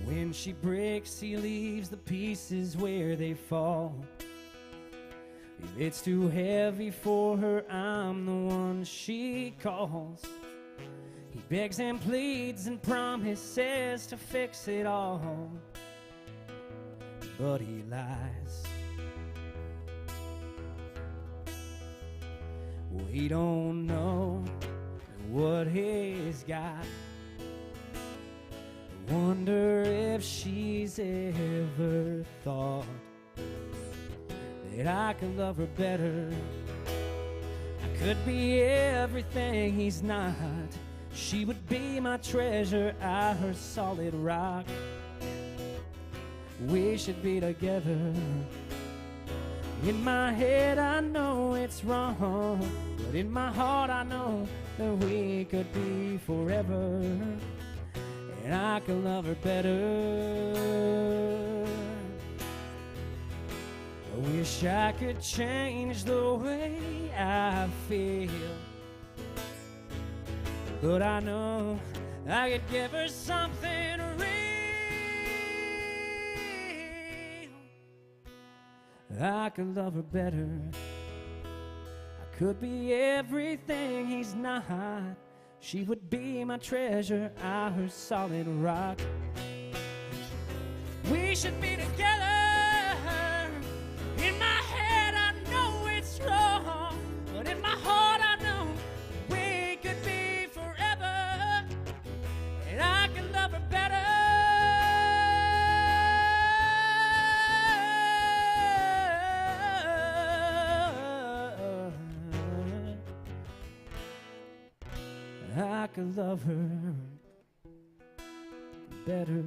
When she breaks, he leaves the pieces where they fall. If it's too heavy for her, I'm the one she calls. He begs and pleads and promises to fix it all, but he lies. We don't know what he's got. Wonder if she's ever thought that I could love her better. I could be everything he's not. She would be my treasure, I her solid rock. we should be together. In my head I know it's wrong, but in my heart I know that we could be forever, and I could love her better. I wish I could change the way I feel, but I know I could give her something real. I could love her better. I could be everything he's not. She would be my treasure, I her solid rock. We should be together. In my head I know it's wrong, but in my heart I know we could be forever, and I can love her better. I could love her better.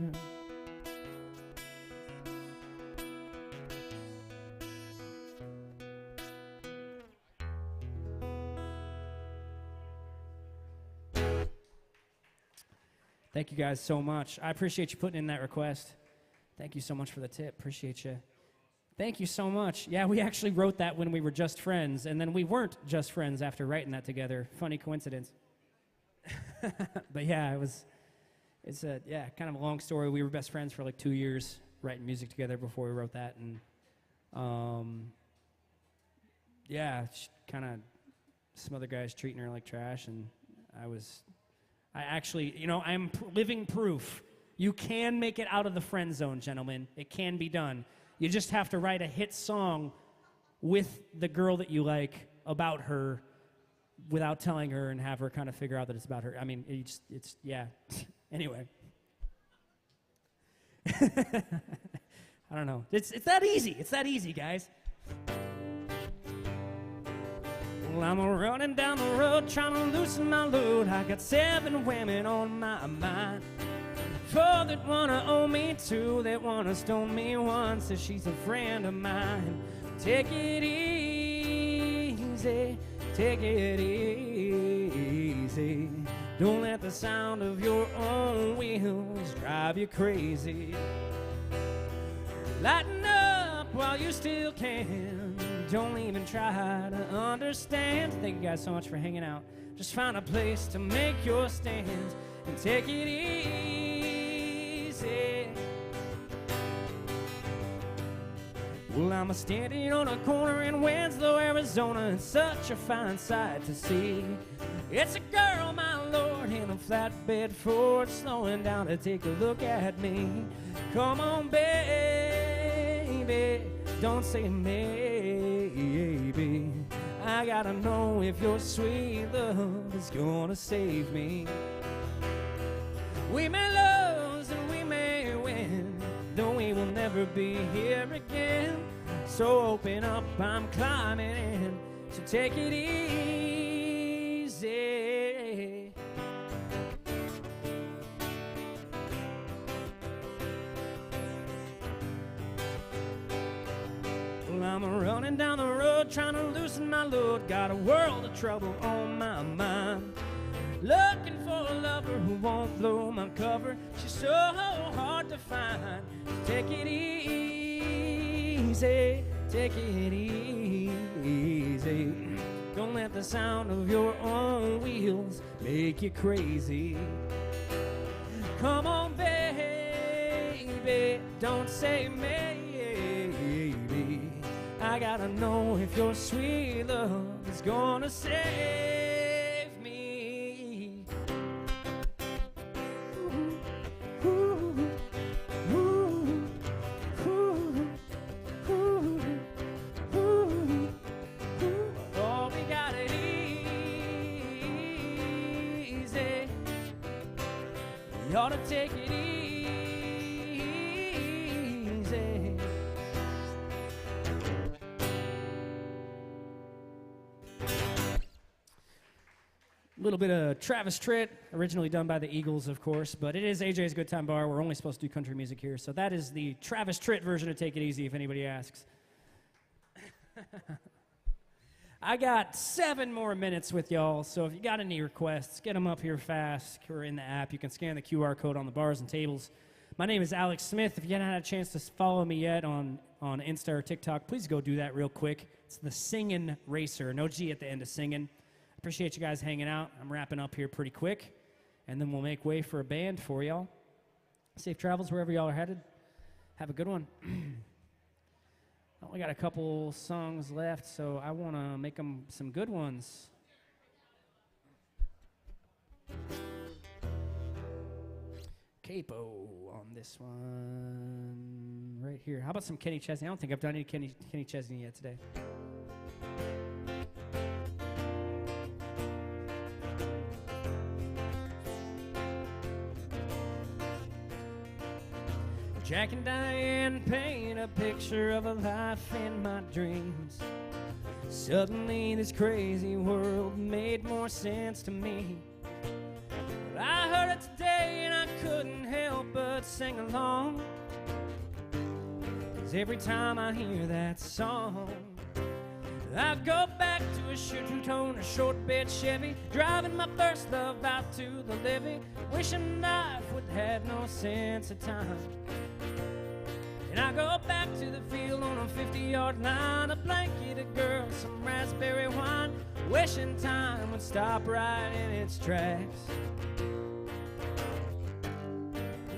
Thank you guys so much. I appreciate you putting in that request. Thank you so much for the tip. Appreciate you. Thank you so much. Yeah, we actually wrote that when we were just friends, and then we weren't just friends after writing that together. Funny coincidence. But yeah, it's a kind of a long story. We were best friends for like 2 years, writing music together before we wrote that, and yeah, kind of some other guys treating her like trash, and I actually, I'm living proof. You can make it out of the friend zone, gentlemen. It can be done. You just have to write a hit song with the girl that you like about her without telling her, and have her kind of figure out that it's about her. I mean, it's yeah. Anyway. I don't know. It's that easy. It's that easy, guys. Well, I'm running down the road trying to loosen my load. I got 7 women on my mind. 4 that wanna own me, 2 that wanna stone me, 1 says she's a friend of mine. Take it easy, take it easy. Don't let the sound of your own wheels drive you crazy. Lighten up while you still can. Don't even try to understand. Thank you guys so much for hanging out. Just find a place to make your stand and take it easy. Well, I'm standing on a corner in Winslow, Arizona. It's such a fine sight to see. It's a girl, my lord, in a flatbed Ford, slowing down to take a look at me. Come on, baby, don't say maybe. I gotta know if your sweet love is gonna save me. We may lose and we may win, though we will never be here again. So open up, I'm climbing in, so take it easy. Well, I'm running down the road trying to loosen my load. Got a world of trouble on my mind. Looking for a lover who won't blow my cover. She's so hard to find. Take it easy, take it easy. Don't let the sound of your own wheels make you crazy. Come on, baby, don't say maybe. I gotta know if your sweet love is gonna save me. Oh, we got it easy. You ought to take it easy. little bit of Travis Tritt, originally done by the Eagles, of course, but it is AJ's Good Time Bar. We're only supposed to do country music here, so that is the Travis Tritt version of Take It Easy, if anybody asks. I got 7 more minutes with y'all, so if you got any requests, get them up here fast. We're in the app. You can scan the QR code on the bars and tables. My name is Alex Smith. If you haven't had a chance to follow me yet on Insta or TikTok, please go do that real quick. It's the Singin' Racer, no G at the end of singing. Appreciate you guys hanging out. I'm wrapping up here pretty quick, and then we'll make way for a band for y'all. Safe travels wherever y'all are headed. Have a good one. I only got a couple songs left, so I want to make them some good ones. Capo on this one right here. How about some Kenny Chesney? I don't think I've done any Kenny Chesney yet today. Jack and Diane paint a picture of a life in my dreams. Suddenly this crazy world made more sense to me. I heard it today and I couldn't help but sing along. 'Cause every time I hear that song, I go back to a two-tone, a short-bed Chevy, driving my first love out to the levee, wishing life would have no sense of time. And I go back to the field on a 50-yard line, a blanket, a girl, some raspberry wine, wishing time would stop right in its tracks.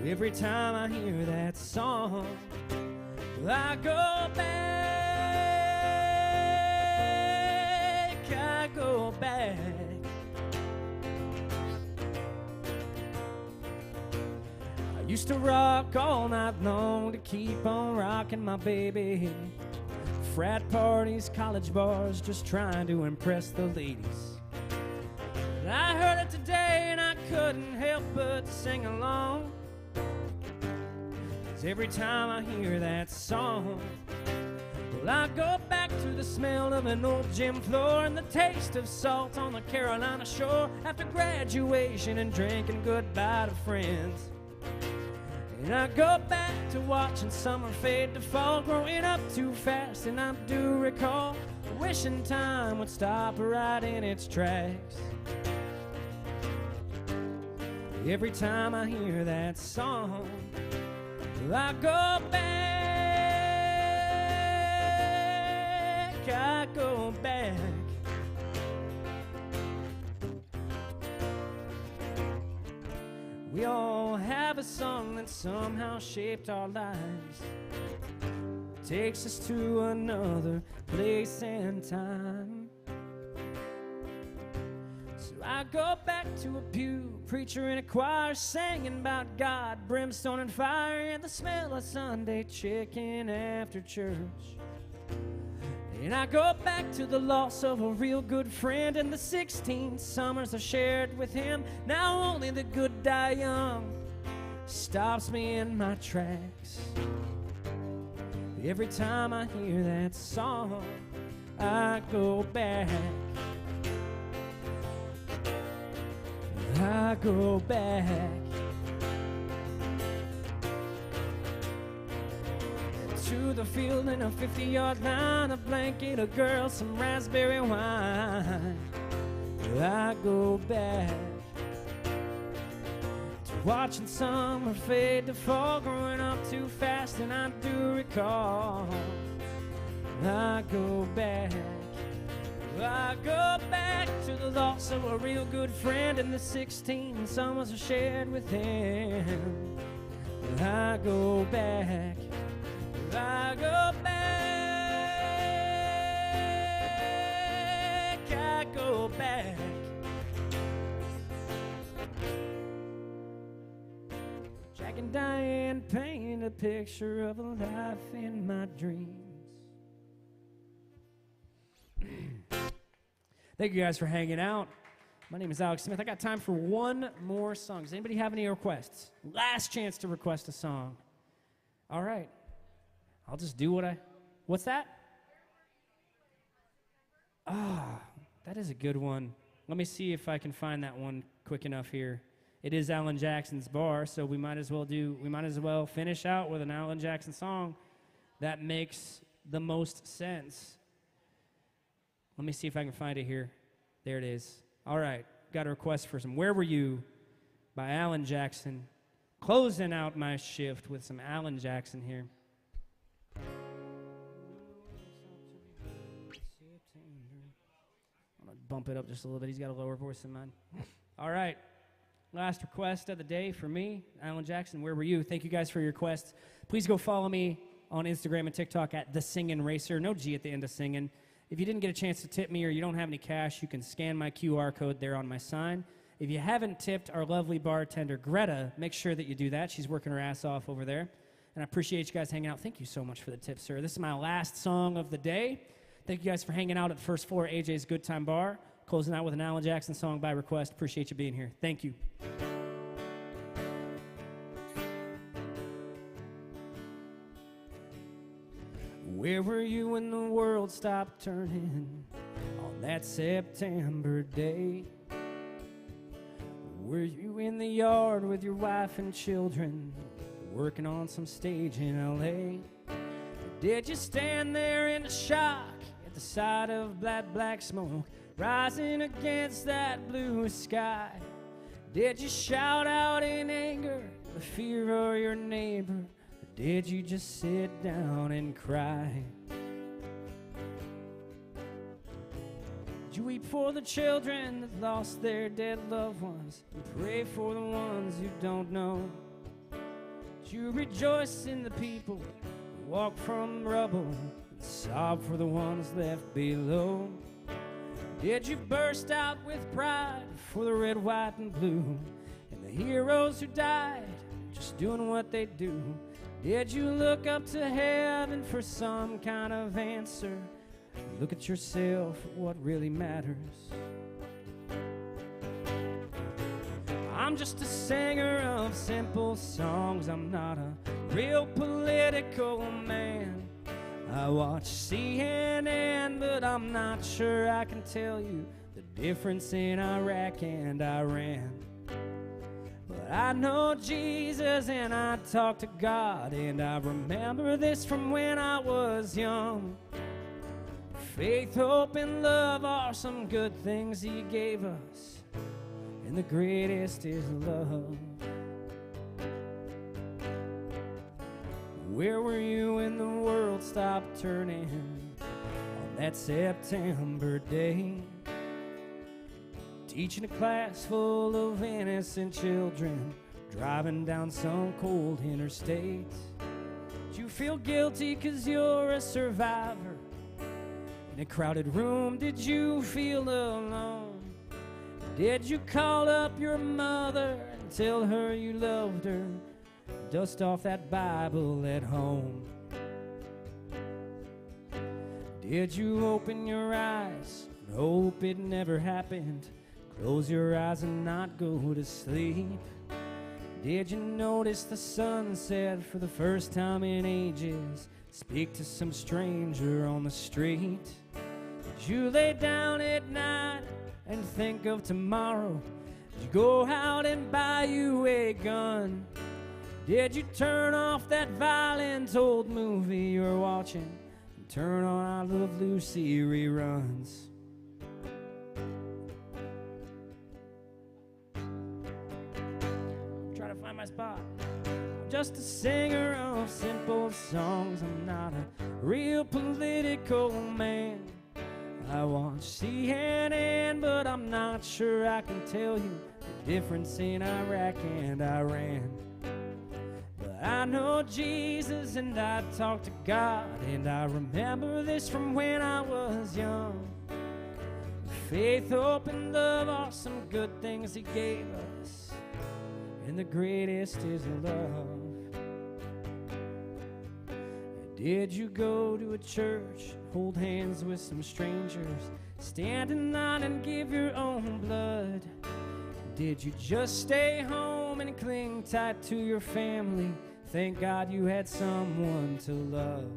Every time I hear that song, I go back, I go back. I used to rock all night long to keep on rocking my baby. Frat parties, college bars, just trying to impress the ladies. But I heard it today and I couldn't help but sing along. 'Cause every time I hear that song, well, I go back to the smell of an old gym floor and the taste of salt on the Carolina shore after graduation and drinking goodbye to friends. And I go back to watching summer fade to fall, growing up too fast, and I do recall wishing time would stop right in its tracks. Every time I hear that song, I go back, I go back. We all have a song that somehow shaped our lives, takes us to another place and time. So I go back to a pew, preacher in a choir, singing about God, brimstone and fire, and the smell of Sunday chicken after church. And I go back to the loss of a real good friend and the 16 summers I shared with him. Now only the good die young stops me in my tracks. Every time I hear that song, I go back, I go back to the field in a 50-yard line, a blanket, a girl, some raspberry wine. I go back to watching summer fade to fall, growing up too fast, and I do recall. I go back, I go back to the loss of a real good friend and the 16 summers I shared with him. I go back, I go back, I go back. Jack and Diane paint a picture of a life in my dreams. Thank you guys for hanging out. My name is Alex Smith. I got time for one more song. Does anybody have any requests? Last chance to request a song. All right. I'll just do what's that? Ah, that is a good one. Let me see if I can find that one quick enough here. It is Alan Jackson's bar, so we might as well finish out with an Alan Jackson song that makes the most sense. Let me see if I can find it here. There it is. All right, got a request for some Where Were You by Alan Jackson. Closing out my shift with some Alan Jackson here. I'm gonna bump it up just a little bit. He's got a lower voice than mine. All right. Last request of the day for me, Alan Jackson, Where Were You? Thank you guys for your requests. Please go follow me on Instagram and TikTok at The Singin' Racer. No G at the end of singing. If you didn't get a chance to tip me or you don't have any cash, you can scan my QR code there on my sign. If you haven't tipped our lovely bartender, Greta, make sure that you do that. She's working her ass off over there. And I appreciate you guys hanging out. Thank you so much for the tip, sir. This is my last song of the day. Thank you guys for hanging out at the first floor of AJ's Good Time Bar. Closing out with an Alan Jackson song by request. Appreciate you being here. Thank you. Where were you when the world stopped turning on that September day? Were you in the yard with your wife and children working on some stage in L.A.? Or did you stand there in shock at the sight of black smoke rising against that blue sky? Did you shout out in anger, the fear of your neighbor? Or did you just sit down and cry? Did you weep for the children that lost their dead loved ones and pray for the ones who don't know? Did you rejoice in the people who walk from rubble and sob for the ones left below? Did you burst out with pride for the red, white, and blue and the heroes who died just doing what they do? Did you look up to heaven for some kind of answer? Look at yourself at what really matters. I'm just a singer of simple songs. I'm not a real political man. I watch CNN, but I'm not sure I can tell you the difference in Iraq and Iran. But I know Jesus and I talk to God, and I remember this from when I was young. Faith, hope, and love are some good things He gave us, and the greatest is love. Where were you when the world stopped turning on that September day? Teaching a class full of innocent children, driving down some cold interstate. Did you feel guilty 'cause you're a survivor? In a crowded room, did you feel alone? Did you call up your mother and tell her you loved her? Dust off that Bible at home. Did you open your eyes and hope it never happened? Close your eyes and not go to sleep. Did you notice the sunset for the first time in ages? Speak to some stranger on the street. Did you lay down at night and think of tomorrow? Did you go out and buy you a gun? Did you turn off that violent old movie you're watching and turn on I Love Lucy reruns? I'm trying to find my spot. I'm just a singer of simple songs. I'm not a real political man. I watch CNN, but I'm not sure I can tell you the difference in Iraq and Iran. I know Jesus and I talk to God, and I remember this from when I was young. Faith, hope, and love are some good things He gave us, and the greatest is love. Did you go to a church, hold hands with some strangers, stand in line and give your own blood? Did you just stay home and cling tight to your family? Thank God you had someone to love.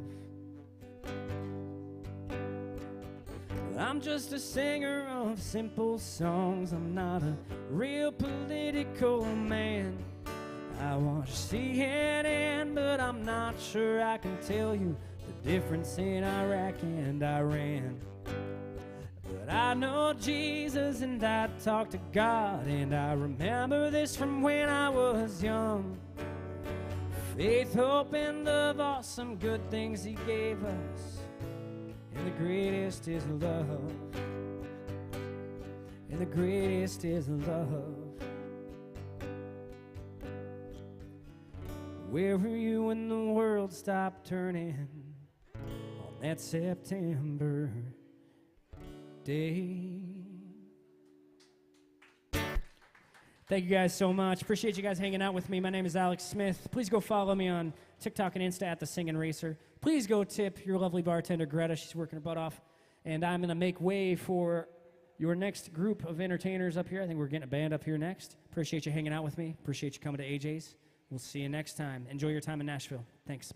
I'm just a singer of simple songs. I'm not a real political man. I watch CNN, but I'm not sure I can tell you the difference in Iraq and Iran. But I know Jesus and I talk to God, and I remember this from when I was young. Faith, hope, and love, awesome good things He gave us. And the greatest is love. And the greatest is love. Where were you when the world stopped turning on that September day? Thank you guys so much. Appreciate you guys hanging out with me. My name is Alex Smith. Please go follow me on TikTok and Insta at The Singin' Racer. Please go tip your lovely bartender, Greta. She's working her butt off. And I'm going to make way for your next group of entertainers up here. I think we're getting a band up here next. Appreciate you hanging out with me. Appreciate you coming to AJ's. We'll see you next time. Enjoy your time in Nashville. Thanks.